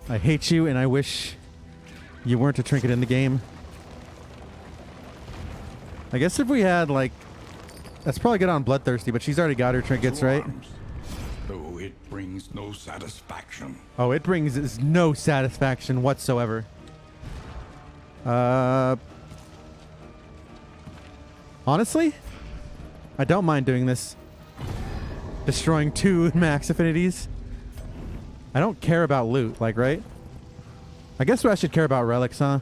I hate you, and I wish you weren't a trinket in the game. I guess if we had, like... That's probably good on Bloodthirsty, but she's already got her trinkets, right? Though it brings no satisfaction. Oh, it brings no satisfaction whatsoever. Honestly, I don't mind doing this. Destroying 2 max affinities. I don't care about loot, like, right? I guess I should care about relics, huh?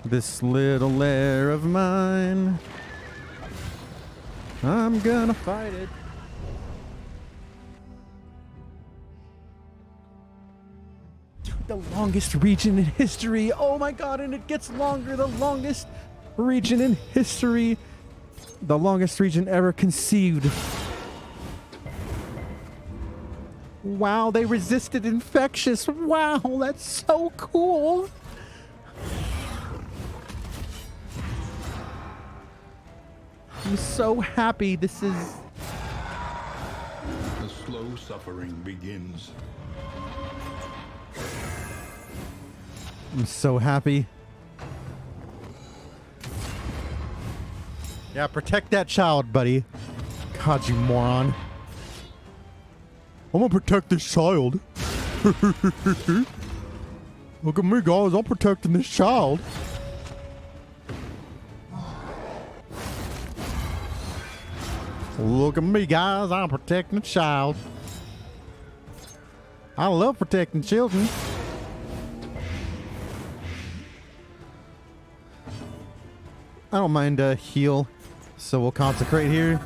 This little lair of mine. I'm gonna fight it. The longest region in history. Oh my god, and it gets longer. The longest region in history. The longest region ever conceived. Wow, they resisted infectious. Wow, that's so cool. I'm so happy this is... The slow suffering begins. I'm so happy. Yeah, protect that child, buddy. God, you moron. I'm gonna protect this child. Look at me, guys. I'm protecting this child. Look at me, guys. I'm protecting the child. I love protecting children. I don't mind a heal, so we'll consecrate here.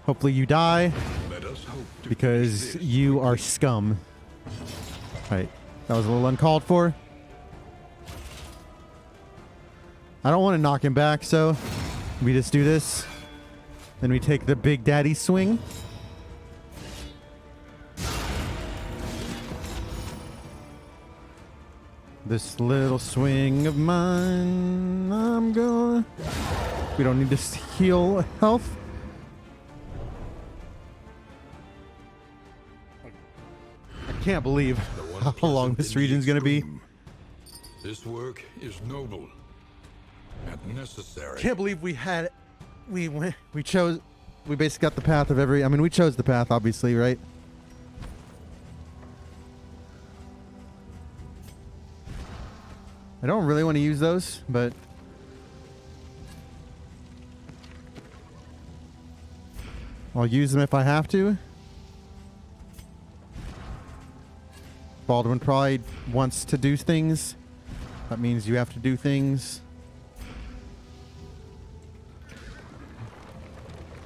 Hopefully you die, Let us hope to because you are scum. Right, that was a little uncalled for. I don't want to knock him back, so we just do this. Then we take the Big Daddy swing. This little swing of mine, I'm gonna... We don't need to heal health. I can't believe how long this region's gonna be. This work is noble and necessary. Can't believe we chose... We basically got the path of every... I mean, we chose the path, obviously, right? I don't really want to use those, but... I'll use them if I have to. Baldwin probably wants to do things. That means you have to do things.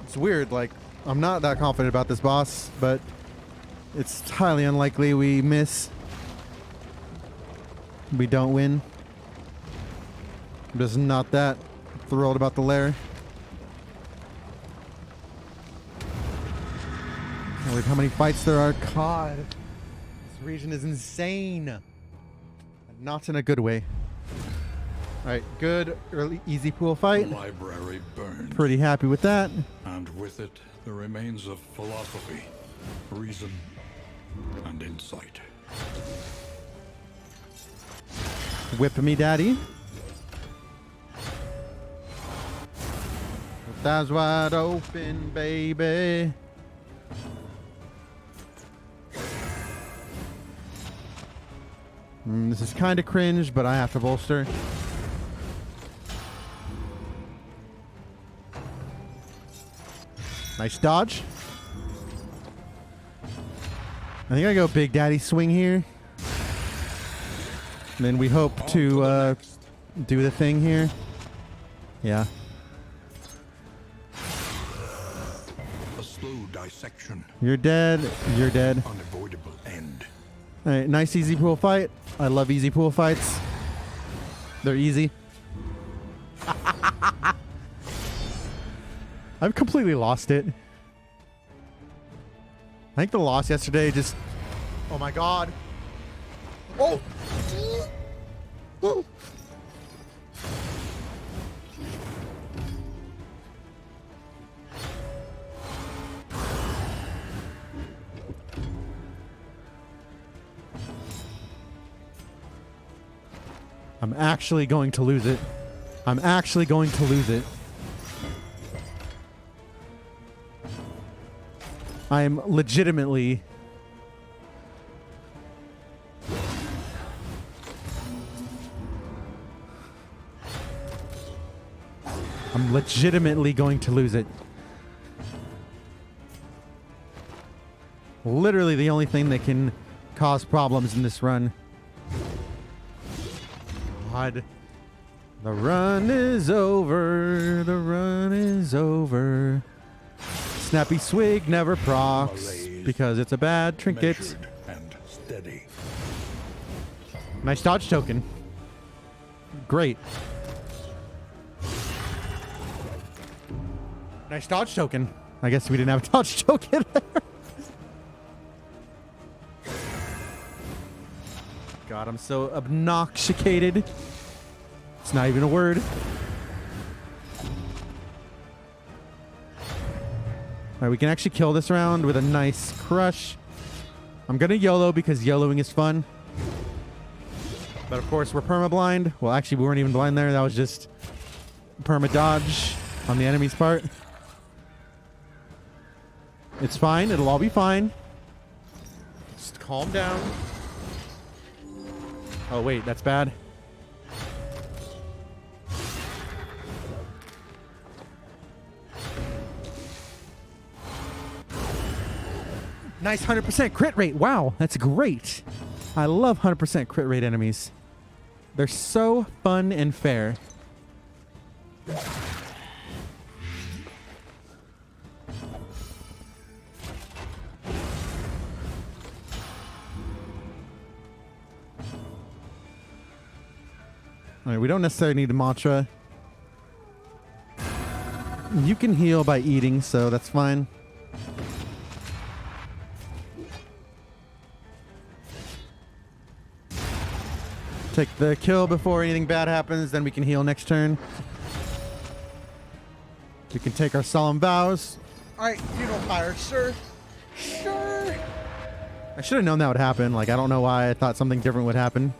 It's weird, like, I'm not that confident about this boss, but it's highly unlikely we miss. We don't win. I'm just not that thrilled about the lair. Can't believe how many fights there are. God, this region is insane. Not in a good way. Alright, good early easy pool The fight. library burns, Pretty happy with that. and with it the remains of philosophy, reason, and insight. Whip me, daddy. With eyes wide open, baby. This is kind of cringe, but I have to bolster. Nice dodge. I think I go Big Daddy swing here. And then we hope to do the thing here. Yeah. A slow dissection. You're dead. You're dead. Unavoidable end. All right, nice easy pool fight. I love easy pool fights. They're easy. I've completely lost it. I think the loss yesterday just... Oh my god. Oh! Oh. I'm actually going to lose it. I'm actually going to lose it. I'm legitimately... I'm legitimately going to lose it. Literally the only thing that can cause problems in this run. God. The run is over. The run is over. Snappy Swig never procs because it's a bad trinket. Measured and steady. Nice dodge token. Great. Nice dodge token. I guess we didn't have a dodge token there. God, I'm so obnoxicated. It's not even a word. All right, we can actually kill this round with a nice crush. I'm going to YOLO because YOLOing is fun. But of course, we're perma-blind. Well, actually, we weren't even blind there. That was just perma-dodge on the enemy's part. It's fine. It'll all be fine. Just calm down. Oh, wait. That's bad. Nice 100% crit rate. Wow, that's great. I love 100% crit rate enemies. They're so fun and fair. All right, we don't necessarily need a mantra. You can heal by eating, so that's fine. Take the kill before anything bad happens, then we can heal next turn. We can take our solemn vows. All right, funeral pyre, sure. Sure. I should have known that would happen. Like, I don't know why I thought something different would happen.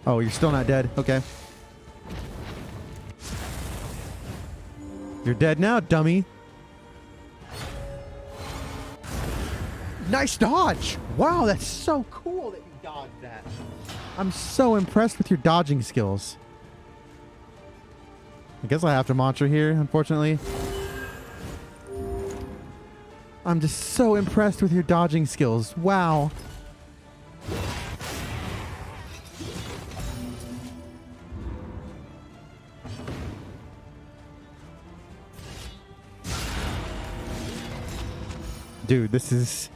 Oh, you're still not dead. Okay. You're dead now, dummy. Nice dodge. Wow, that's so cool that you dodged that. I'm so impressed with your dodging skills. I guess I have to mantra here, unfortunately. I'm just so impressed with your dodging skills. Wow. Dude, this is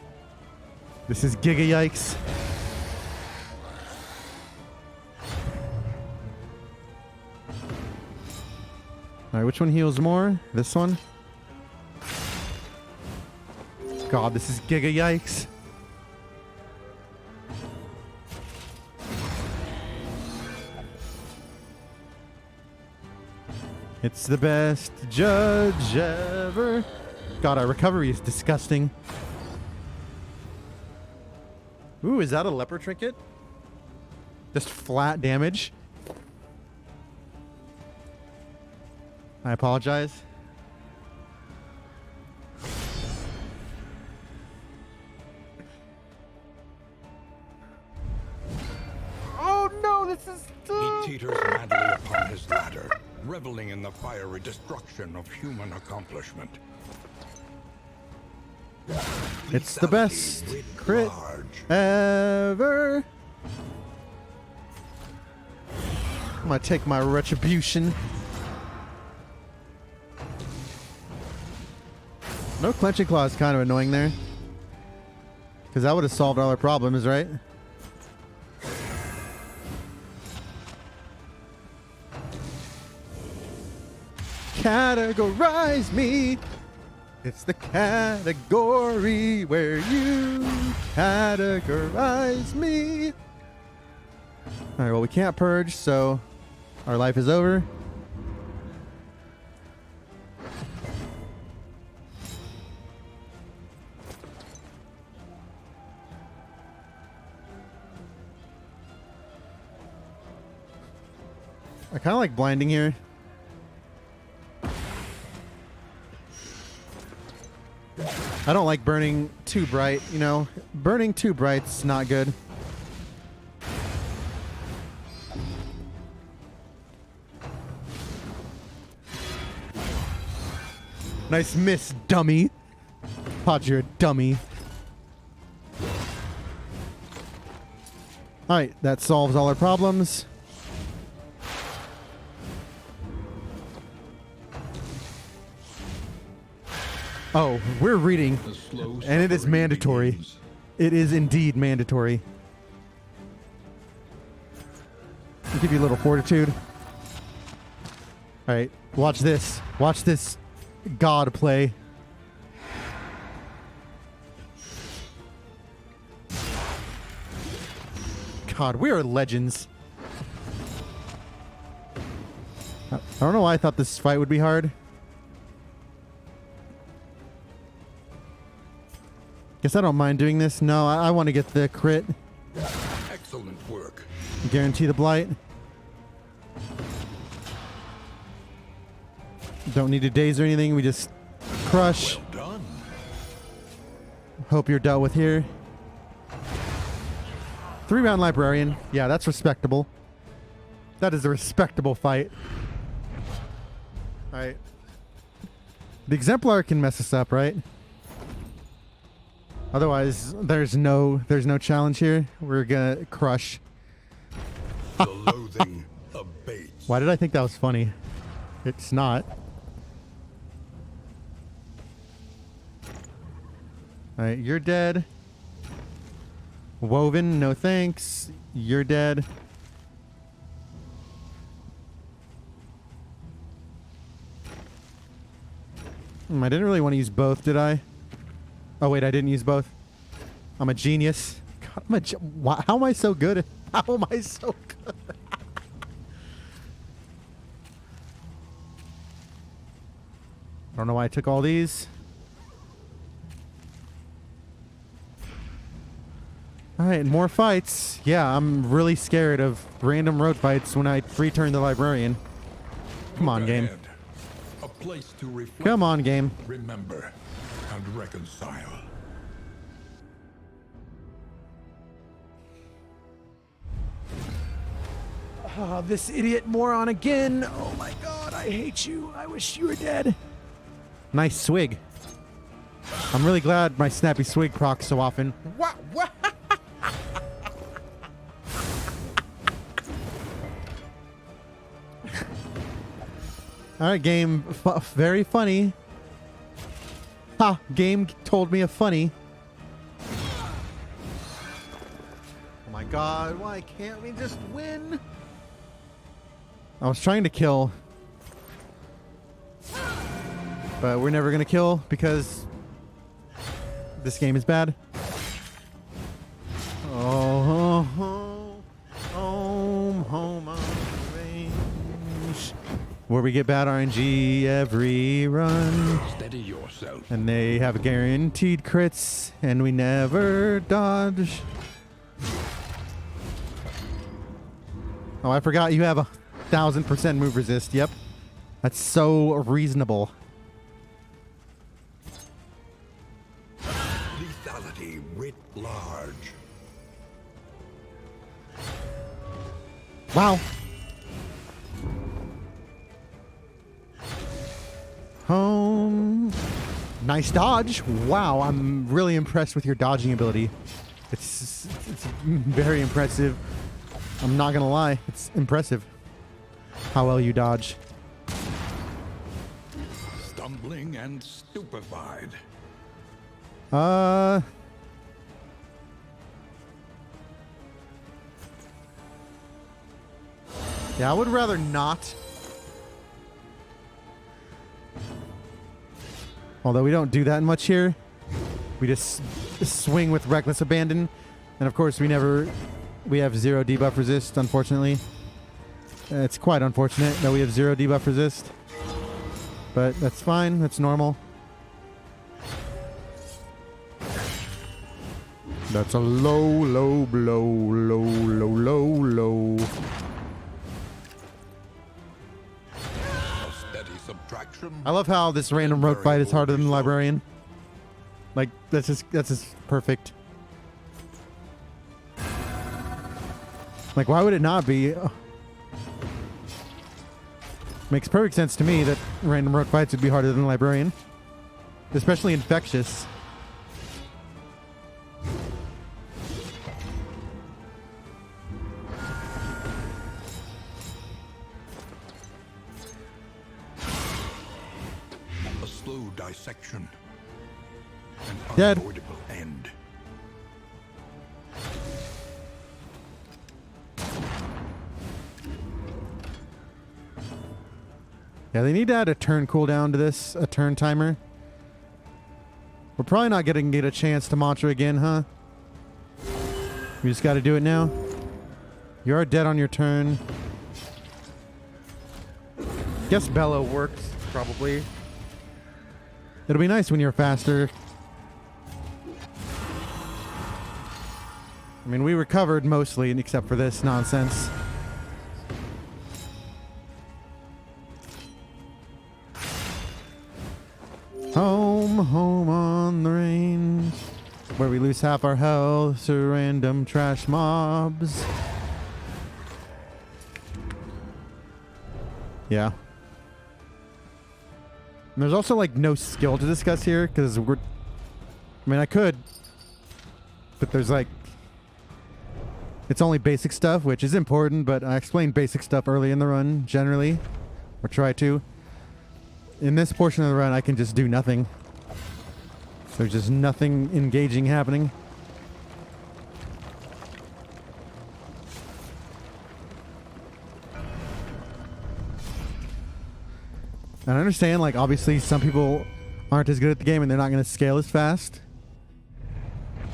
giga yikes. All right, which one heals more? This one? God, this is giga yikes. It's the best judge ever. God, our recovery is disgusting. Ooh, is that a leper trinket? Just flat damage. I apologize. reveling in the fiery destruction of human accomplishment. It's the best Lethality writ crit large. ever. I'm gonna take my retribution. No clenching claw is kind of annoying there. Because that would have solved all our problems, right? Categorize me. It's the category where you categorize me. Alright, well, we can't purge, so our life is over. I kind of like blinding here. I don't like burning too bright, you know. Burning too bright's not good. Nice miss, dummy. Pod, you're a dummy. Alright, that solves all our problems. Oh, we're reading, and it is mandatory. It is indeed mandatory. I'll give you a little fortitude. Alright, watch this. Watch this god play. God, we are legends. I don't know why I thought this fight would be hard. Guess I don't mind doing this. No, I want to get the crit. Excellent work. Guarantee the blight. Don't need to daze or anything. We just crush. Well done. Hope you're dealt with here. 3-round librarian. Yeah, that's respectable. That is a respectable fight. Alright. The exemplar can mess us up, right? Otherwise, there's no challenge here. We're gonna crush. The loathing abates. Why did I think that was funny? It's not. Alright, you're dead. Woven, no thanks. You're dead. I didn't really want to use both, did I? Oh wait, I didn't use both. I'm a genius. God, how am I so good? How am I so good? I don't know why I took all these. Alright, more fights. Yeah, I'm really scared of random road fights when I free turn the librarian. Come on, game. Ahead. A place to reflect, Come on, game. remember, and reconcile. Oh, this idiot moron again. Oh my god, I hate you. I wish you were dead. Nice swig. I'm really glad my snappy swig procs so often. What? Alright, game. Very funny. Ha! Game told me a funny. Oh my god, why can't we just win? I was trying to kill. But we're never gonna kill because this game is bad. Oh, home on the range, where we get bad RNG every run. Steady yourself. And they have guaranteed crits, and we never dodge. Oh, I forgot you have 1,000% move resist. Yep. That's so reasonable. Lethality writ large. Wow. Home. Nice dodge. Wow, I'm really impressed with your dodging ability. It's very impressive. I'm not gonna lie, it's impressive how well you dodge. Stumbling and stupefied. Yeah, I would rather not. Although we don't do that much here. We just swing with reckless abandon. And of course we have 0 debuff resist, unfortunately. It's quite unfortunate that we have 0 debuff resist. But that's fine, that's normal. That's a low blow. A steady subtraction. I love how this random rogue fight is harder than the librarian. Like, that's just perfect. Like, why would it not be? Makes perfect sense to me that random rogue fights would be harder than the librarian. Especially infectious. A slow dissection. An Dead. unavoidable end. Yeah, they need to add a turn cooldown to this, a turn timer. We're probably not going to get a chance to mantra again, huh? We just got to do it now. You are dead on your turn. Guess Bellow works, probably. It'll be nice when you're faster. I mean, we recovered mostly, except for this nonsense. Home on the range, where we lose half our health to random trash mobs. Yeah. And there's also like no skill to discuss here because I mean, I could, but there's like, it's only basic stuff, which is important, but I explained basic stuff early in the run, generally, or try to. In this portion of the run, I can just do nothing. There's just nothing engaging happening. And I understand, like, obviously some people aren't as good at the game and they're not going to scale as fast.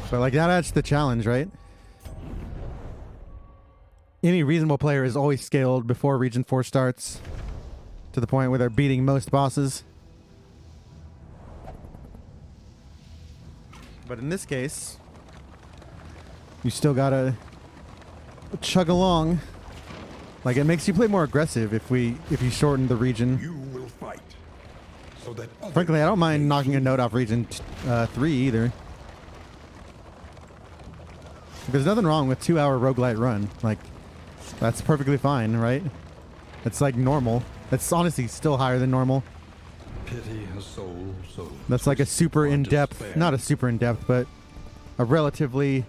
But, like, that adds to the challenge, right? Any reasonable player is always scaled before Region 4 starts, to the point where they're beating most bosses. But in this case, you still gotta chug along. Like, it makes you play more aggressive if you shorten the region. You will fight. So that Frankly, I don't mind knocking a note off Region 3 either. There's nothing wrong with 2-hour roguelite run. Like, that's perfectly fine, right? It's like normal. That's honestly still higher than normal. Pity a soul so. That's like a super in-depth, not a super in-depth, but a relatively...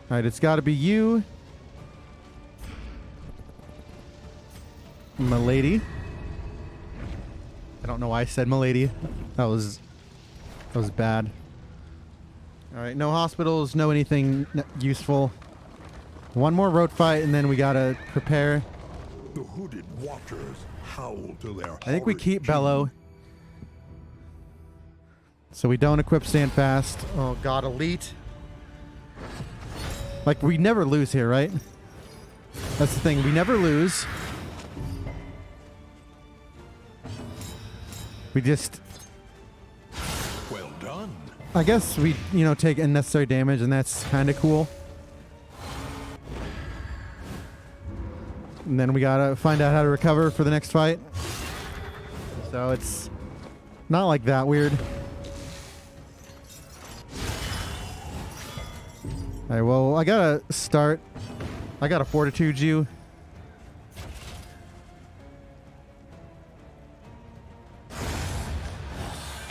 Alright, it's gotta be you. Milady. I don't know why I said milady. That was bad. Alright, no hospitals, no anything useful. One more road fight and then we gotta prepare. the hooded watchers howl to their I think we horrid keep doom. Bellow. So we don't equip Stand Fast. Oh god, Elite. Like, we never lose here, right? That's the thing, we never lose. We just... Well done. I guess we, take unnecessary damage, and that's kind of cool. And then we gotta find out how to recover for the next fight. So it's not like that weird. Alright, well, I gotta fortitude you.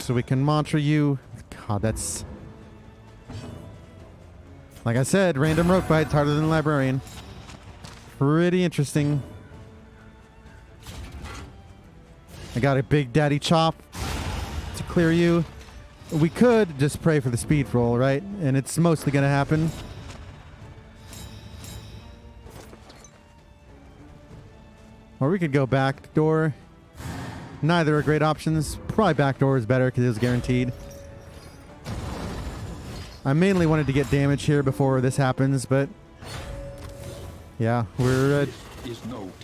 So we can mantra you. God, that's... Like I said, random rogue fights harder than librarian. Pretty interesting. I got a big daddy chop to clear you. We could just pray for the speed roll, right? And it's mostly going to happen. Or we could go back door. Neither are great options. Probably back door is better because it was guaranteed. I mainly wanted to get damage here before this happens, but yeah, we're...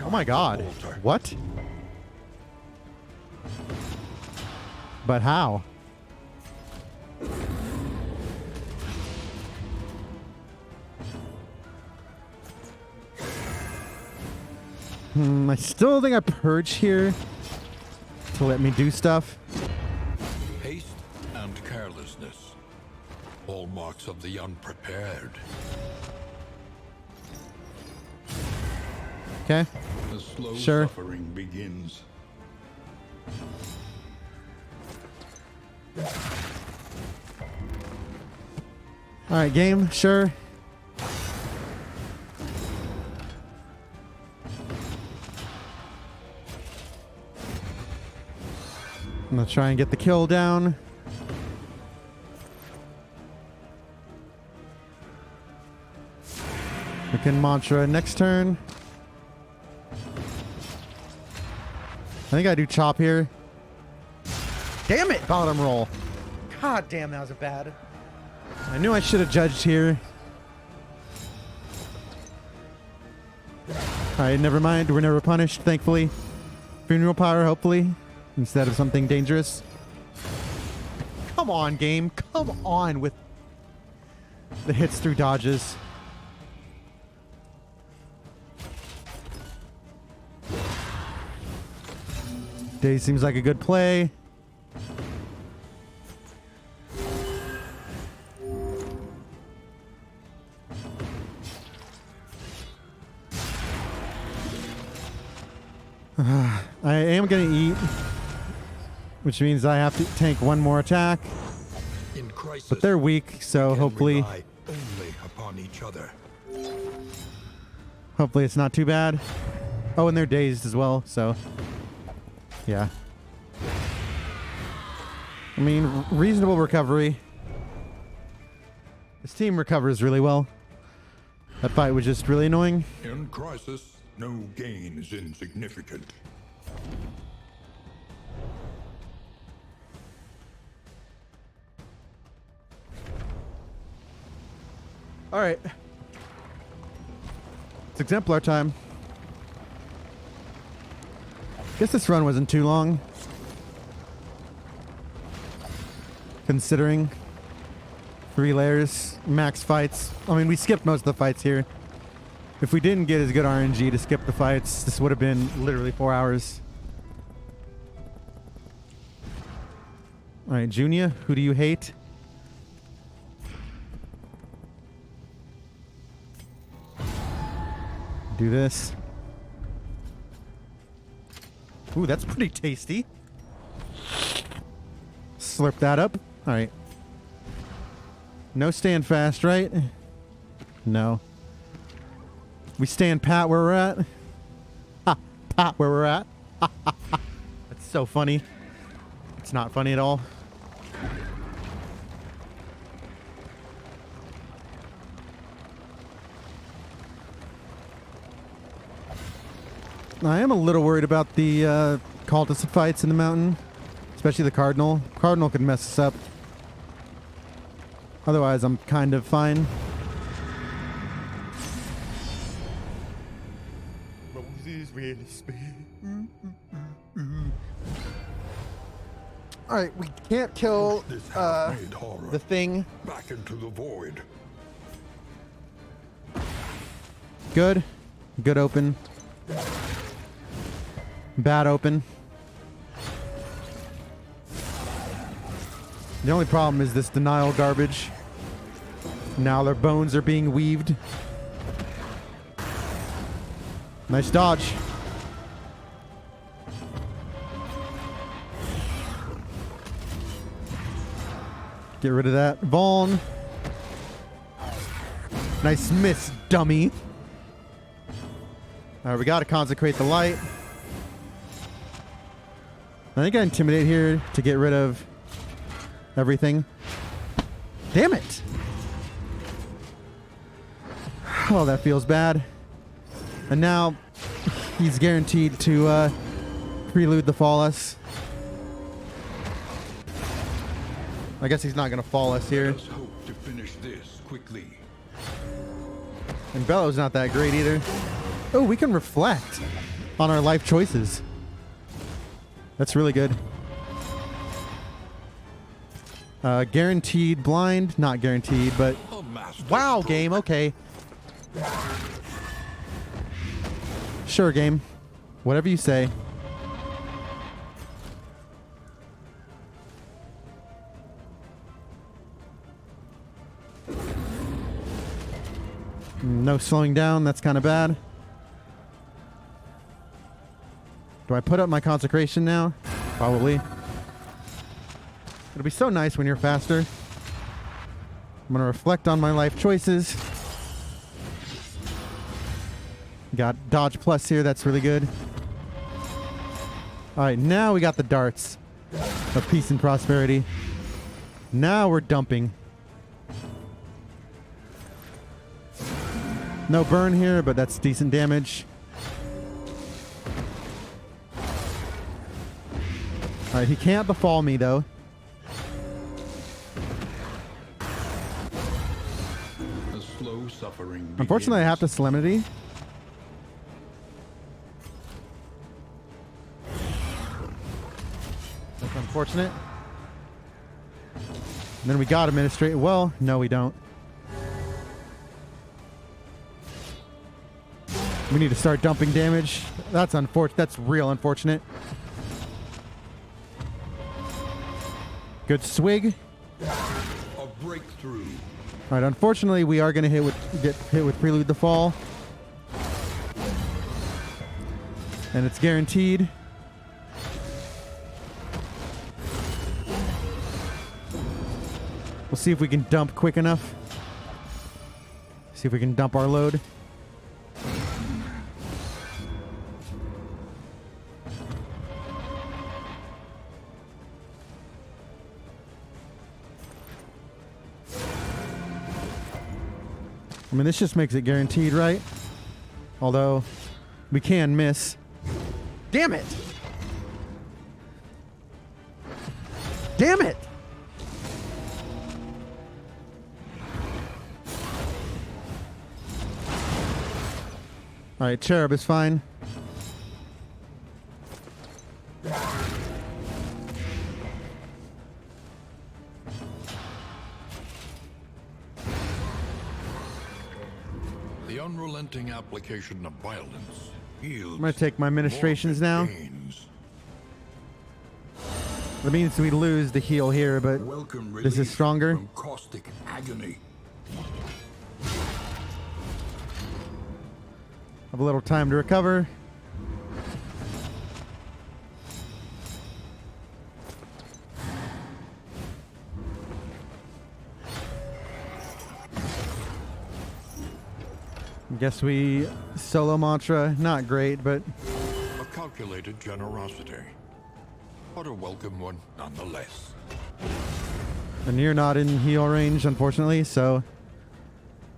oh my god. What? But how? I still think I purge here to let me do stuff. Haste and carelessness, hallmarks of the unprepared. Okay. The slow Sure. suffering begins. Alright, game. Sure. I'm gonna try and get the kill down. We can mantra next turn. I think I do chop here. Damn it! Bottom roll. God damn, that was a bad. I knew I should have judged here. Alright, never mind. We're never punished, thankfully. Funeral power, hopefully. Instead of something dangerous. Come on, game. Come on with the hits through dodges. Day seems like a good play. I am going to eat, which means I have to tank one more attack. In crisis, But they're weak, so we can hopefully rely only upon each other. it's not too bad. Oh, and they're dazed as well, so yeah. I mean, reasonable recovery. This team recovers really well. That fight was just really annoying. In crisis, no gain is insignificant. All right. It's exemplar time. Guess this run wasn't too long. Considering 3 layers, max fights. I mean, we skipped most of the fights here. If we didn't get as good RNG to skip the fights, this would have been literally 4 hours. All right, Junia, who do you hate? Do this. Ooh, that's pretty tasty. Slurp that up. All right. No stand fast, right? No. We stand pat where we're at. Ha! Pat where we're at. That's so funny. It's not funny at all. I am a little worried about the cultist fights in the mountain, especially the Cardinal. Cardinal could mess us up. Otherwise, I'm kind of fine. All right, we can't kill This half-made horror the thing. back into the void. Good. Good open. Bad open. The only problem is this denial garbage. Now their bones are being weaved. Nice dodge. Get rid of that. Vaughn. Nice miss, dummy. Alright, we gotta consecrate the light. I think I intimidate here to get rid of everything. Damn it! Oh, that feels bad. And now he's guaranteed to prelude the fall us. I guess he's not gonna fall us here. Let us hope to finish this quickly. And Bellow's not that great either. Oh, we can reflect on our life choices. That's really good. Guaranteed blind, not guaranteed, but A master wow, stroke. game, okay. Sure, game. Whatever you say. No slowing down, that's kind of bad. Do I put up my consecration now? Probably. It'll be so nice when you're faster. I'm going to reflect on my life choices. Got dodge plus here, that's really good. Alright, now we got the darts of peace and prosperity. Now we're dumping. No burn here, but that's decent damage. Alright, he can't befall me though. A slow suffering. Unfortunately, I have to solemnity. That's unfortunate. And then we got administrate. Well, no, we don't. We need to start dumping damage. That's unfortunate. That's real unfortunate. Good swig. A breakthrough. All right. Unfortunately, we are going to get hit with prelude the fall, and it's guaranteed. We'll see if we can dump quick enough. See if we can dump our load. I mean, this just makes it guaranteed, right? Although, we can miss. Damn it! Damn it! Alright, Cherub is fine. The unrelenting application of violence yields I'm going to take my ministrations now. gains. That means we lose the heal here, but Welcome this is relief stronger. from caustic agony. Have a little time to recover. Guess we solo mantra, not great, but A calculated generosity, but a welcome one nonetheless. and you're not in heal range, unfortunately, so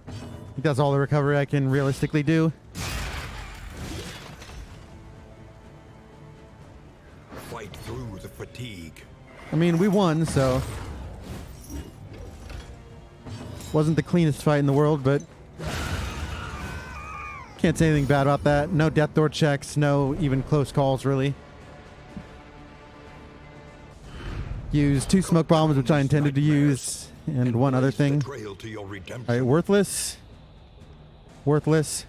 I think that's all the recovery I can realistically do. Fight through the fatigue. I mean, we won, so wasn't the cleanest fight in the world, but can't say anything bad about that. No death door checks, no even close calls, really. Used 2 smoke bombs, which I intended to use, and one other thing. The trail to your redemption. All right, worthless. Worthless.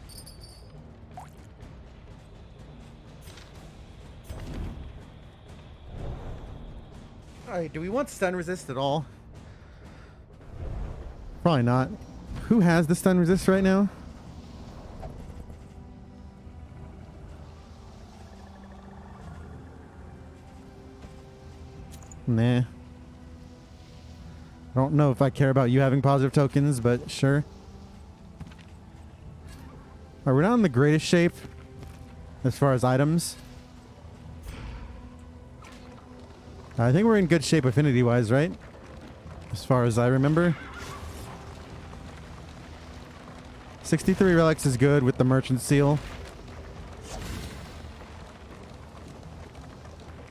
All right, do we want stun resist at all? Probably not. Who has the stun resist right now? Nah. I don't know if I care about you having positive tokens, but sure. Alright, we're not in the greatest shape as far as items. I think we're in good shape affinity-wise, right? As far as I remember. 63 relics is good with the merchant seal.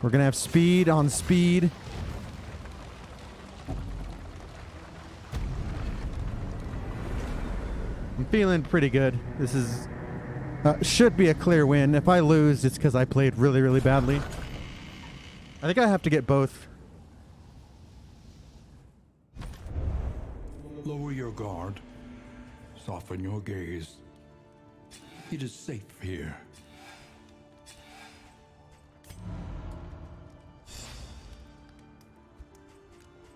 We're gonna have speed on speed. I'm feeling pretty good. This is should be a clear win. If I lose, it's because I played really, really badly. I think I have to get both. Lower your guard. Soften your gaze. It is safe here.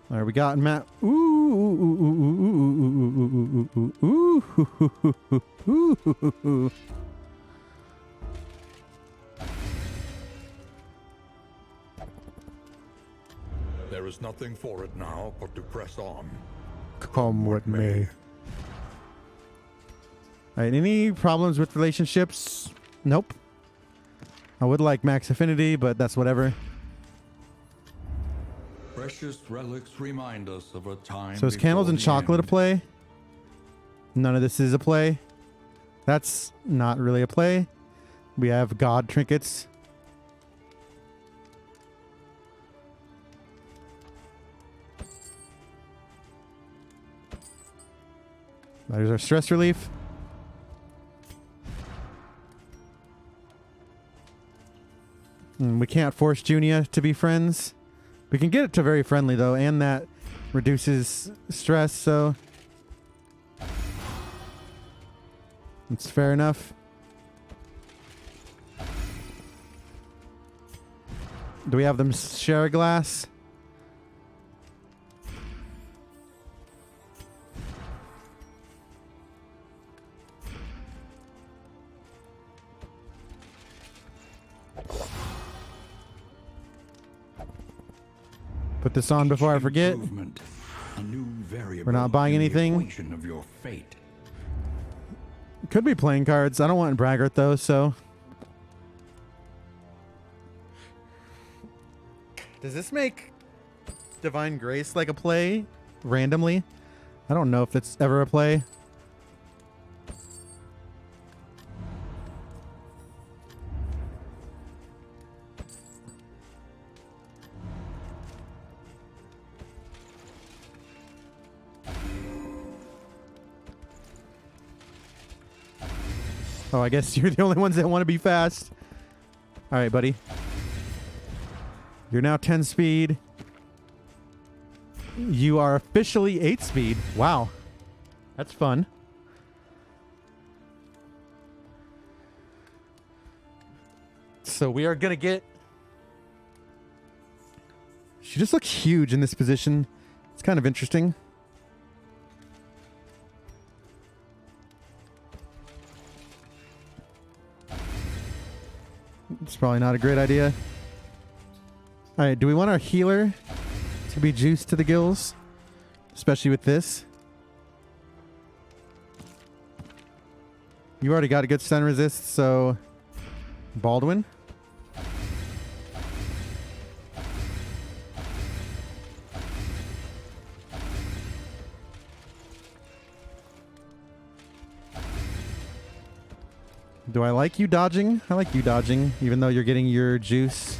All right, we got Matt. Ooh. There is nothing for it now but to press on. Come what may. All right, any problems with relationships? Nope. I would like max affinity, but that's whatever. Precious relics remind us of a time. So is candles and chocolate a play? None of this is a play. That's not really a play. We have god trinkets. There's our stress relief. We can't force Junia to be friends. We can get it to very friendly though, and that reduces stress, so it's fair enough. Do we have them share a glass? Put this on before I forget. A new variable We're not buying in the anything. equation of your fate. Could be playing cards. I don't want Braggart though, so. Does this make Divine Grace like a play randomly? I don't know if it's ever a play. Oh, I guess you're the only ones that want to be fast. All right, buddy. You're now 10 speed. You are officially 8 speed. Wow. That's fun. So we are going to get... She just looks huge in this position. It's kind of interesting. It's probably not a great idea. All right, do we want our healer to be juiced to the gills? Especially with this. You already got a good stun resist, so... Baldwin? Do I like you dodging? I like you dodging, even though you're getting your juice.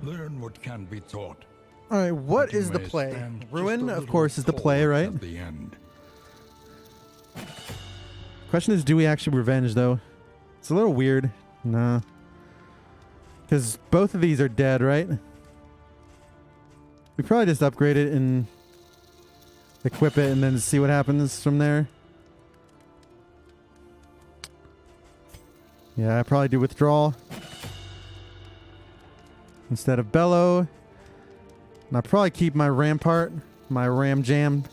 Learn what can be taught. All right, what but you is the may play? stand just Ruin, a of little course, is the play, forward right? At the end. Question is, do we actually revenge, though? It's a little weird. Nah. Because both of these are dead, right? We probably just upgrade it and equip it and then see what happens from there. Yeah, I probably do withdrawal instead of bellow. And I'll probably keep my rampart, my ram jam.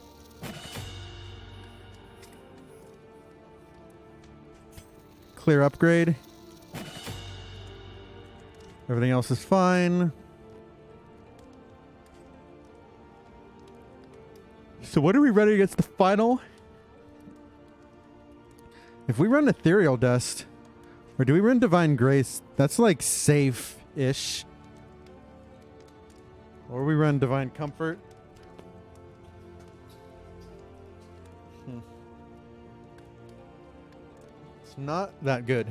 clear upgrade. Everything else is fine. So what are we running against the final? If we run Ethereal Dust, or do we run Divine Grace? That's like safe-ish. Or we run Divine Comfort. It's not that good.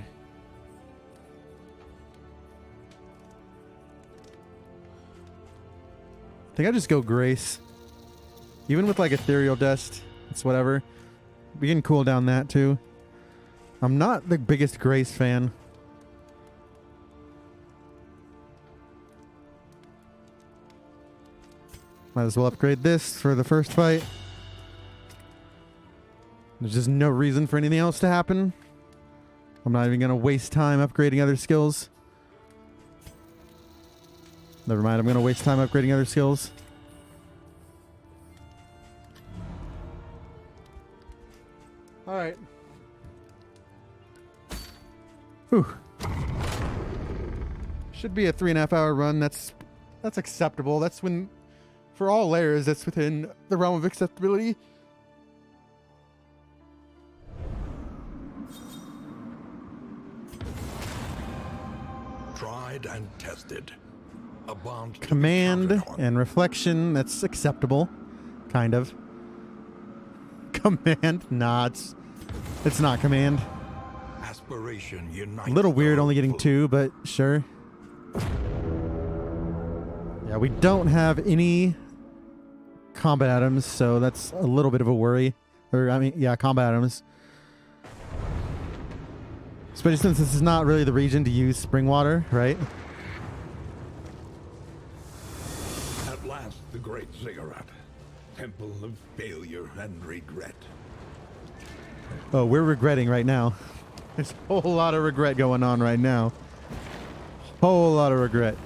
I think I just go Grace. Even with like Ethereal Dust, it's whatever. We can cool down that too. I'm not the biggest Grace fan. Might as well upgrade this for the first fight. There's just no reason for anything else to happen. I'm not even going to waste time upgrading other skills. Never mind, I'm going to waste time upgrading other skills. Alright. Whew. Should be a 3.5 hour run. That's acceptable. That's when, for all layers, that's within the realm of acceptability. Tried and tested. A bond to be Command counted on. and reflection, that's acceptable. Kind of. Command? Nah, it's not command. Aspiration unites A little weird the only getting hopeful. 2, but sure. Yeah, we don't have any combat items, so that's a little bit of a worry. Or, I mean, yeah, combat items. Especially since this is not really the region to use spring water, right? At last, the great ziggurat. Temple of failure and regret. Oh, we're regretting right now. There's a whole lot of regret going on right now. Whole lot of regret.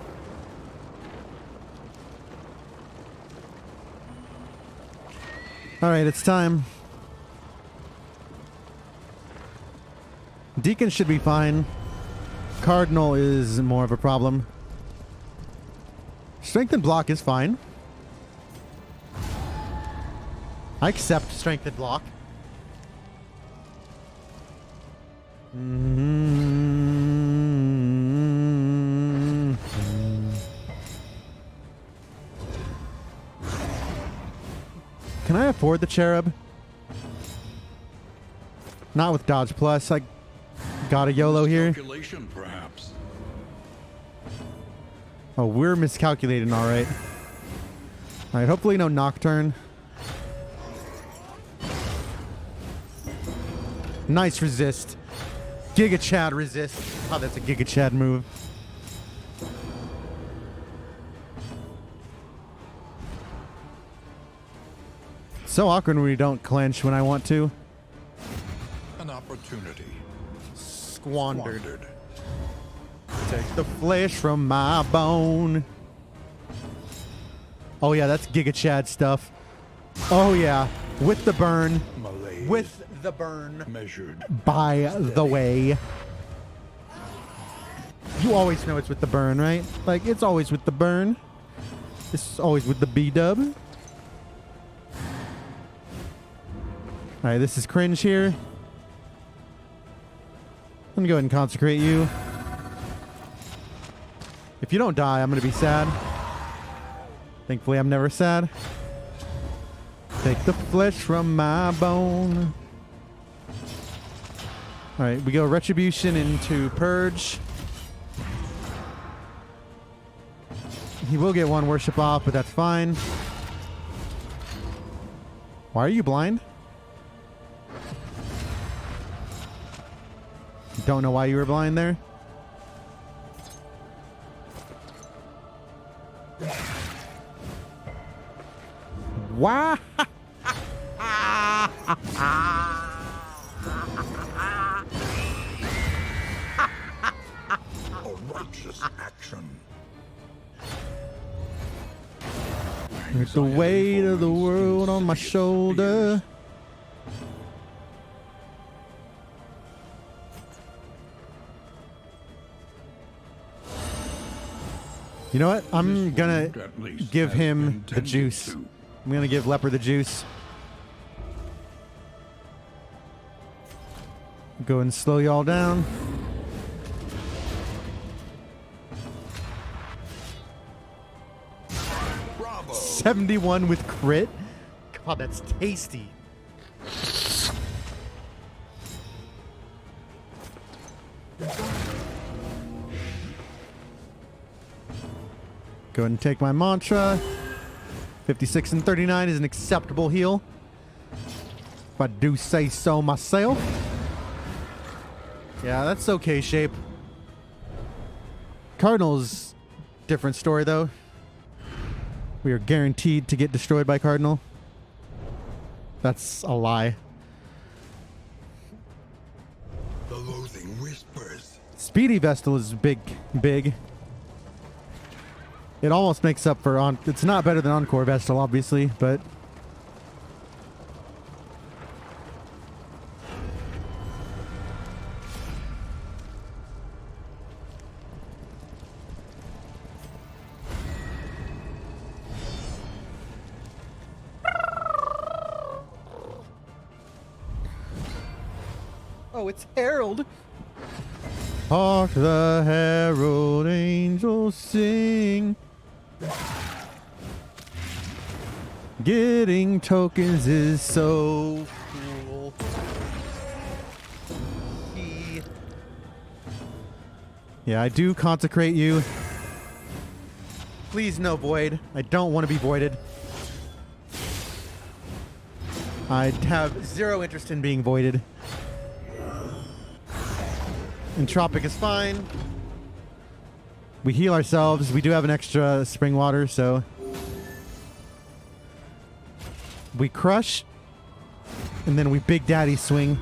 All right, it's time. Deacon should be fine. Cardinal is more of a problem. Strength and block is fine. I accept strength and block. Can I afford the cherub? Not with dodge plus. I got a YOLO here. Calculation, perhaps. Oh, we're miscalculating, all right. All right, hopefully no Nocturne. Nice resist. Giga Chad resist. Oh, that's a Giga Chad move. So awkward when we don't clench when I want to. An opportunity. Squandered. Take the flesh from my bone. Oh yeah, that's Giga Chad stuff. Oh yeah, with the burn. Malaise. With the burn. Measured. By the way. You always know it's with the burn, right? Like, it's always with the burn. It's always with the B-dub. Alright, this is cringe here. I'm gonna go ahead and consecrate you. If you don't die, I'm gonna be sad. Thankfully, I'm never sad. Take the flesh from my bone. Alright, we go Retribution into Purge. He will get one worship off, but that's fine. Why are you blind? Don't know why you were blind there. Why? A righteous action. With the weight of the world on my shoulder. You know what? I'm gonna This at least give has him been the tended juice. to. I'm gonna give Leper the juice. Go and slow y'all down. Bravo! 71 with crit. God, that's tasty. Go ahead and take my mantra. 56 and 39 is an acceptable heal, if I do say so myself. Yeah, that's okay shape. Cardinal's different story though. We are guaranteed to get destroyed by Cardinal. That's a lie. The loathing whispers. Speedy Vestal is big. It almost makes up for it's not better than Encore Vestal, obviously, but oh, it's Herald. Hark the herald angels sing. Getting tokens is so cool. Yeah, I do consecrate you. Please no void. I don't want to be voided. I have zero interest in being voided. Entropic is fine. We heal ourselves. We do have an extra spring water, so we crush, and then we Big Daddy swing.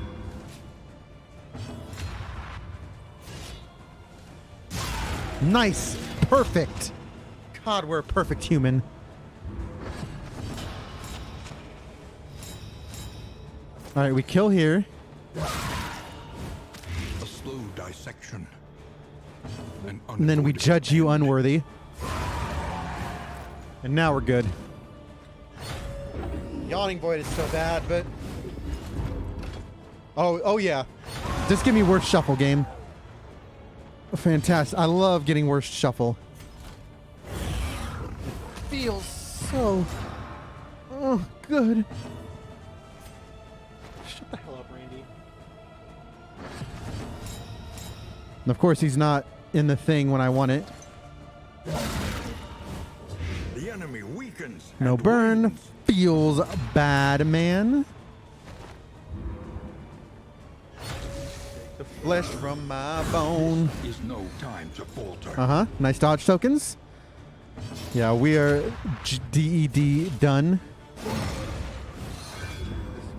Nice. Perfect. God, we're a perfect human. All right, we kill here. A slow dissection. And then we judge you unworthy. And now we're good. Yawning Void is so bad, but... Oh yeah. Just give me worst shuffle game. Fantastic. I love getting worst shuffle. It feels so... Oh, good. Shut the hell up, Randy. And of course, he's not in the thing when I want it. The enemy weakens. No and burn. wins. Feels bad, man. The flesh from my bone. Is no time to falter. Uh-huh. Nice dodge tokens. Yeah, we are DED done. This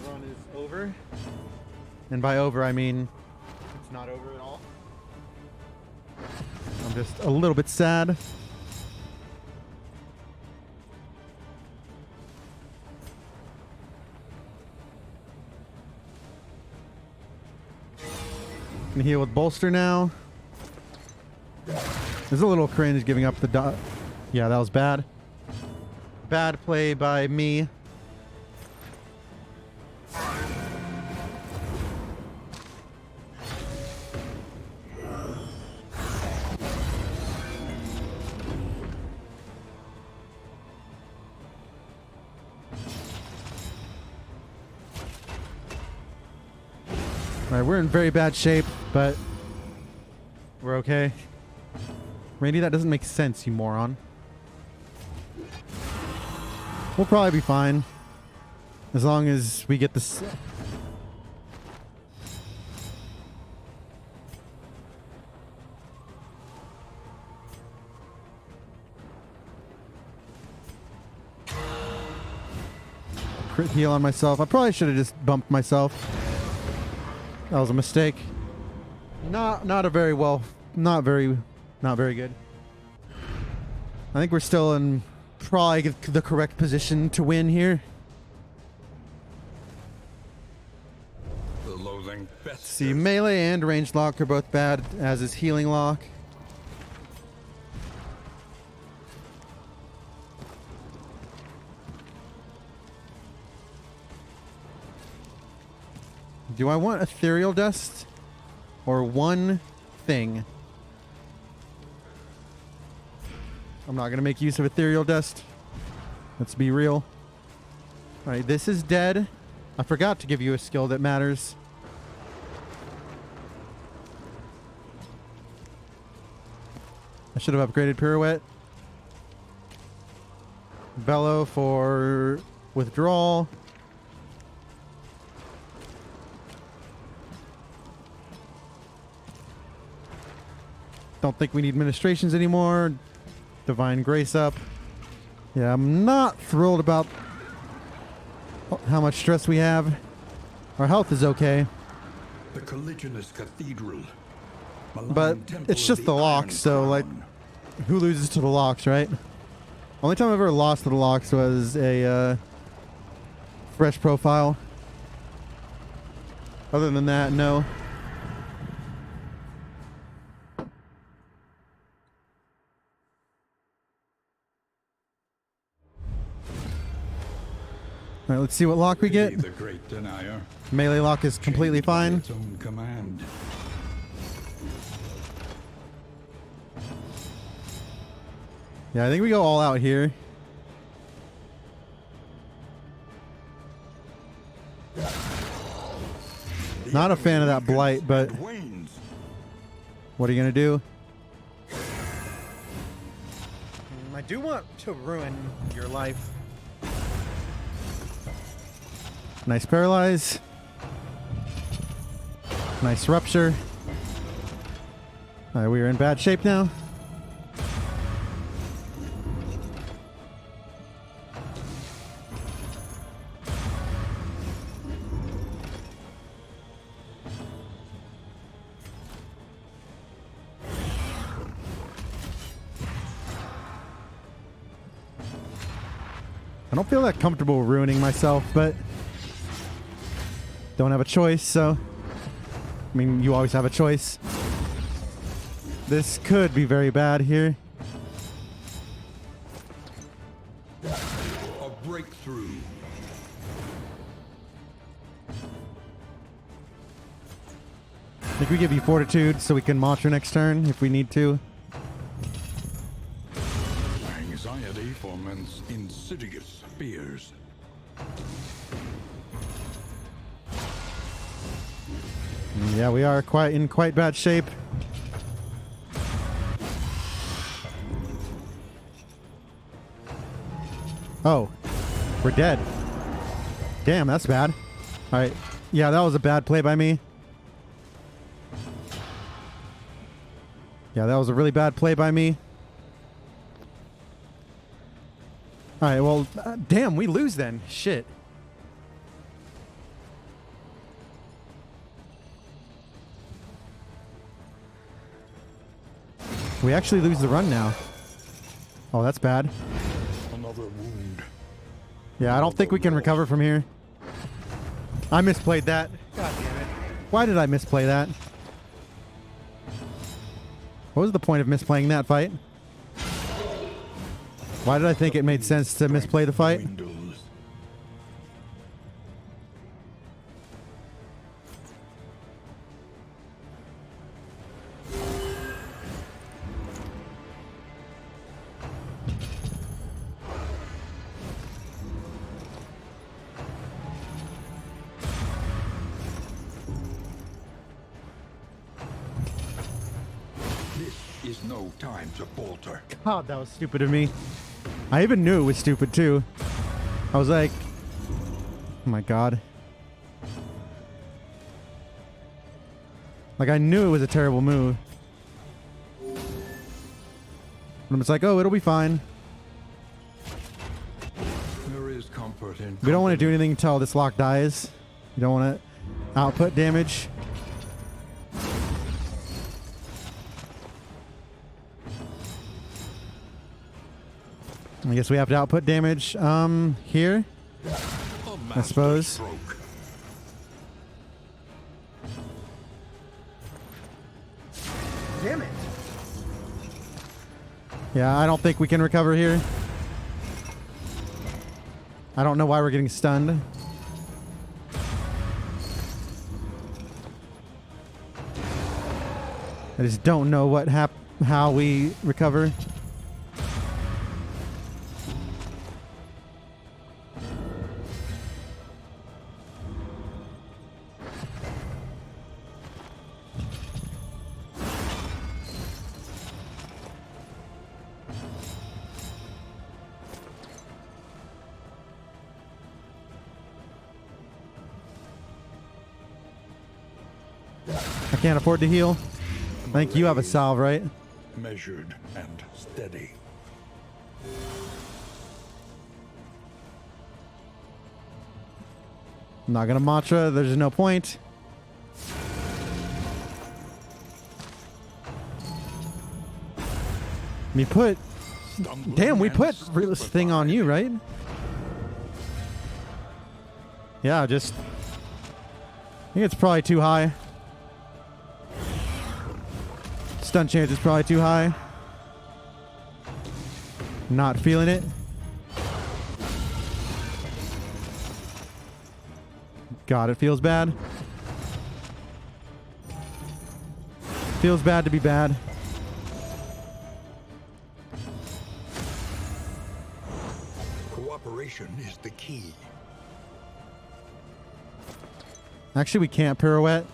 run is over. And by over, I mean it's not over at all. I'm just a little bit sad. Can heal with bolster now. There's a little cringe giving up the dot. Yeah, that was bad. Bad play by me. Alright, we're in very bad shape, but we're okay. Randy, that doesn't make sense, you moron. We'll probably be fine. As long as we get this... Crit heal on myself. I probably should have just bumped myself. That was a mistake. Not very good. I think we're still in probably the correct position to win here. The loathing festers. See, melee and ranged lock are both bad, as is healing lock. Do I want ethereal dust or one thing? I'm not going to make use of ethereal dust. Let's be real. All right, this is dead. I forgot to give you a skill that matters. I should have upgraded pirouette. Bellow for withdrawal. Don't think we need ministrations anymore. Divine Grace up. Yeah, I'm not thrilled about how much stress we have. Our health is okay. The colliginous cathedral. But it's just the locks, so like, who loses to the locks, right? Only time I've ever lost to the locks was a fresh profile. Other than that, no. All right, let's see what lock we get. The great denier. Melee lock is completely fine. Its own command. Yeah, I think we go all out here. Not a fan of that blight, but what are you gonna do? I do want to ruin your life. Nice paralyze. Nice rupture. All right, we are in bad shape now. I don't feel that comfortable ruining myself, but don't have a choice, so I mean, you always have a choice. This could be very bad here. A breakthrough. I think we give you fortitude so we can mantra next turn if we need to. Anxiety foments insidious fears. Yeah, we are in quite bad shape. Oh, we're dead. Damn, that's bad. All right. Yeah, that was a bad play by me. Yeah, that was a really bad play by me. All right, well, damn, we lose then. Shit. We actually lose the run now. Oh, that's bad. Another wound. Yeah, I don't think we can recover from here. I misplayed that. God damn it. Why did I misplay that? What was the point of misplaying that fight? Why did I think it made sense to misplay the fight? Is no time to falter. God, that was stupid of me. I even knew it was stupid too. I was like, oh my god. Like, I knew it was a terrible move. And I'm just like, oh, it'll be fine. There is comfort in. We don't want to do anything until this lock dies. You don't want to output damage. I guess we have to output damage here, I suppose. Damn it. Yeah, I don't think we can recover here. I don't know why we're getting stunned. I just don't know how we recover. I can't afford to heal. I think you have a salve, right? Measured and steady. I'm not gonna mantra, there's no point. We put... Damn, we put this thing on you, right? Yeah, just... I think it's probably too high. Stun chance is probably too high. Not feeling it. God, it feels bad. Feels bad to be bad. Cooperation is the key. Actually, we can't pirouette.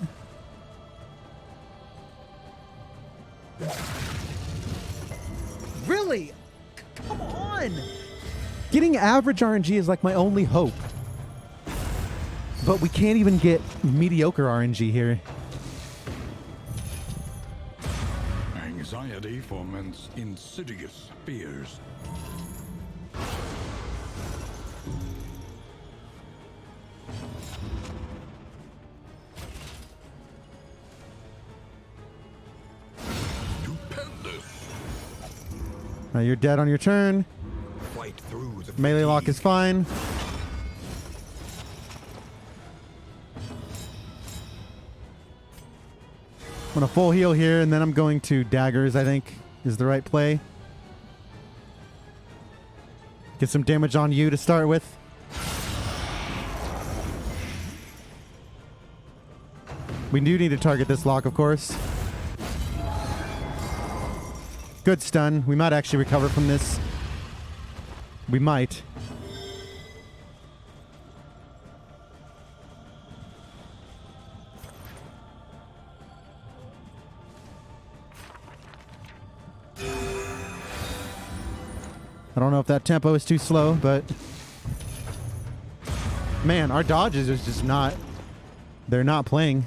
Really? Come on! Getting average RNG is like my only hope. But we can't even get mediocre RNG here. Anxiety foments insidious fears. You're dead on your turn. Fight through the Melee lock is fine. I'm gonna full heal here, and then I'm going to daggers, I think, is the right play. Get some damage on you to start with. We do need to target this lock, of course. Good stun. We might actually recover from this. We might. I don't know if that tempo is too slow, but... Man, our dodges is just not... They're not playing.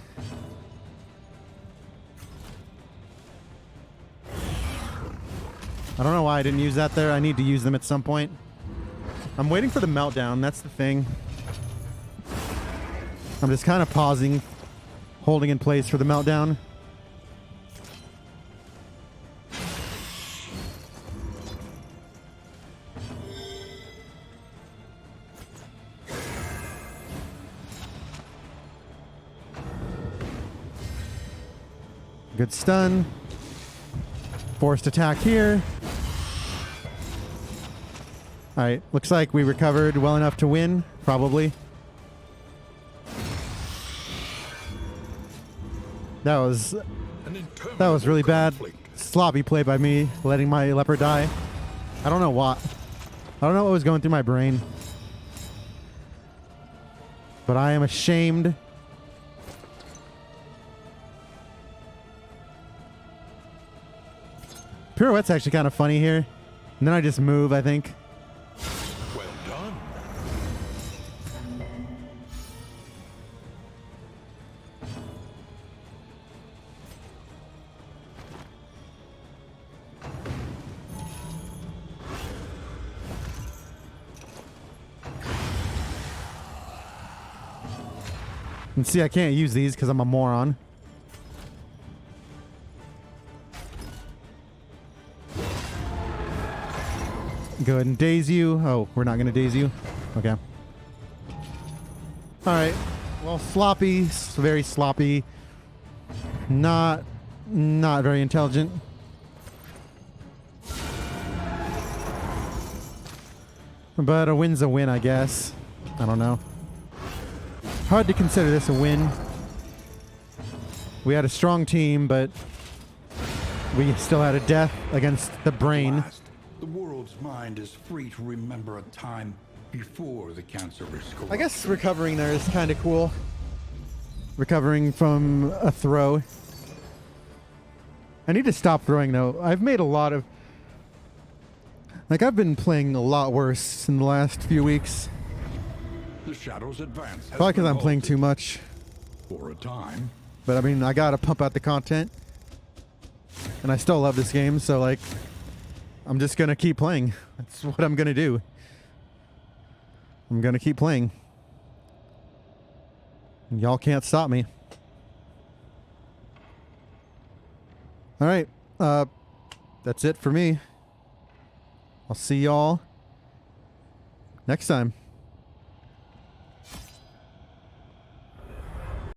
I don't know why I didn't use that there. I need to use them at some point. I'm waiting for the meltdown. That's the thing. I'm just kind of pausing, holding in place for the meltdown. Good stun. Forced attack here. Alright, looks like we recovered well enough to win, probably. That was really bad. Sloppy play by me, letting my leper die. I don't know what. I don't know what was going through my brain. But I am ashamed. Pirouette's actually kind of funny here. And then I just move, I think. Well done. And see, I can't use these because I'm a moron. Go ahead and daze you. Oh, we're not going to daze you? Okay. Alright. Well, sloppy. Very sloppy. Not very intelligent. But a win's a win, I guess. I don't know. Hard to consider this a win. We had a strong team, but We still had a death against the brain. At last, the world's mind is free to remember a time before the cancer is corrupted. I guess recovering there is kind of cool. Recovering from a throw. I need to stop throwing though. I've made a lot of... Like, I've been playing a lot worse in the last few weeks. The Shadow's advance has Probably because been I'm playing halted too much. for a time. But I mean, I gotta pump out the content. And I still love this game, so like, I'm just gonna keep playing. That's what I'm gonna do. I'm gonna keep playing. Y'all can't stop me. Alright, that's it for me. I'll see y'all next time.